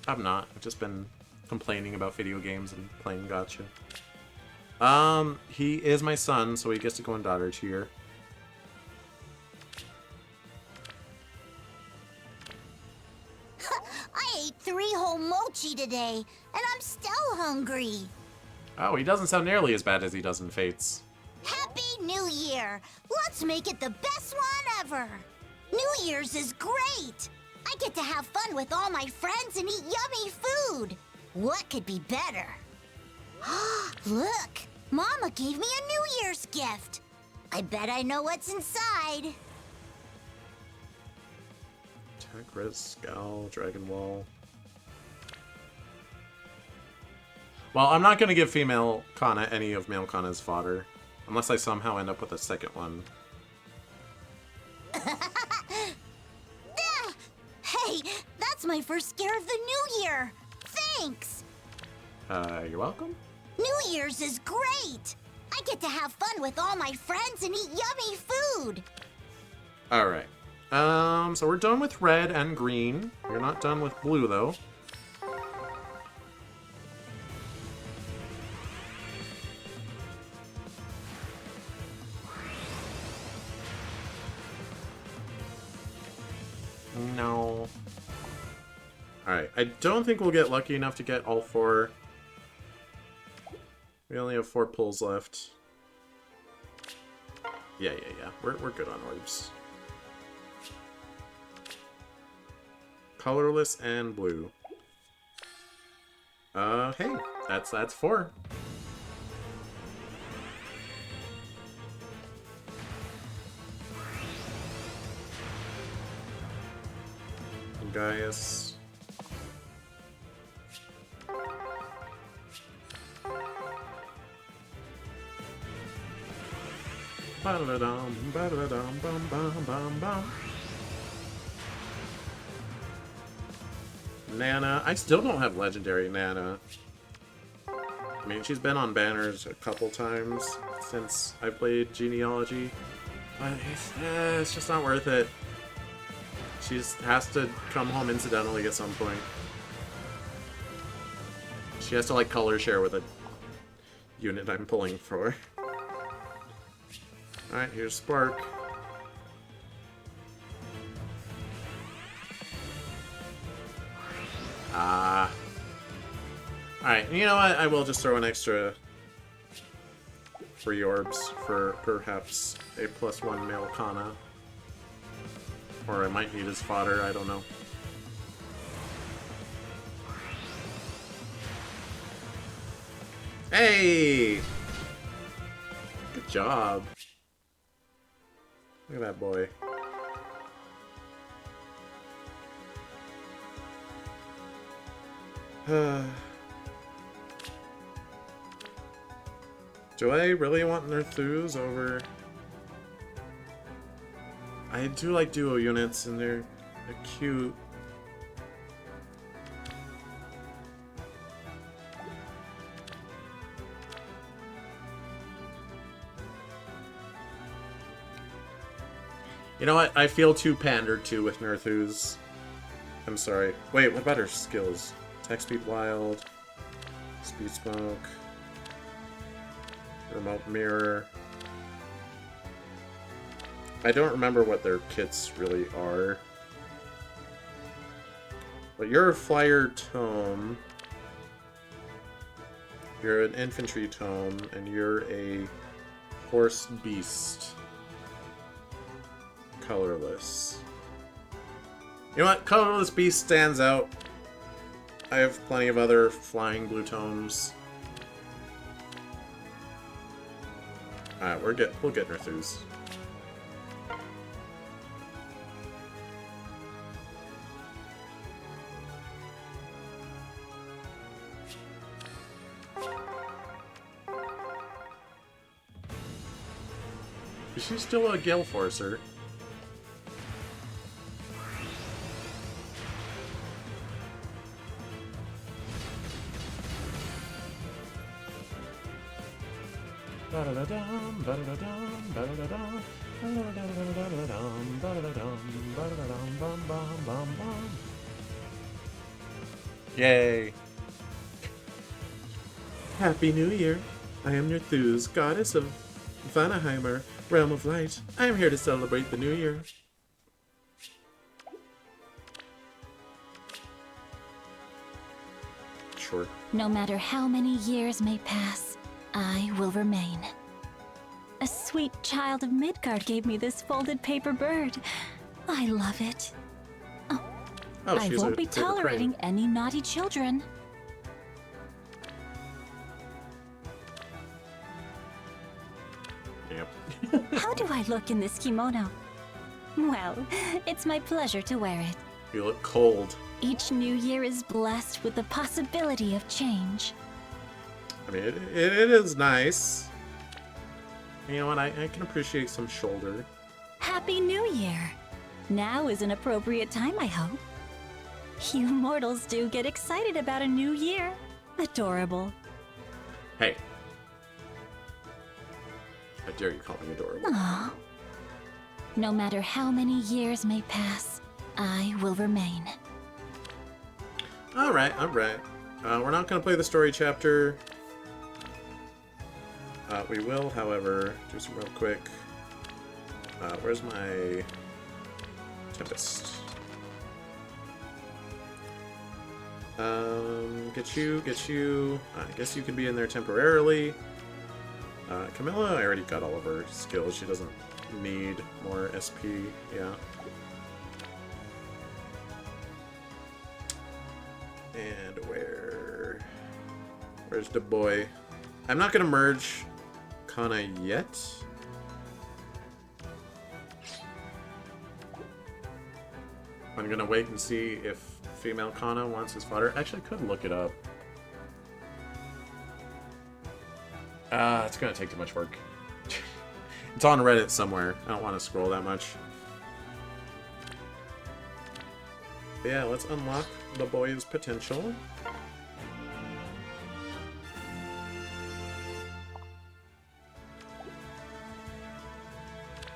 I'm not. I've just been complaining about video games and playing gacha. He is my son, so he gets to go in daughter tier. I ate 3 whole mochi today, and I'm still hungry. Oh, he doesn't sound nearly as bad as he does in Fates. Happy New Year! Let's make it the best one ever! New Year's is great! I get to have fun with all my friends and eat yummy food! What could be better? Look! Mama gave me a New Year's gift! I bet I know what's inside. Attack, Res, Scowl, Dragon Wall. Well, I'm not going to give female Kana any of male Kana's fodder. Unless I somehow end up with a second one. Hey, that's my first scare of the new year! Thanks! You're welcome. New Year's is great! I get to have fun with all my friends and eat yummy food! Alright. So we're done with red and green. We're not done with blue, though. No. Alright, I don't think we'll get lucky enough to get all four. We only have 4 pulls left. Yeah. We're good on orbs. Colorless and blue. Hey, that's 4. Gaius. Ba-da-da-dum, ba-da-da-dum, bum, bum, bum, bum. Nana. I still don't have legendary Nana. I mean, she's been on banners a couple times since I played Genealogy. But it's just not worth it. She just has to come home incidentally at some point. She has to, like, color share with a unit I'm pulling for. Alright, here's Spark. Alright, you know what? I will just throw an extra 3 orbs for perhaps a +1 male Kana. Or I might need his fodder, I don't know. Hey! Good job. Look at that boy. Do I really want Nerthus over... I do like duo units, and they're cute. You know what? I feel too pandered to with Nerthus. I'm sorry. Wait, what about her skills? Attack Speed Wild, Speed Smoke, Remote Mirror. I don't remember what their kits really are. But you're a Flyer Tome. You're an Infantry Tome, and you're a Horse Beast. Colorless. You know what? Colorless Beast stands out. I have plenty of other flying blue tomes. Alright, we'll get Nerthus. Is she still a Gale Forcer? Yay! Happy New Year! I am Nerthus, goddess of Vanaheimer, realm of light. I am here to celebrate the new year. Sure. No matter how many years may pass, I will remain. A sweet child of Midgard gave me this folded paper bird. I love it. Oh, I she's won't be paper tolerating crane. any naughty children. Yep. How do I look in this kimono? Well, it's my pleasure to wear it. You look cold. Each new year is blessed with the possibility of change. I mean, it is nice. You know what? I can appreciate some shoulder. Happy New Year! Now is an appropriate time, I hope. You mortals do get excited about a new year. Adorable. Hey. How dare you call me adorable? Aww. No matter how many years may pass, I will remain. Alright, alright. We're not going to play the story chapter. We will, however, do some real quick. Where's my Tempest? Get you. I guess you can be in there temporarily. Camilla, I already got all of her skills. She doesn't need more SP, yeah. And where's the boy? I'm not gonna merge Kana yet. I'm gonna wait and see if female Kana wants his fodder. Actually, I could look it up. It's gonna take too much work. It's on Reddit somewhere. I don't want to scroll that much. But yeah, let's unlock the boy's potential.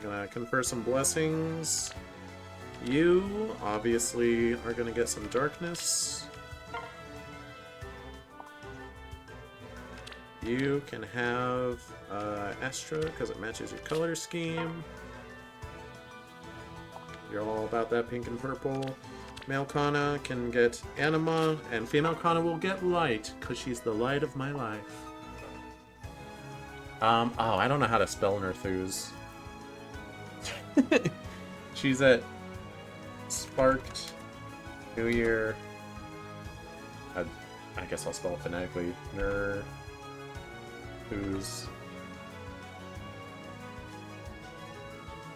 Gonna confer some blessings. You obviously are gonna get some darkness. You can have Astra because it matches your color scheme. You're all about that pink and purple. Male Kana can get Anima, and female Kana will get Light because she's the light of my life. Oh, I don't know how to spell Nerthus. She's at Sparked New Year. I guess I'll spell it phonetically. Who's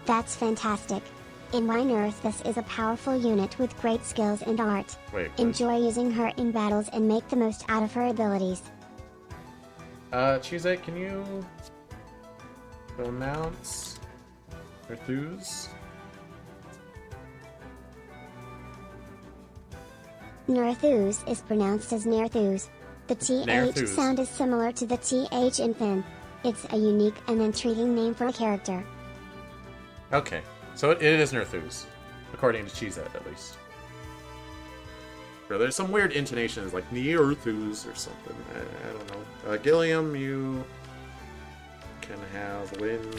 That's fantastic. In Wine Earth, this is a powerful unit with great skills and art. Wait. Enjoy using her in battles and make the most out of her abilities. Cheese, can you pronounce Nerthus? Nerthus is pronounced as Nerthus. The TH Nerthus. sound is similar to the TH in Finn. It's a unique and intriguing name for a character. Okay, so it is Nerthus, according to Cheese at least. Or there's some weird intonations like Nerthus or something. I don't know. Gilliam, you can have wind.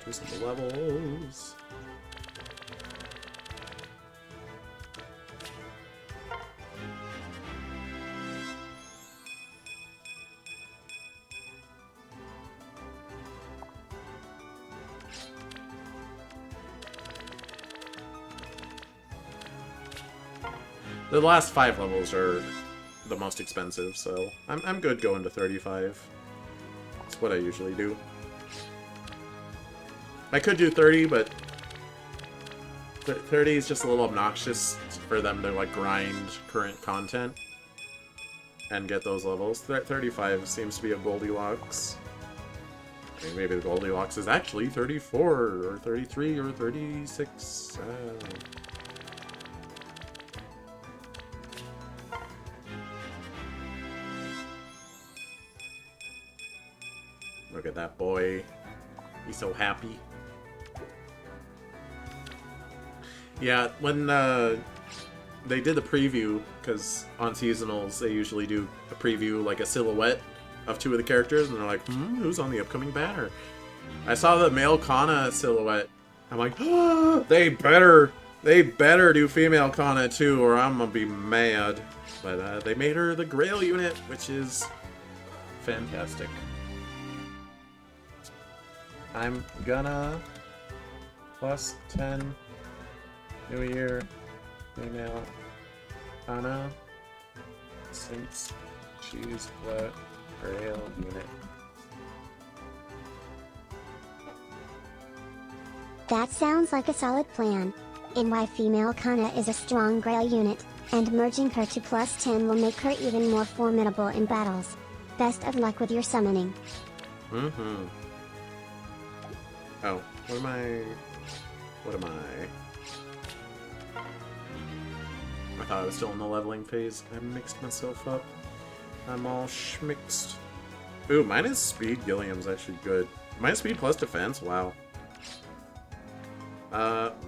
Do some levels. The last 5 levels are the most expensive, so I'm good going to 35. That's what I usually do. I could do 30, but 30 is just a little obnoxious for them to like grind current content and get those levels. 35 seems to be a Goldilocks. I mean, maybe the Goldilocks is actually 34 or 33 or 36. Look at that boy. He's so happy. Yeah, when they did the preview, because on seasonals they usually do a preview, like a silhouette of 2 of the characters, and they're like, who's on the upcoming banner? I saw the male Kana silhouette. I'm like, oh, they better They better do female Kana too, or I'm gonna be mad. But they made her the Grail unit, which is fantastic. I'm gonna plus 10 New Year female Kana since she's the Grail unit. That sounds like a solid plan. And why female Kana is a strong Grail unit, and merging her to plus 10 will make her even more formidable in battles. Best of luck with your summoning. Mm-hmm. Oh, what am I? I thought I was still in the leveling phase. I mixed myself up. I'm all schmixed. Ooh, minus speed Gilliam's actually good. Minus speed plus defense? Wow.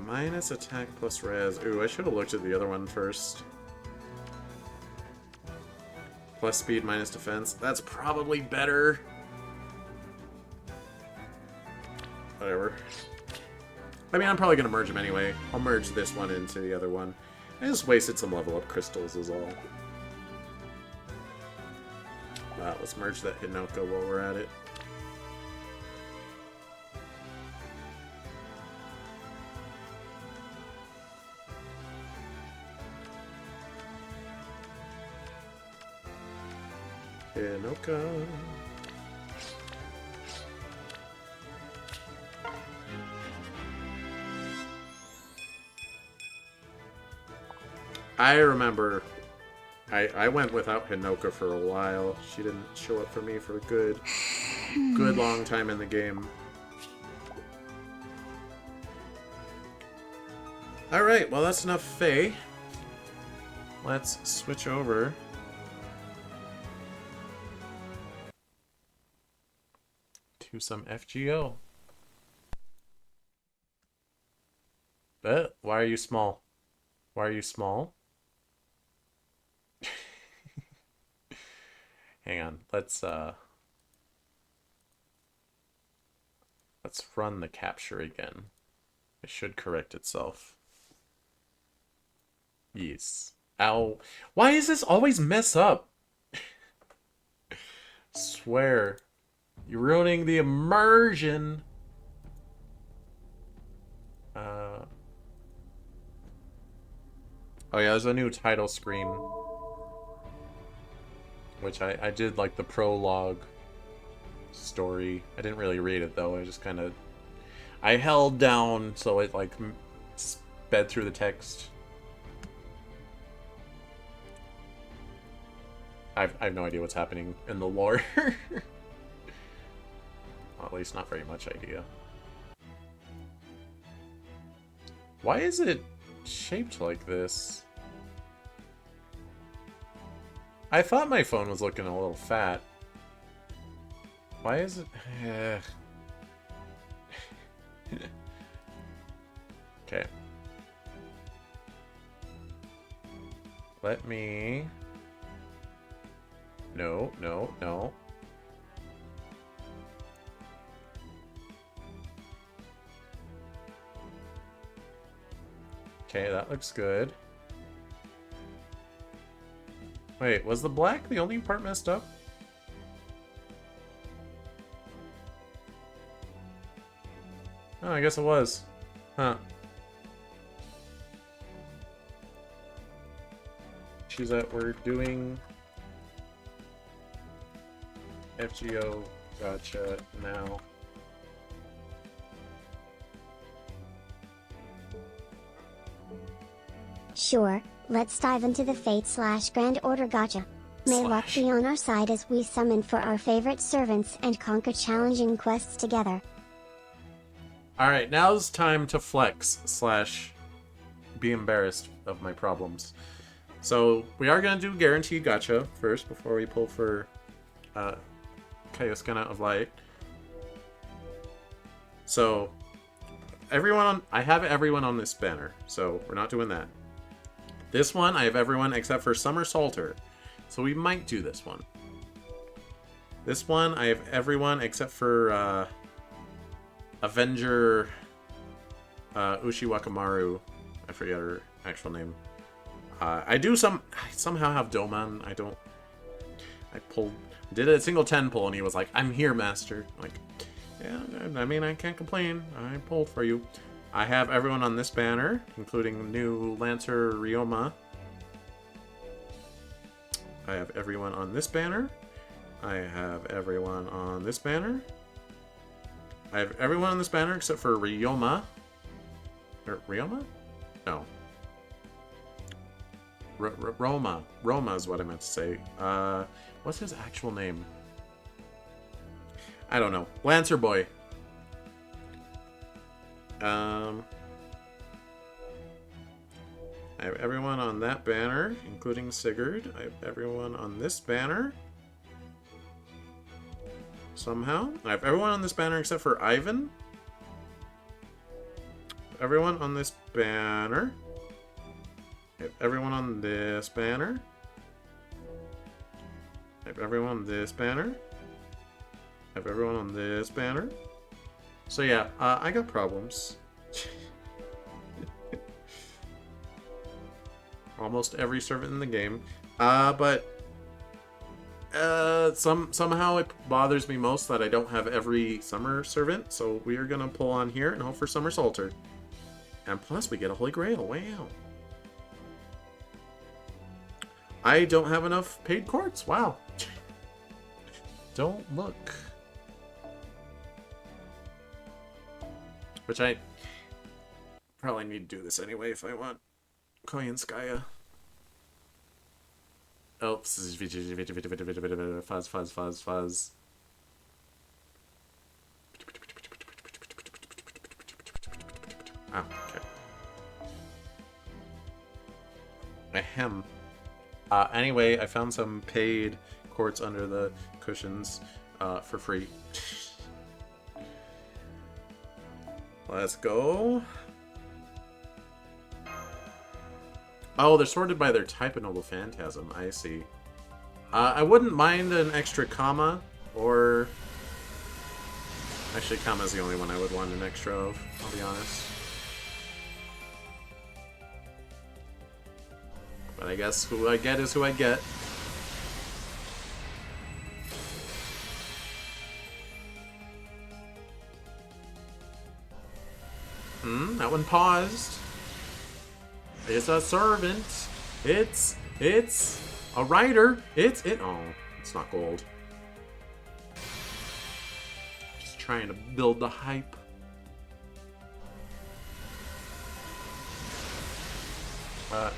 Minus attack plus res. Ooh, I should have looked at the other one first. Plus speed minus defense. That's probably better. Whatever. I mean, I'm probably going to merge them anyway. I'll merge this one into the other one. I just wasted some level up crystals is all. Let's merge that Hinoka while we're at it. Hinoka. I remember I went without Hinoka for a while. She didn't show up for me for a good long time in the game. Alright, well that's enough Fae. Let's switch over to some FGO. But why are you small? Why are you small? Hang on, let's run the capture again. It should correct itself. Yes. Ow. Why does this always mess up? Swear. You're ruining the immersion. Oh yeah, there's a new title screen. Which I did like the prologue story. I didn't really read it though. I just kind of... I held down so it like sped through the text. I have no idea what's happening in the lore. Well, at least not very much idea. Why is it shaped like this? I thought my phone was looking a little fat. Why is it... Okay. Let me... No, no, no. Okay, that looks good. Wait, was the black the only part messed up? Oh, I guess it was. Huh. She's that we're doing FGO gacha now. Sure, let's dive into the Fate/Grand Order gacha. May luck be on our side as we summon for our favorite servants and conquer challenging quests together. Alright, now's time to flex / be embarrassed of my problems. So, we are going to do Guaranteed Gacha first before we pull for Kaioskana of Light. So, I have everyone on this banner, so we're not doing that. This one, I have everyone except for Summer Salter, so we might do this one. This one, I have everyone except for Avenger Ushi Wakamaru. I forget her actual name. I do somehow have Doman. I did a single 10 pull, and he was like, "I'm here, master." I'm like, yeah, I mean, I can't complain. I pulled for you. I have everyone on this banner, including new Lancer Ryoma. I have everyone on this banner. I have everyone on this banner. I have everyone on this banner except for Ryoma. Ryoma? No. Roma. Roma is what I meant to say. What's his actual name? I don't know. Lancer Boy. I have everyone on that banner, including Sigurd. I have everyone on this banner. Somehow. I have everyone on this banner except for Ivan. Everyone on this banner. I have everyone on this banner. I have everyone on this banner. I have everyone on this banner. So yeah, I got problems. Almost every servant in the game. But somehow it bothers me most that I don't have every summer servant. So we are gonna pull on here and hope for Summer Salter. And plus we get a Holy Grail. Wow. I don't have enough paid courts. Wow. Don't look. Which I probably need to do this anyway if I want Koyanskaya. Oh, this is fuzz. Ah, okay. Ahem. Anyway, I found some paid courts under the cushions for free. Let's go. Oh, they're sorted by their type of Noble Phantasm. I see. I wouldn't mind an extra comma, or... Actually, comma's the only one I would want an extra of, I'll be honest. But I guess who I get is who I get. That one paused. It's a servant. It's a rider. Oh, it's not gold. Just trying to build the hype.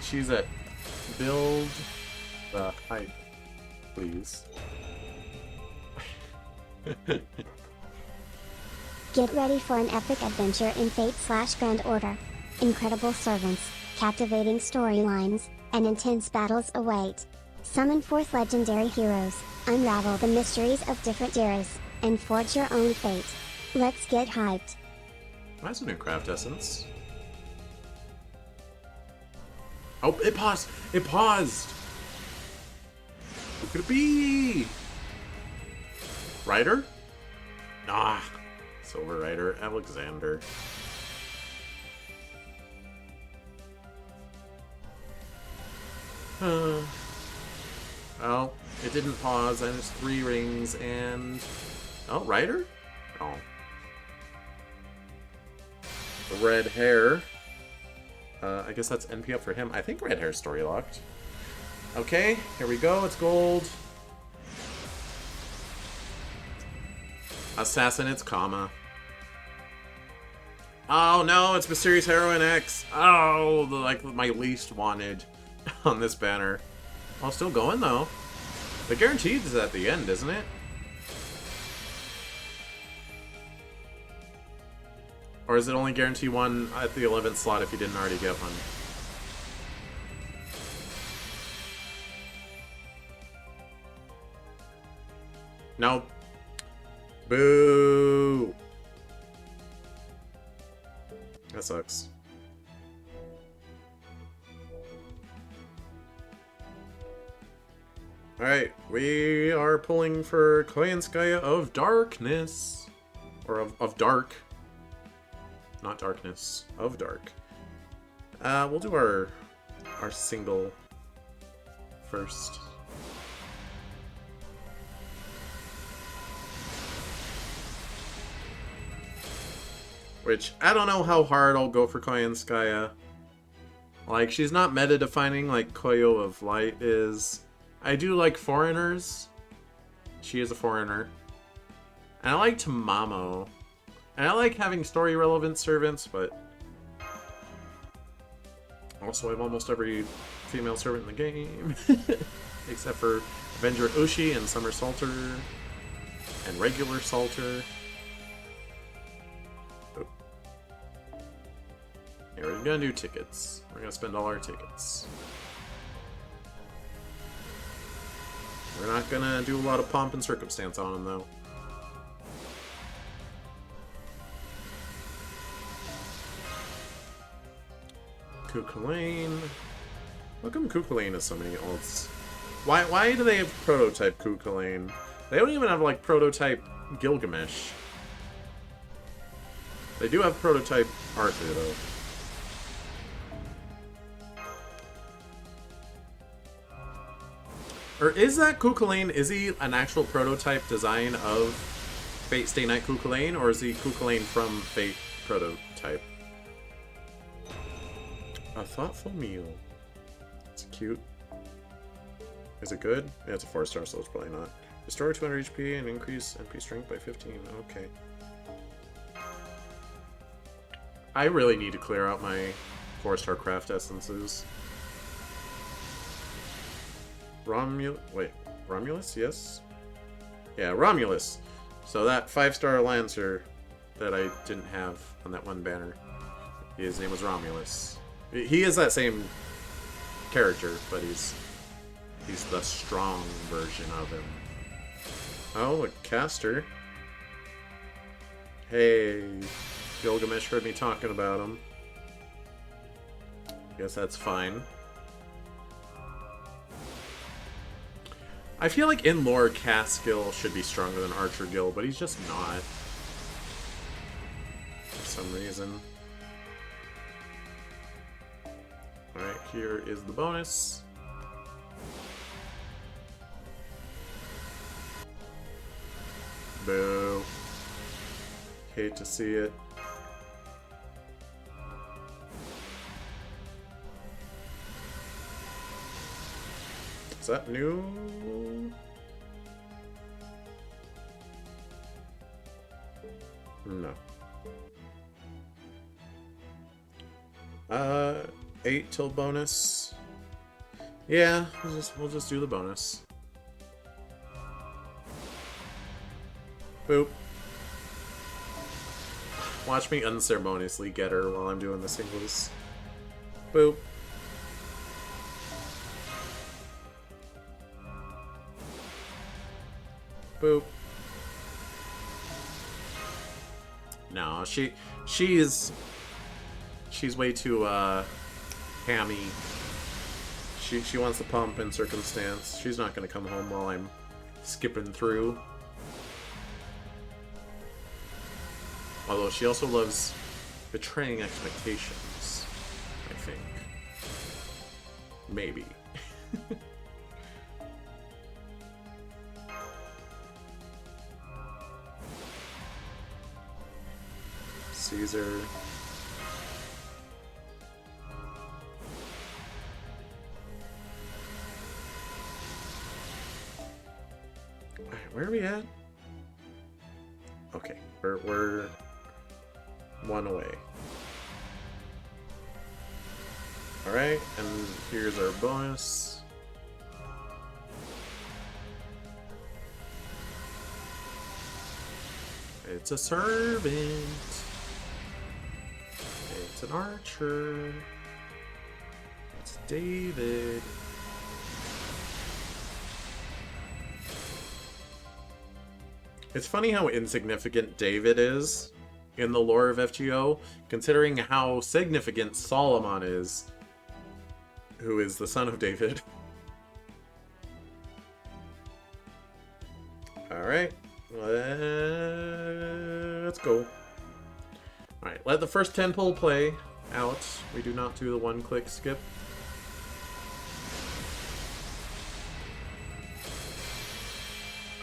She's at build the hype, please. Get ready for an epic adventure in Fate/Grand Order. Incredible servants, captivating storylines, and intense battles await. Summon forth legendary heroes, unravel the mysteries of different eras, and forge your own fate. Let's get hyped. That's a new craft essence. Oh, it paused! It paused! Who could it be? Rider? Ah, Silver Rider, Alexander. Well, it didn't pause, and it's 3 rings, and... Oh, Rider? Oh. The red hair. I guess that's NP up for him. I think red hair's story locked. Okay, here we go. It's gold. Assassin, it's comma. Oh no, it's Mysterious Heroine X. Oh, like my least wanted on this banner. Well, still going though. The guaranteed is at the end, isn't it? Or is it only guarantee one at the 11th slot if you didn't already get one? Nope. Boo! That sucks. Alright, we are pulling for Koyanskaya of Darkness. Or of Dark. Not Darkness. Of Dark. We'll do our single first. Which, I don't know how hard I'll go for Koyanskaya. Like, she's not meta-defining like Koyo of Light is. I do like foreigners. She is a foreigner. And I like Tamamo. And I like having story-relevant servants, but... Also, I have almost every female servant in the game. Except for Avenger Ushi and Summer Salter. And regular Salter. Yeah, we're gonna do tickets. We're gonna spend all our tickets. We're not gonna do a lot of pomp and circumstance on them, though. Kukulane. How come Kukulane has so many alts? Why do they have prototype Kukulane? They don't even have, like, prototype Gilgamesh. They do have prototype Arthur, though. Or is that Kukulane, is he an actual prototype design of Fate Stay Night Kukulane, or is he Kukulane from Fate prototype? A thoughtful meal. It's cute. Is it good? Yeah, it's a 4-star, so it's probably not. Restore 200 HP and increase MP strength by 15. Okay. I really need to clear out my 4-star craft essences. Romulus? Yes? Yeah, Romulus. So that 5-star Lancer that I didn't have on that one banner, his name was Romulus. He is that same character, but he's the strong version of him. Oh, a caster. Hey, Gilgamesh heard me talking about him. Guess that's fine. I feel like in lore, cast skill should be stronger than Archer Gil, but he's just not. For some reason. Alright, here is the bonus. Boo. Hate to see it. Is that new? No. 8 till bonus. Yeah, we'll just do the bonus. Boop. Watch me unceremoniously get her while I'm doing the singles. Boop. Boop. No, she's way too hammy. She wants the pomp and circumstance. She's not gonna come home while I'm skipping through. Although she also loves betraying expectations, I think. Maybe. Caesar. Alright, where are we at? Okay, we're one away. Alright, and here's our bonus. It's a servant. It's an archer. It's David. It's funny how insignificant David is in the lore of FGO, considering how significant Solomon is, who is the son of David. Alright, let's go. Alright, let the first 10 pull play. out. We do not do the one-click skip.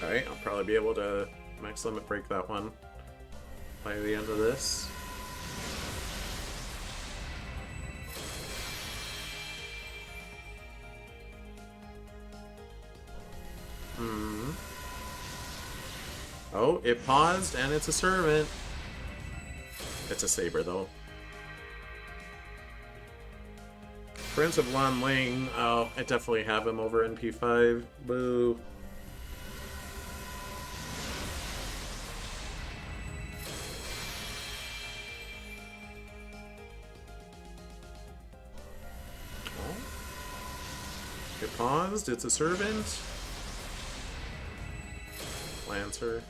Alright, I'll probably be able to max limit break that one by the end of this. Oh, it paused, and it's a servant. It's a saber, though. Prince of Lan Ling. Oh, I definitely have him over NP5. Boo. Oh. It paused. It's a servant. Lancer.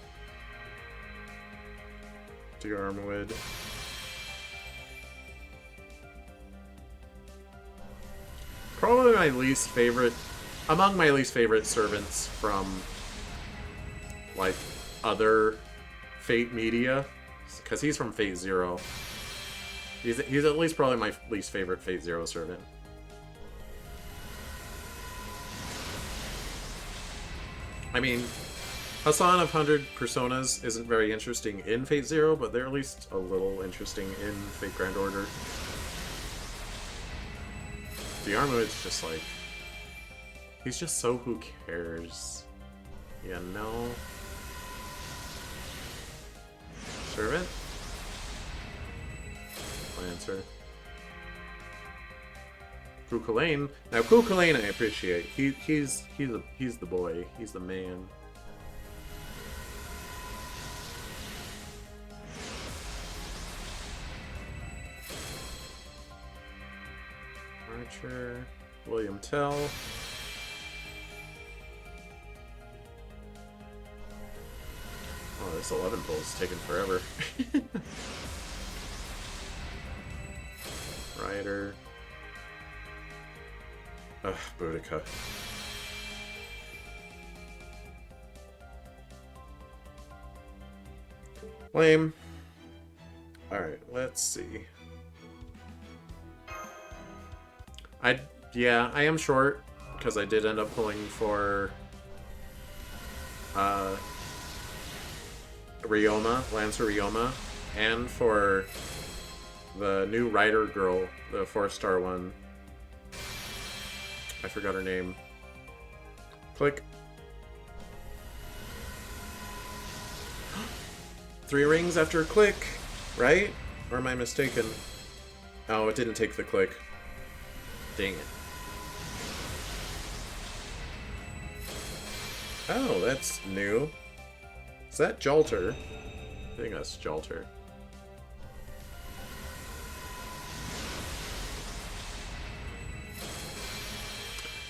Armwood. Probably my least favorite, among my least favorite servants from, like, other Fate media, because he's from Fate Zero. He's at least probably my least favorite Fate Zero servant. I mean, Hassan of 100 Personas isn't very interesting in Fate Zero, but they're at least a little interesting in Fate Grand Order. Diarmuid's just like... he's just so who cares. You know? Servant? Lancer. Kukulane. Now Kukulane I appreciate. He's the boy. He's the man. Archer, William Tell. Oh, this 11 pull's taking forever. Ryder. Ugh, Boudica. Lame. Alright, let's see. Yeah, I am short, because I did end up pulling for Ryoma, Lancer Ryoma, and for the new Rider girl, the 4-star one. I forgot her name. Click. 3 rings after a click, right? Or am I mistaken? Oh, it didn't take the click. Dang it. Oh, that's new. Is that Jalter? I think that's Jalter.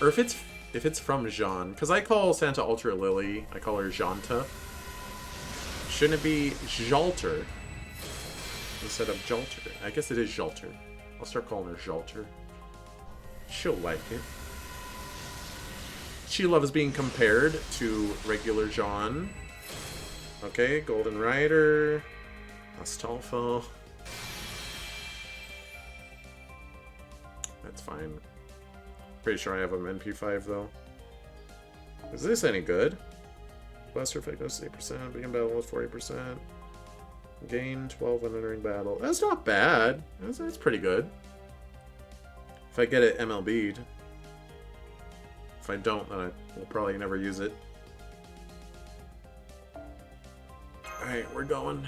Or if it's from Jean, because I call Santa Ultra Lily, I call her Janta. Shouldn't it be Jalter instead of Jalter? I guess it is Jalter. I'll start calling her Jalter. She'll like it. She loves being compared to regular Jean. Okay, Golden Rider. Astolfo. That's fine. Pretty sure I have him NP5 though. Is this any good? Blaster effect goes 8%, begin battle with 40%. Gain 12 when entering battle. That's not bad. That's pretty good. If I get it MLB'd. If I don't, then I will probably never use it. Alright, we're going.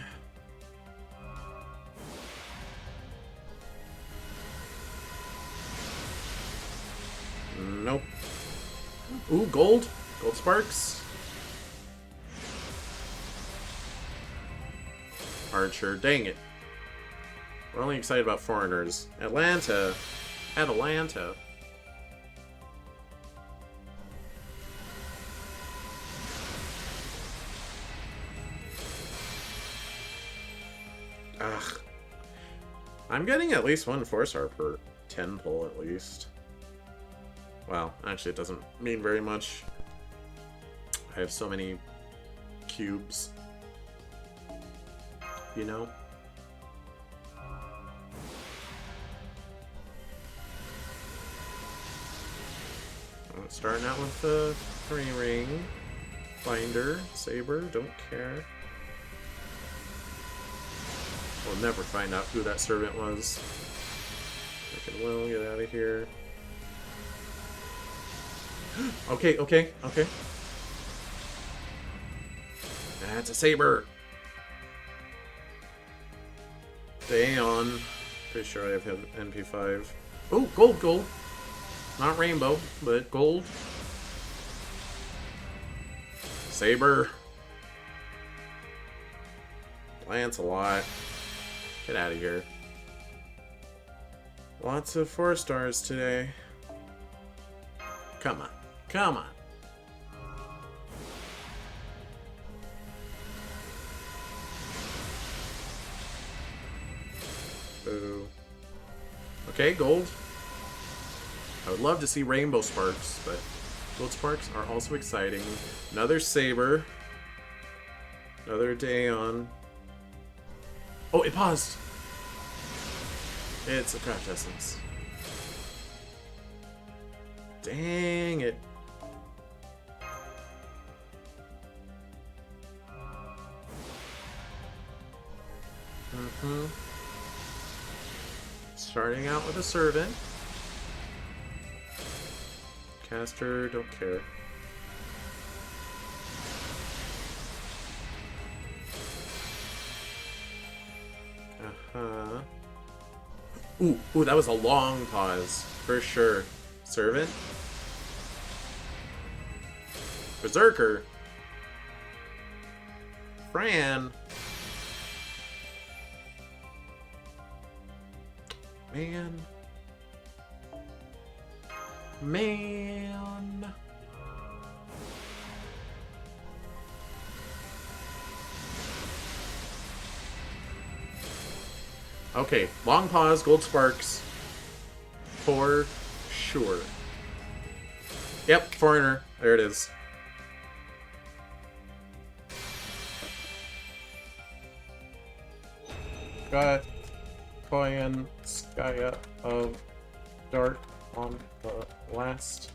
Nope. Ooh, gold. Gold sparks. Archer. Dang it. We're only excited about foreigners. Atlanta. Atlanta. Ugh. I'm getting at least 1 4-star per 10 pull at least. Well, actually it doesn't mean very much. I have so many cubes. You know? Starting out with the 3 ring. Binder, saber, don't care. We'll never find out who that servant was. Freaking will, get out of here. Okay. That's a saber. Daeon. Pretty sure I have him NP5. Oh, gold. Not rainbow, but gold. Saber. Lancelot. Get out of here. Lots of 4 stars today. Come on. Boo. Okay, gold. I would love to see rainbow sparks, but gold sparks are also exciting. Another saber. Another Daeon. Oh, it paused! It's a craft essence. Dang it. Starting out with a servant. Caster, don't care. Ooh, that was a long pause. For sure. Servant? Berserker? Fran? Man. Okay, long pause, gold sparks. For sure. Yep, foreigner. There it is. Got Koyan Skya of Dark on the last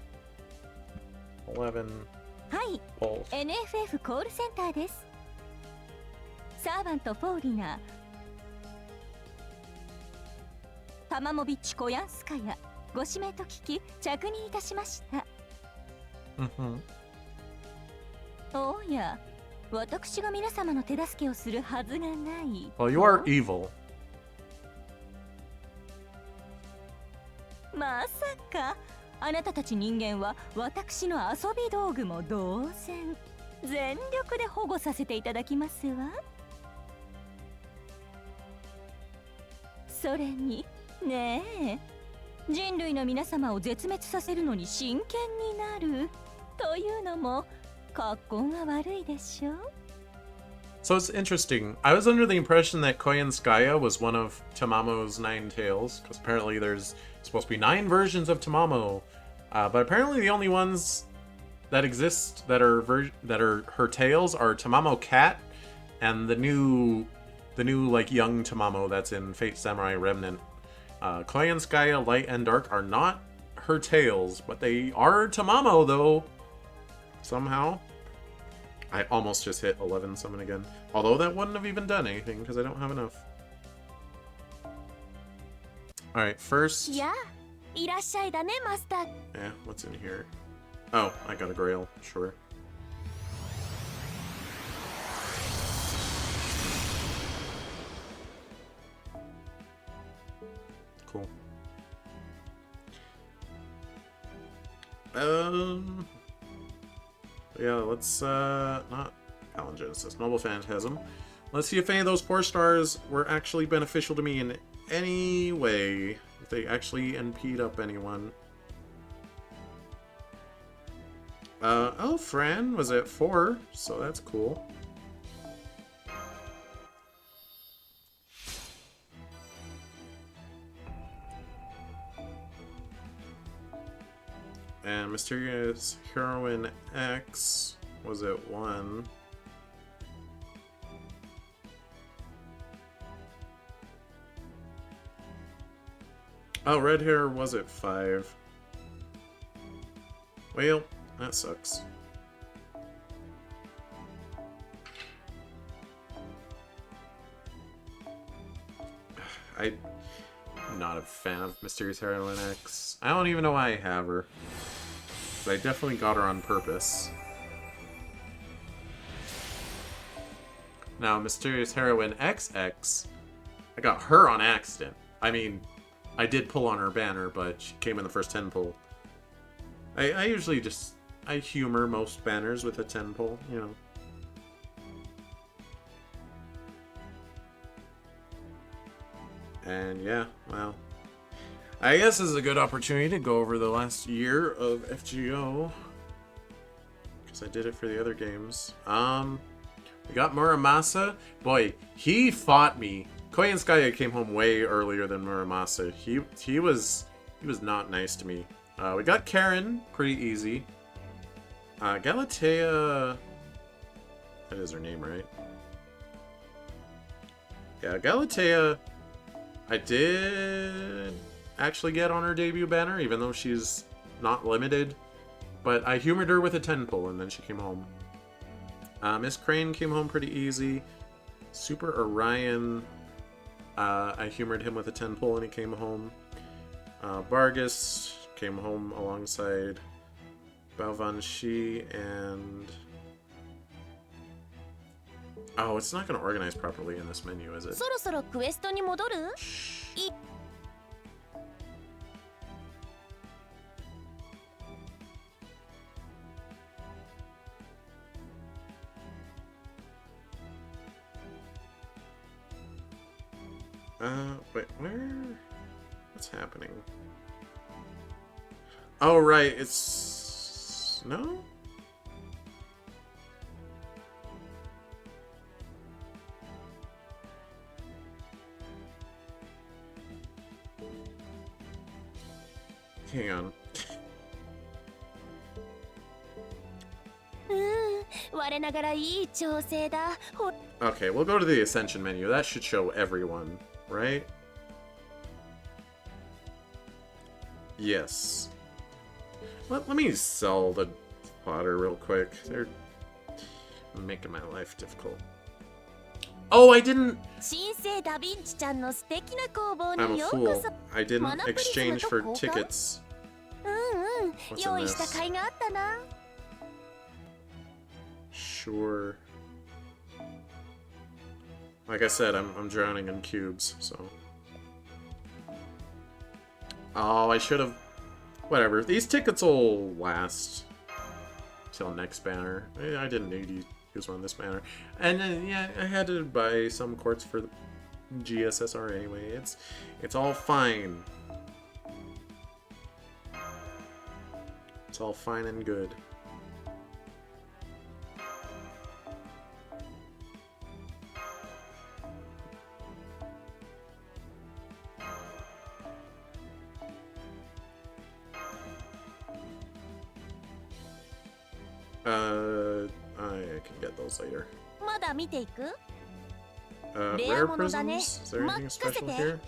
11 はい、 polls. NFF コールセンターです。サーバント・フォーリナー、タマモビッチ・コヤンスカヤ、ご指名と聞き着任いたしました。おや、私が皆様の手助けをするはずがない。Well, you are evil. まさかあなたたち人間は私の遊び道具も同然全力で保護させていただきますわ。それにねえ、人類の皆様を絶滅させるのに真剣になるというのも格好が悪いでしょ。 So it's interesting. I was under the impression that Koyanskaya was one of Tamamo's 9 tails, because apparently there's supposed to be 9 versions of Tamamo, but apparently the only ones that exist that are her tails are Tamamo Cat and the new like young Tamamo that's in Fate Samurai Remnant. Koyanskaya Light and Dark are not her tails, but they are Tamamo though. Somehow. I almost just hit 11 summon again. Although that wouldn't have even done anything because I don't have enough. Alright, first... Yeah, いらっしゃいだね、マスター。 Yeah, what's in here? Oh, I got a grail, sure. Cool. Yeah, let's, not Palingenesis, Noble Phantasm. Let's see if any of those 4 stars were actually beneficial to me in any way. If they actually NP'd up anyone. Oh, Fran was at 4, so that's cool. And Mysterious Heroine X was at 1. Oh, Red Hair was at 5. Well, that sucks. I'm not a fan of Mysterious Heroine X. I don't even know why I have her. But I definitely got her on purpose. Now, Mysterious Heroine XX, I got her on accident. I mean, I did pull on her banner, but she came in the first 10 pull. I usually just... I humor most banners with a 10 pull, you know. And yeah, well, I guess this is a good opportunity to go over the last year of FGO. Because I did it for the other games. We got Muramasa. Boy, he fought me. Koyanskaya came home way earlier than Muramasa. He was not nice to me. We got Karen, pretty easy. Galatea... That is her name, right? Yeah, Galatea... I did actually get on her debut banner, even though she's not limited. But I humored her with a 10 pull, and then she came home. Miss Crane came home pretty easy. Super Orion, I humored him with a 10 pull, and he came home. Vargas came home alongside Balvanshi and... Oh, it's not going to organize properly in this menu, is it? そろそろクエストに戻る? Wait, where? What's happening? Oh, right, it's... No? Hang on. 我ながらいい調整だ. Okay, we'll go to the Ascension menu. That should show everyone, right? Yes. Let me sell the fodder real quick. They're making my life difficult. Oh, I didn't... 新生ダヴィンチちゃんの素敵な工房 I'm に a ようこ fool. そ. I didn't exchange for tickets. うん、用意した甲斐があったな. Sure. Like I said, I'm drowning in cubes, so... Oh, I should have... Whatever. These tickets will last till next banner. I didn't need to use one of this banner. And then, yeah, I had to buy some quartz for the GSSR anyway. It's all fine. It's all fine and good. I can get those later. まだ見ていく? Rare prisms? Is there anything special here?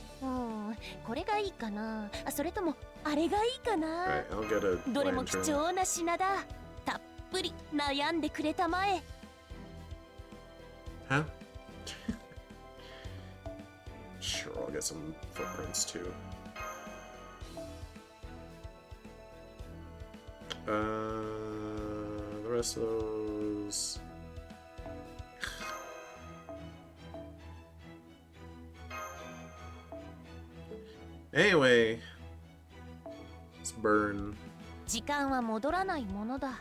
これがいいかな? それともあれがいいかな? Alright, I'll get a どれも貴 lantern. 重な品だ. たっぷり悩んでくれたまえ. Huh? Sure, I'll get some footprints too. The rest of those... Anyway, let's burn. 時間は戻らないものだ.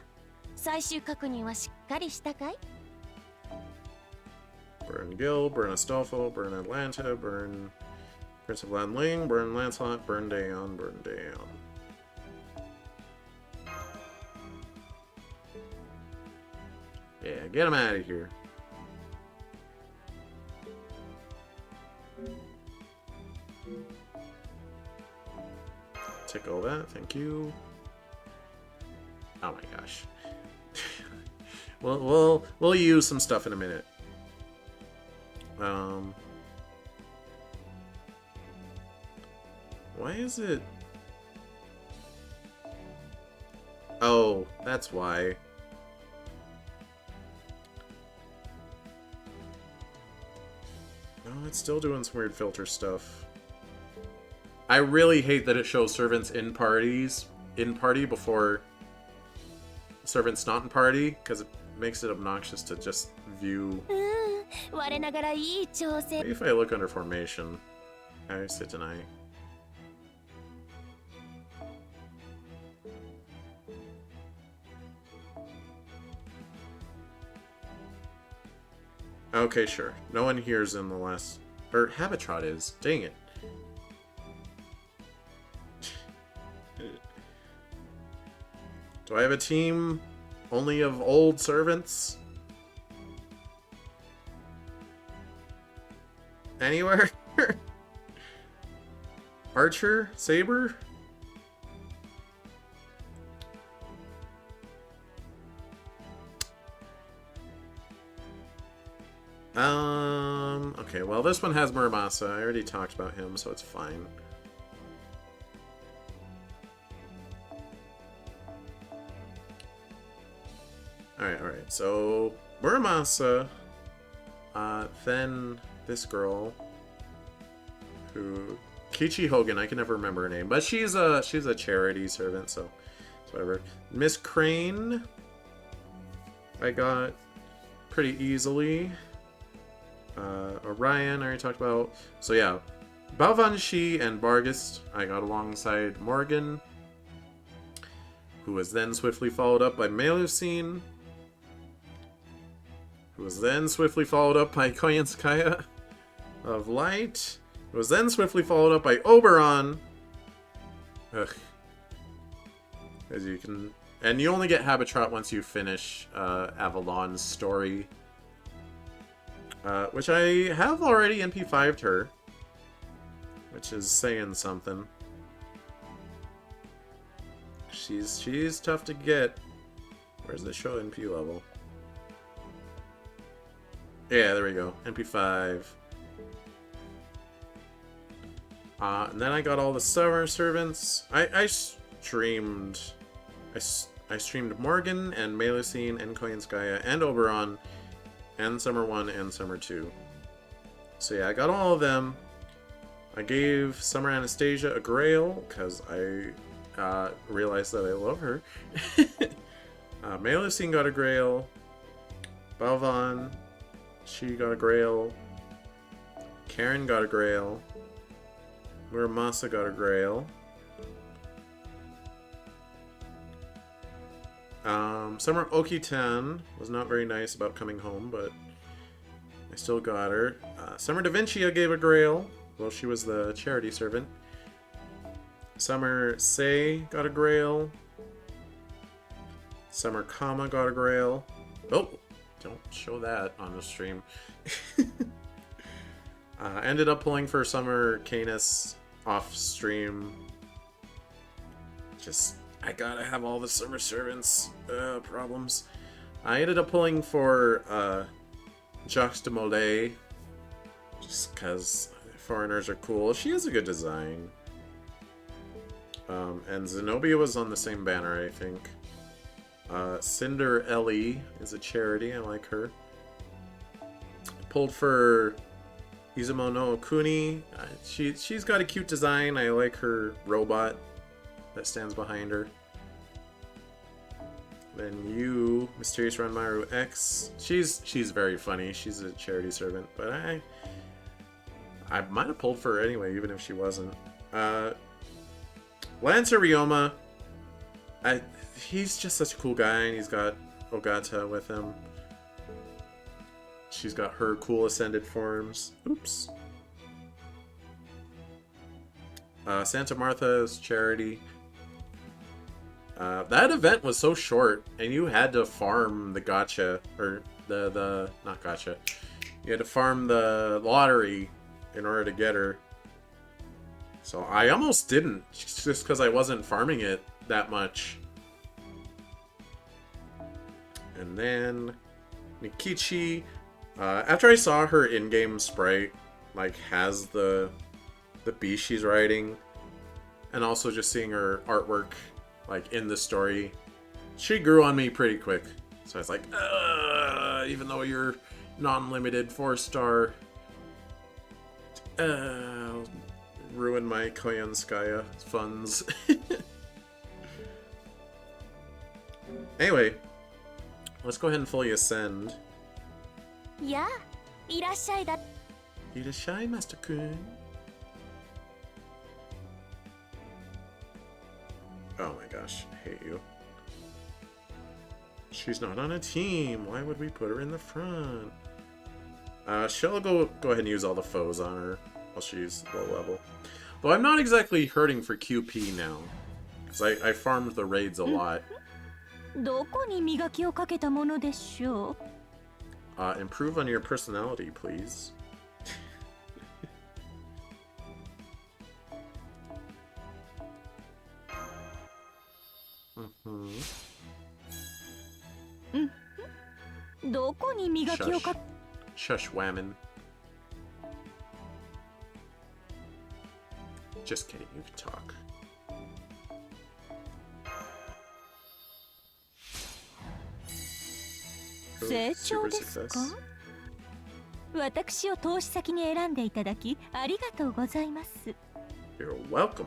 最終確認はしっかりしたかい? Burn Gil, burn Astolfo, burn Atlanta, burn Prince of Lanling, burn Lancelot, burn Daeon, burn Daeon. Yeah, get him out of here. Take all that, thank you. Oh my gosh. We'll use some stuff in a minute. Why is it? Oh, that's why. No, it's still doing some weird filter stuff. I really hate that it shows servants in party before servants not in party, because it makes it obnoxious to just view. Maybe if I look under formation, I sit and I. Okay, sure. No one here's in the last... Or Habitrot is. Dang it. Do I have a team only of old servants? Anywhere? Archer? Saber? Okay, well this one has Muramasa. I already talked about him, so it's fine. Alright, so Muramasa, then this girl, who, Kichi Hogan, I can never remember her name, but she's a charity servant, so whatever. Miss Crane, I got pretty easily. Orion, I already talked about. So yeah, Balvanshi and Bargist, I got alongside Morgan, who was then swiftly followed up by Melusine, who was then swiftly followed up by Koyanskaya of Light, who was then swiftly followed up by Oberon. Ugh. As you can... And you only get Habitrot once you finish Avalon's story. Which I have already NP5'd her. Which is saying something. She's tough to get. Where's the show NP level? Yeah, there we go. NP5. And then I got all the summer servants. I streamed Morgan and Melusine and Koyanskaya and Oberon and Summer 1 and Summer 2. So yeah, I got all of them. I gave Summer Anastasia a Grail, because I realized that I love her. Melusine got a Grail. Balvan, she got a Grail. Karen got a Grail. Muramasa got a Grail. Summer Okitan was not very nice about coming home, but I still got her. Summer Da Vinci I gave a Grail. Well, she was the charity servant. Summer Sei got a Grail. Summer Kama got a Grail. Oh, don't show that on the stream. Ended up pulling for Summer Canis off stream. Just, I gotta have all the summer servants problems. I ended up pulling for Jacques de Molay, just because foreigners are cool. She has a good design. And Zenobia was on the same banner, I think. Cinder Ellie is a charity, I like her. Pulled for Izumo no Okuni. She's got a cute design. I like her robot that stands behind her. Then you, Mysterious Ranmaru X. She's very funny. She's a charity servant, but I might have pulled for her anyway, even if she wasn't. Lancer Ryoma. He's just such a cool guy, and he's got Ogata with him. She's got her cool ascended forms. Oops. Santa Martha's charity. That event was so short, and you had to farm the gacha, or not gacha. You had to farm the lottery in order to get her. So I almost didn't, just because I wasn't farming it that much. And then Nikichi. After I saw her in-game sprite, like, has the beast she's riding, and also just seeing her artwork, like, in the story, she grew on me pretty quick. So I was like, even though you're non-limited 4-star, ruin my Koyanskaya funds. Anyway, let's go ahead and fully ascend. やあ、いらっしゃいだ。 Irashai, Master Kun. Oh my gosh, I hate you. She's not on a team. Why would we put her in the front? She'll go ahead and use all the foes on her while she's low level. Though I'm not exactly hurting for QP now, because I farmed the raids a lot. どこに磨きをかけたものでしょう? Improve on your personality, please. Shush, whammon. Just kidding, you can talk. Super success. 私を投資先に選んでいただきありがとうございます。 You're welcome.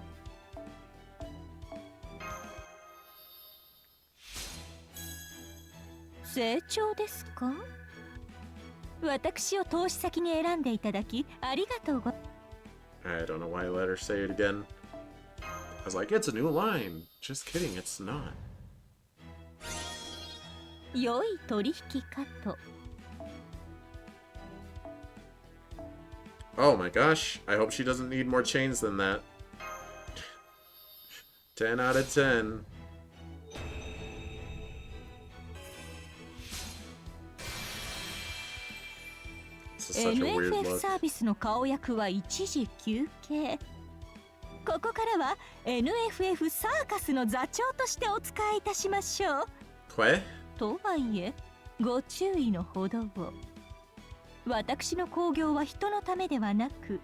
成長ですか? 私を投資先に選んでいただきありがとうご I don't know why I let her say it again. I was like, it's a new line. Just kidding, it's not. 良い取引かと。 Oh my gosh, I hope she doesn't need more chains than that. 10 out of 10. This is such a weird NFF look. サービスの顔役は一時休憩。ここからは NFF サーカスの座長としてお使いいたしましょう。 Quoi? とはいえ、ご注意のほどを。私の興行は人のためではなく、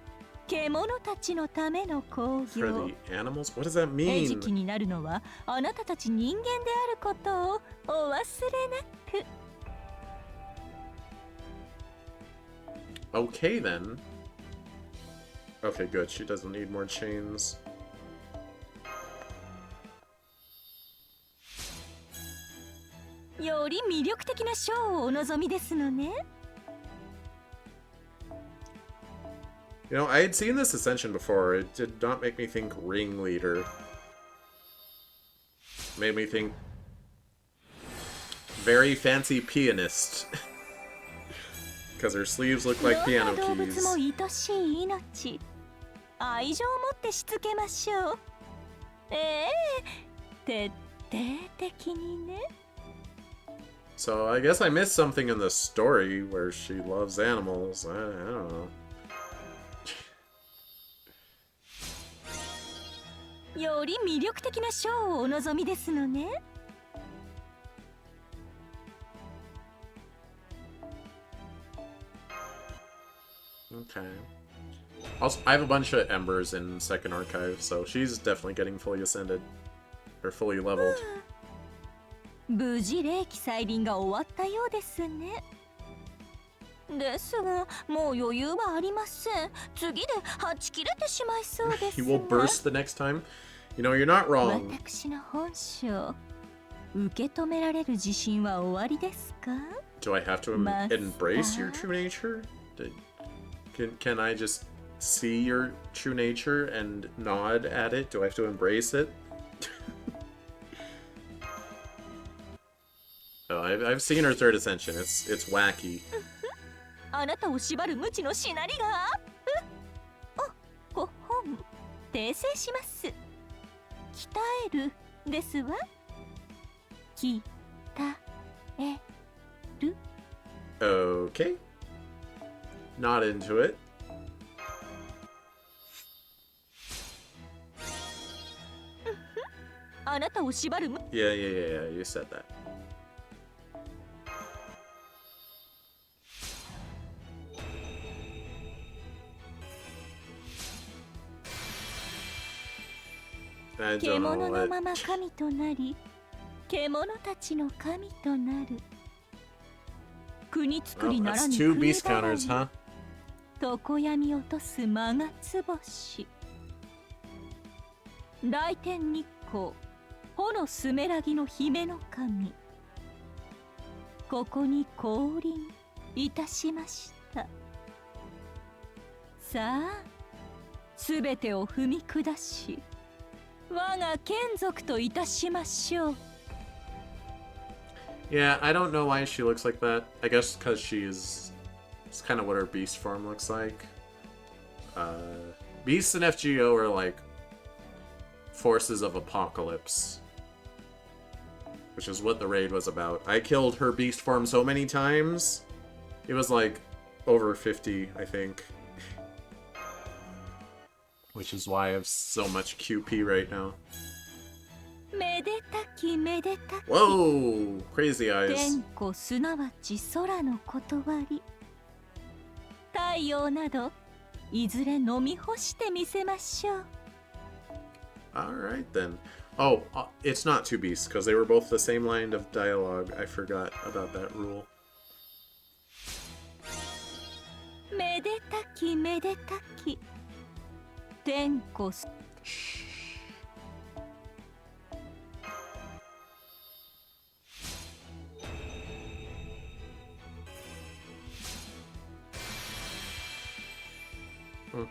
獣たちのための興 For 行。 the animals? What does that 餌 mean? 食になるのはあなたたち人間であることをお忘れなく。 Okay then. Okay, good. She doesn't need more chains. より魅力的なショーをお望みですのね。 You know, I had seen this ascension before. It did not make me think ringleader. Made me think very fancy pianist. Because her sleeves look like どんな piano 動物 keys. も愛しい命。愛情を持ってしつけましょう。徹底的にね。 So I guess I missed something in the story where she loves animals. I don't know. より魅力的なショーをお望みですのね。 Okay. Also, I have a bunch of embers in second archive, so she's definitely getting fully ascended. Or fully leveled. 無事霊気再臨が終わったようですね。ですが、もう余裕はありません。次ではち切れてしまいそうです He will burst the next time. You know, you're not wrong. 私の本性、受け止められる自信は終わりですか? Do I have to embrace your true nature? Can I just see your true nature and nod at it? Do I have to embrace it? Oh, I've seen her third ascension. It's wacky. あなたを縛る無知のしなりがご本訂正します。鍛えるですわ。鍛える Okay. Not into it. あなたを縛る Yeah, you said that. I don't 獣 know の what. まま神となり、獣たちの神となる。国作 Oh, りなら that's ぬ two 国 beast 払 counters, い huh? 常闇落とす魔がつぼし。大天日光炎スメラギの姫の神、ここに降臨いたしました。さあ、すべてを踏み下し、我が眷属といたしましょう。 Yeah, I don't know why she looks like that. I guess because it's kind of what her beast form looks like. Beasts in FGO are like forces of apocalypse, which is what the raid was about. I killed her beast form so many times. It was like over 50, I think. Which is why I have so much QP right now. めでたきめでたき。 Whoa! Crazy eyes. 天候すなわち空の断り。太陽などいずれ飲み干してみせましょう。 Alright then. Oh, it's not two beasts, because they were both the same line of dialogue. I forgot about that rule. めでたきめでたき。天候す。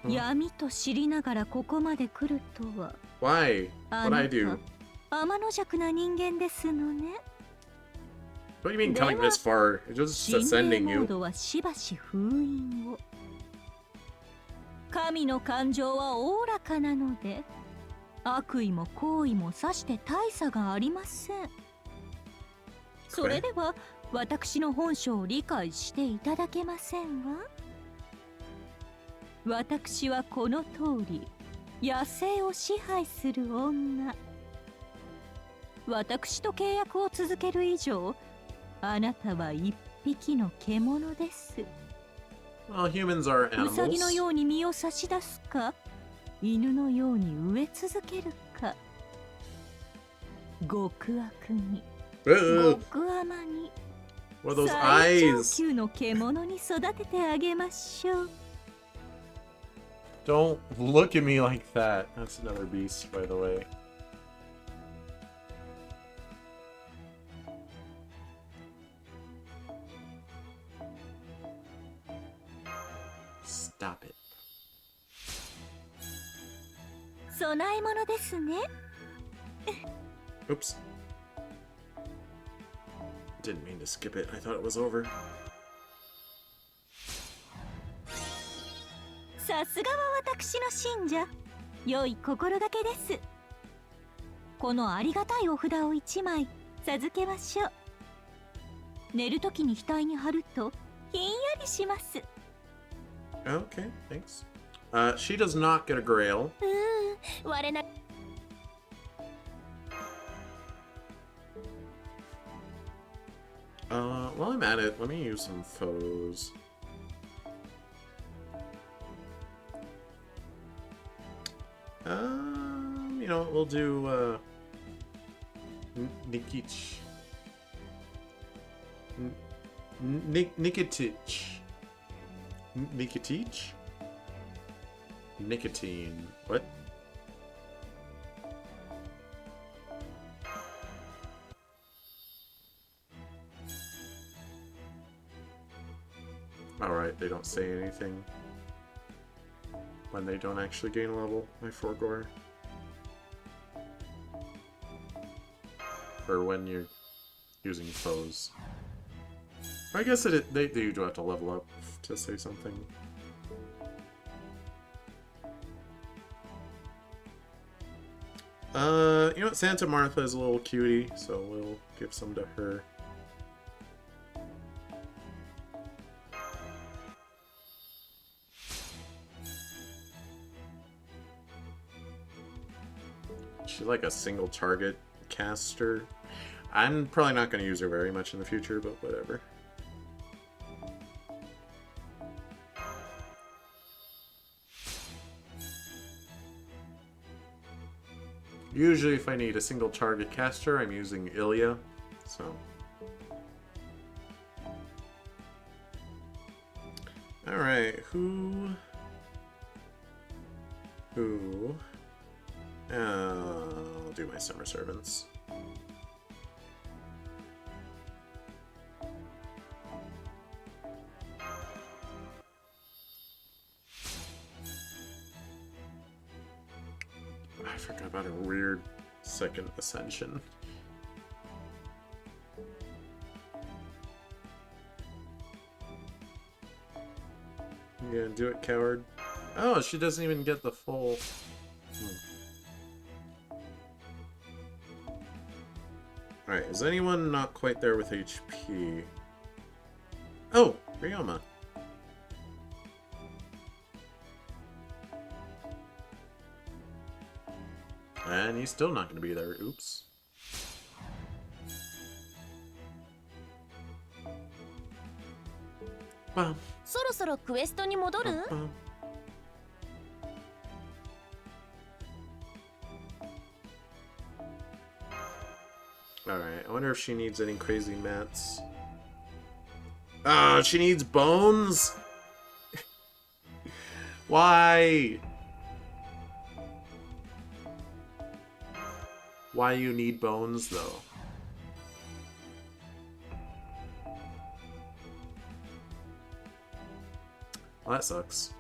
闇と知りながらここまで来るとは。 Why? あ What'd な I た do? 天の弱な人間ですのね。 What do you mean coming this far? It's just 心霊 ascending モー you. ドはしばし封印を。神の感情はおおらかなので、悪意も好意もさして大差がありません。それでは私の本性を理解していただけませんわ。私はこの通り野生を支配する女。私と契約を続ける以上、あなたは一匹の獣です。 Well, humans are ウサギの animals. ように身を差し出すか、犬のように飢え続けるか、極悪に Ugh, 極甘に what are those 最上 eyes? 級の獣に育ててあげましょう。 Don't look at me like that. That's another beast, by the way. Stop it. 供え物ですね。 Oops. Didn't mean to skip it. I thought it was over. さすがは私の信者。良い心がけです。このありがたいお札を1枚授けましょう。寝るときに額に貼るとひんやりします。 Okay, thanks. She does not get a grail. 我な While I'm at it, let me use some foes. You know what, we'll do, Nikich. Nikitich. Nikitich? Nicotine. What? Alright, they don't say anything when they don't actually gain a level, I forgore. Or when you're using foes. I guess they do have to level up to say something. You know what? Santa Martha is a little cutie, so we'll give some to her. She's like a single target caster. I'm probably not going to use her very much in the future, but whatever. Usually if I need a single target caster, I'm using Ilya, so... Alright, who... I'll do my summer servants. I forgot about a weird second ascension. You gonna do it, coward? Oh, she doesn't even get the full... Alright, is anyone not quite there with HP? Oh, Ryoma. And he's still not going to be there. Oops. Bum, そろそろクエストに戻る？ bum. Alright, I wonder if she needs any crazy mats. Ah, she needs bones? Why? Why you need bones, though? Well, that sucks.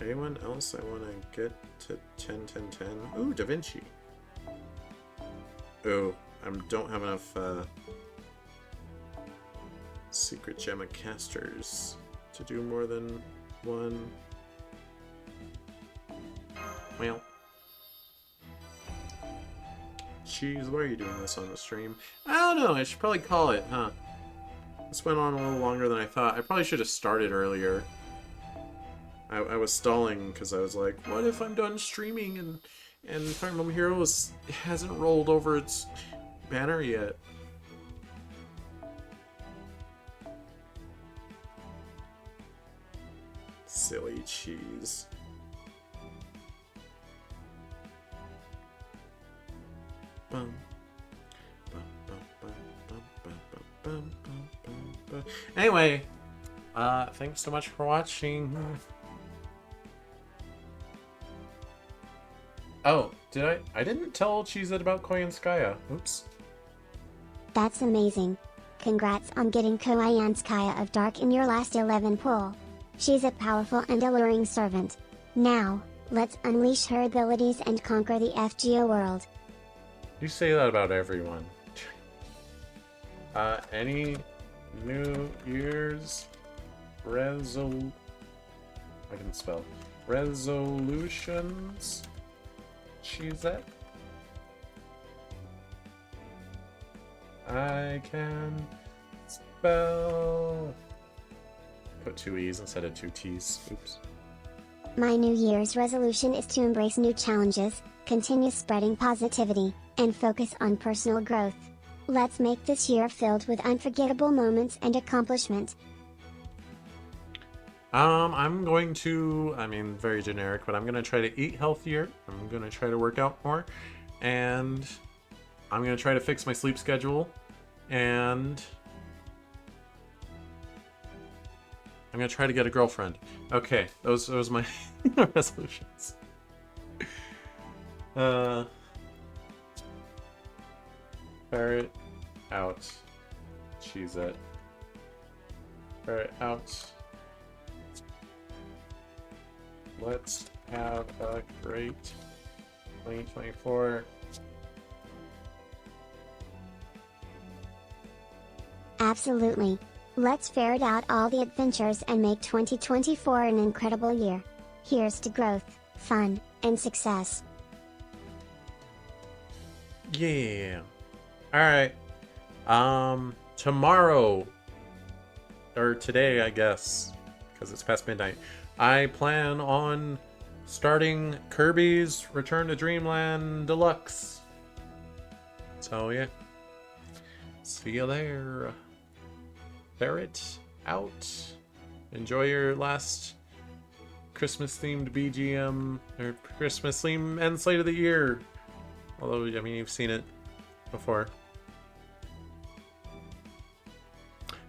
Anyone else I want to get to 10, 10, 10? Ooh, Da Vinci. Oh, I don't have enough secret gemma casters to do more than one. Well. Jeez, why are you doing this on the stream? I don't know, I should probably call it, huh? This went on a little longer than I thought. I probably should have started earlier. I was stalling because I was like, what if I'm done streaming and Fire Emblem Heroes hasn't rolled over its banner yet? Silly cheese. Bum. Bum, bum, bum, bum, bum, bum, bum, bum, bum. Anyway, thanks so much for watching. Oh, did I? I didn't tell Cheez-It about Koyanskaya. Oops. That's amazing. Congrats on getting Koyanskaya of Dark in your last 11 pull. She's a powerful and alluring servant. Now, let's unleash her abilities and conquer the FGO world. You say that about everyone. Any New Year's I can spell. Resolutions? Cheez-It? I can spell. Put 2 E's instead of 2 T's. Oops. My New Year's resolution is to embrace new challenges, continue spreading positivity, and focus on personal growth. Let's make this year filled with unforgettable moments and accomplishment. I'm going to, very generic, but I'm going to try to eat healthier. I'm going to try to work out more. And I'm going to try to fix my sleep schedule. And I'm going to try to get a girlfriend. Okay, those my resolutions. Ferret out. Cheez-It. Ferret out. Let's have a great 2024. Absolutely. Let's ferret out all the adventures and make 2024 an incredible year. Here's to growth, fun, and success. Yeah. Alright. Tomorrow, or today, I guess, because it's past midnight, I plan on starting Kirby's Return to Dreamland Deluxe. So yeah, see you there. Ferret out. Enjoy your last Christmas-themed BGM, or Christmas-themed end slate of the year. Although, I mean, you've seen it before.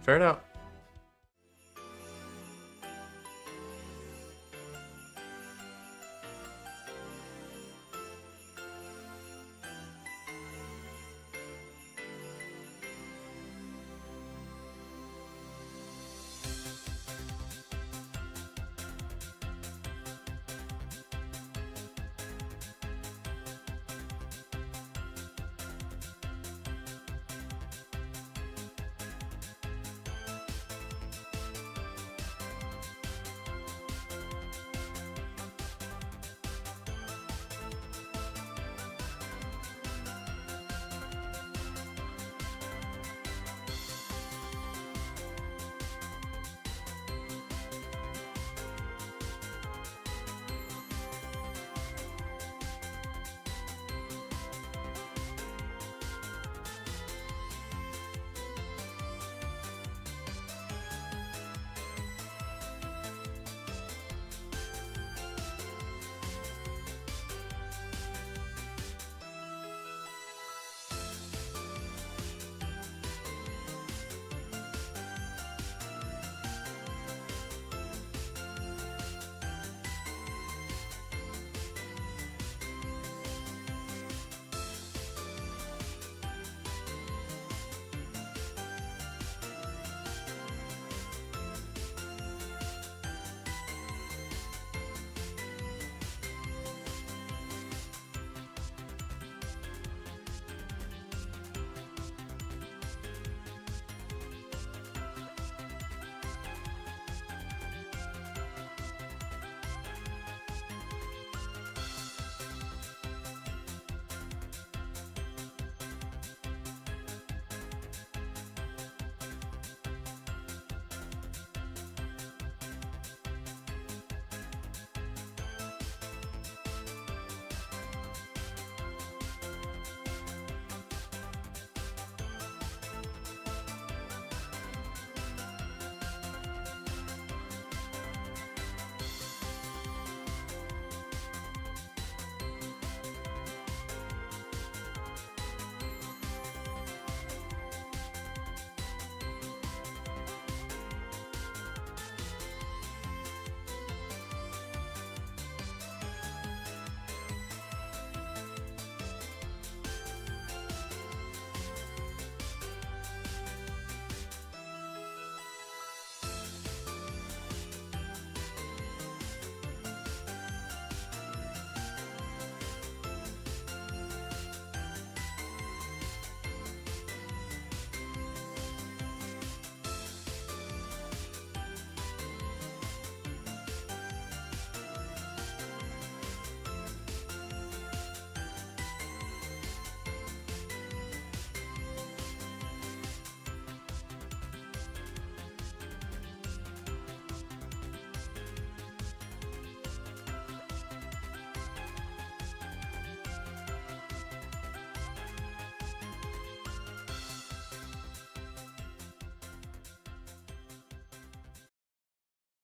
Ferret out.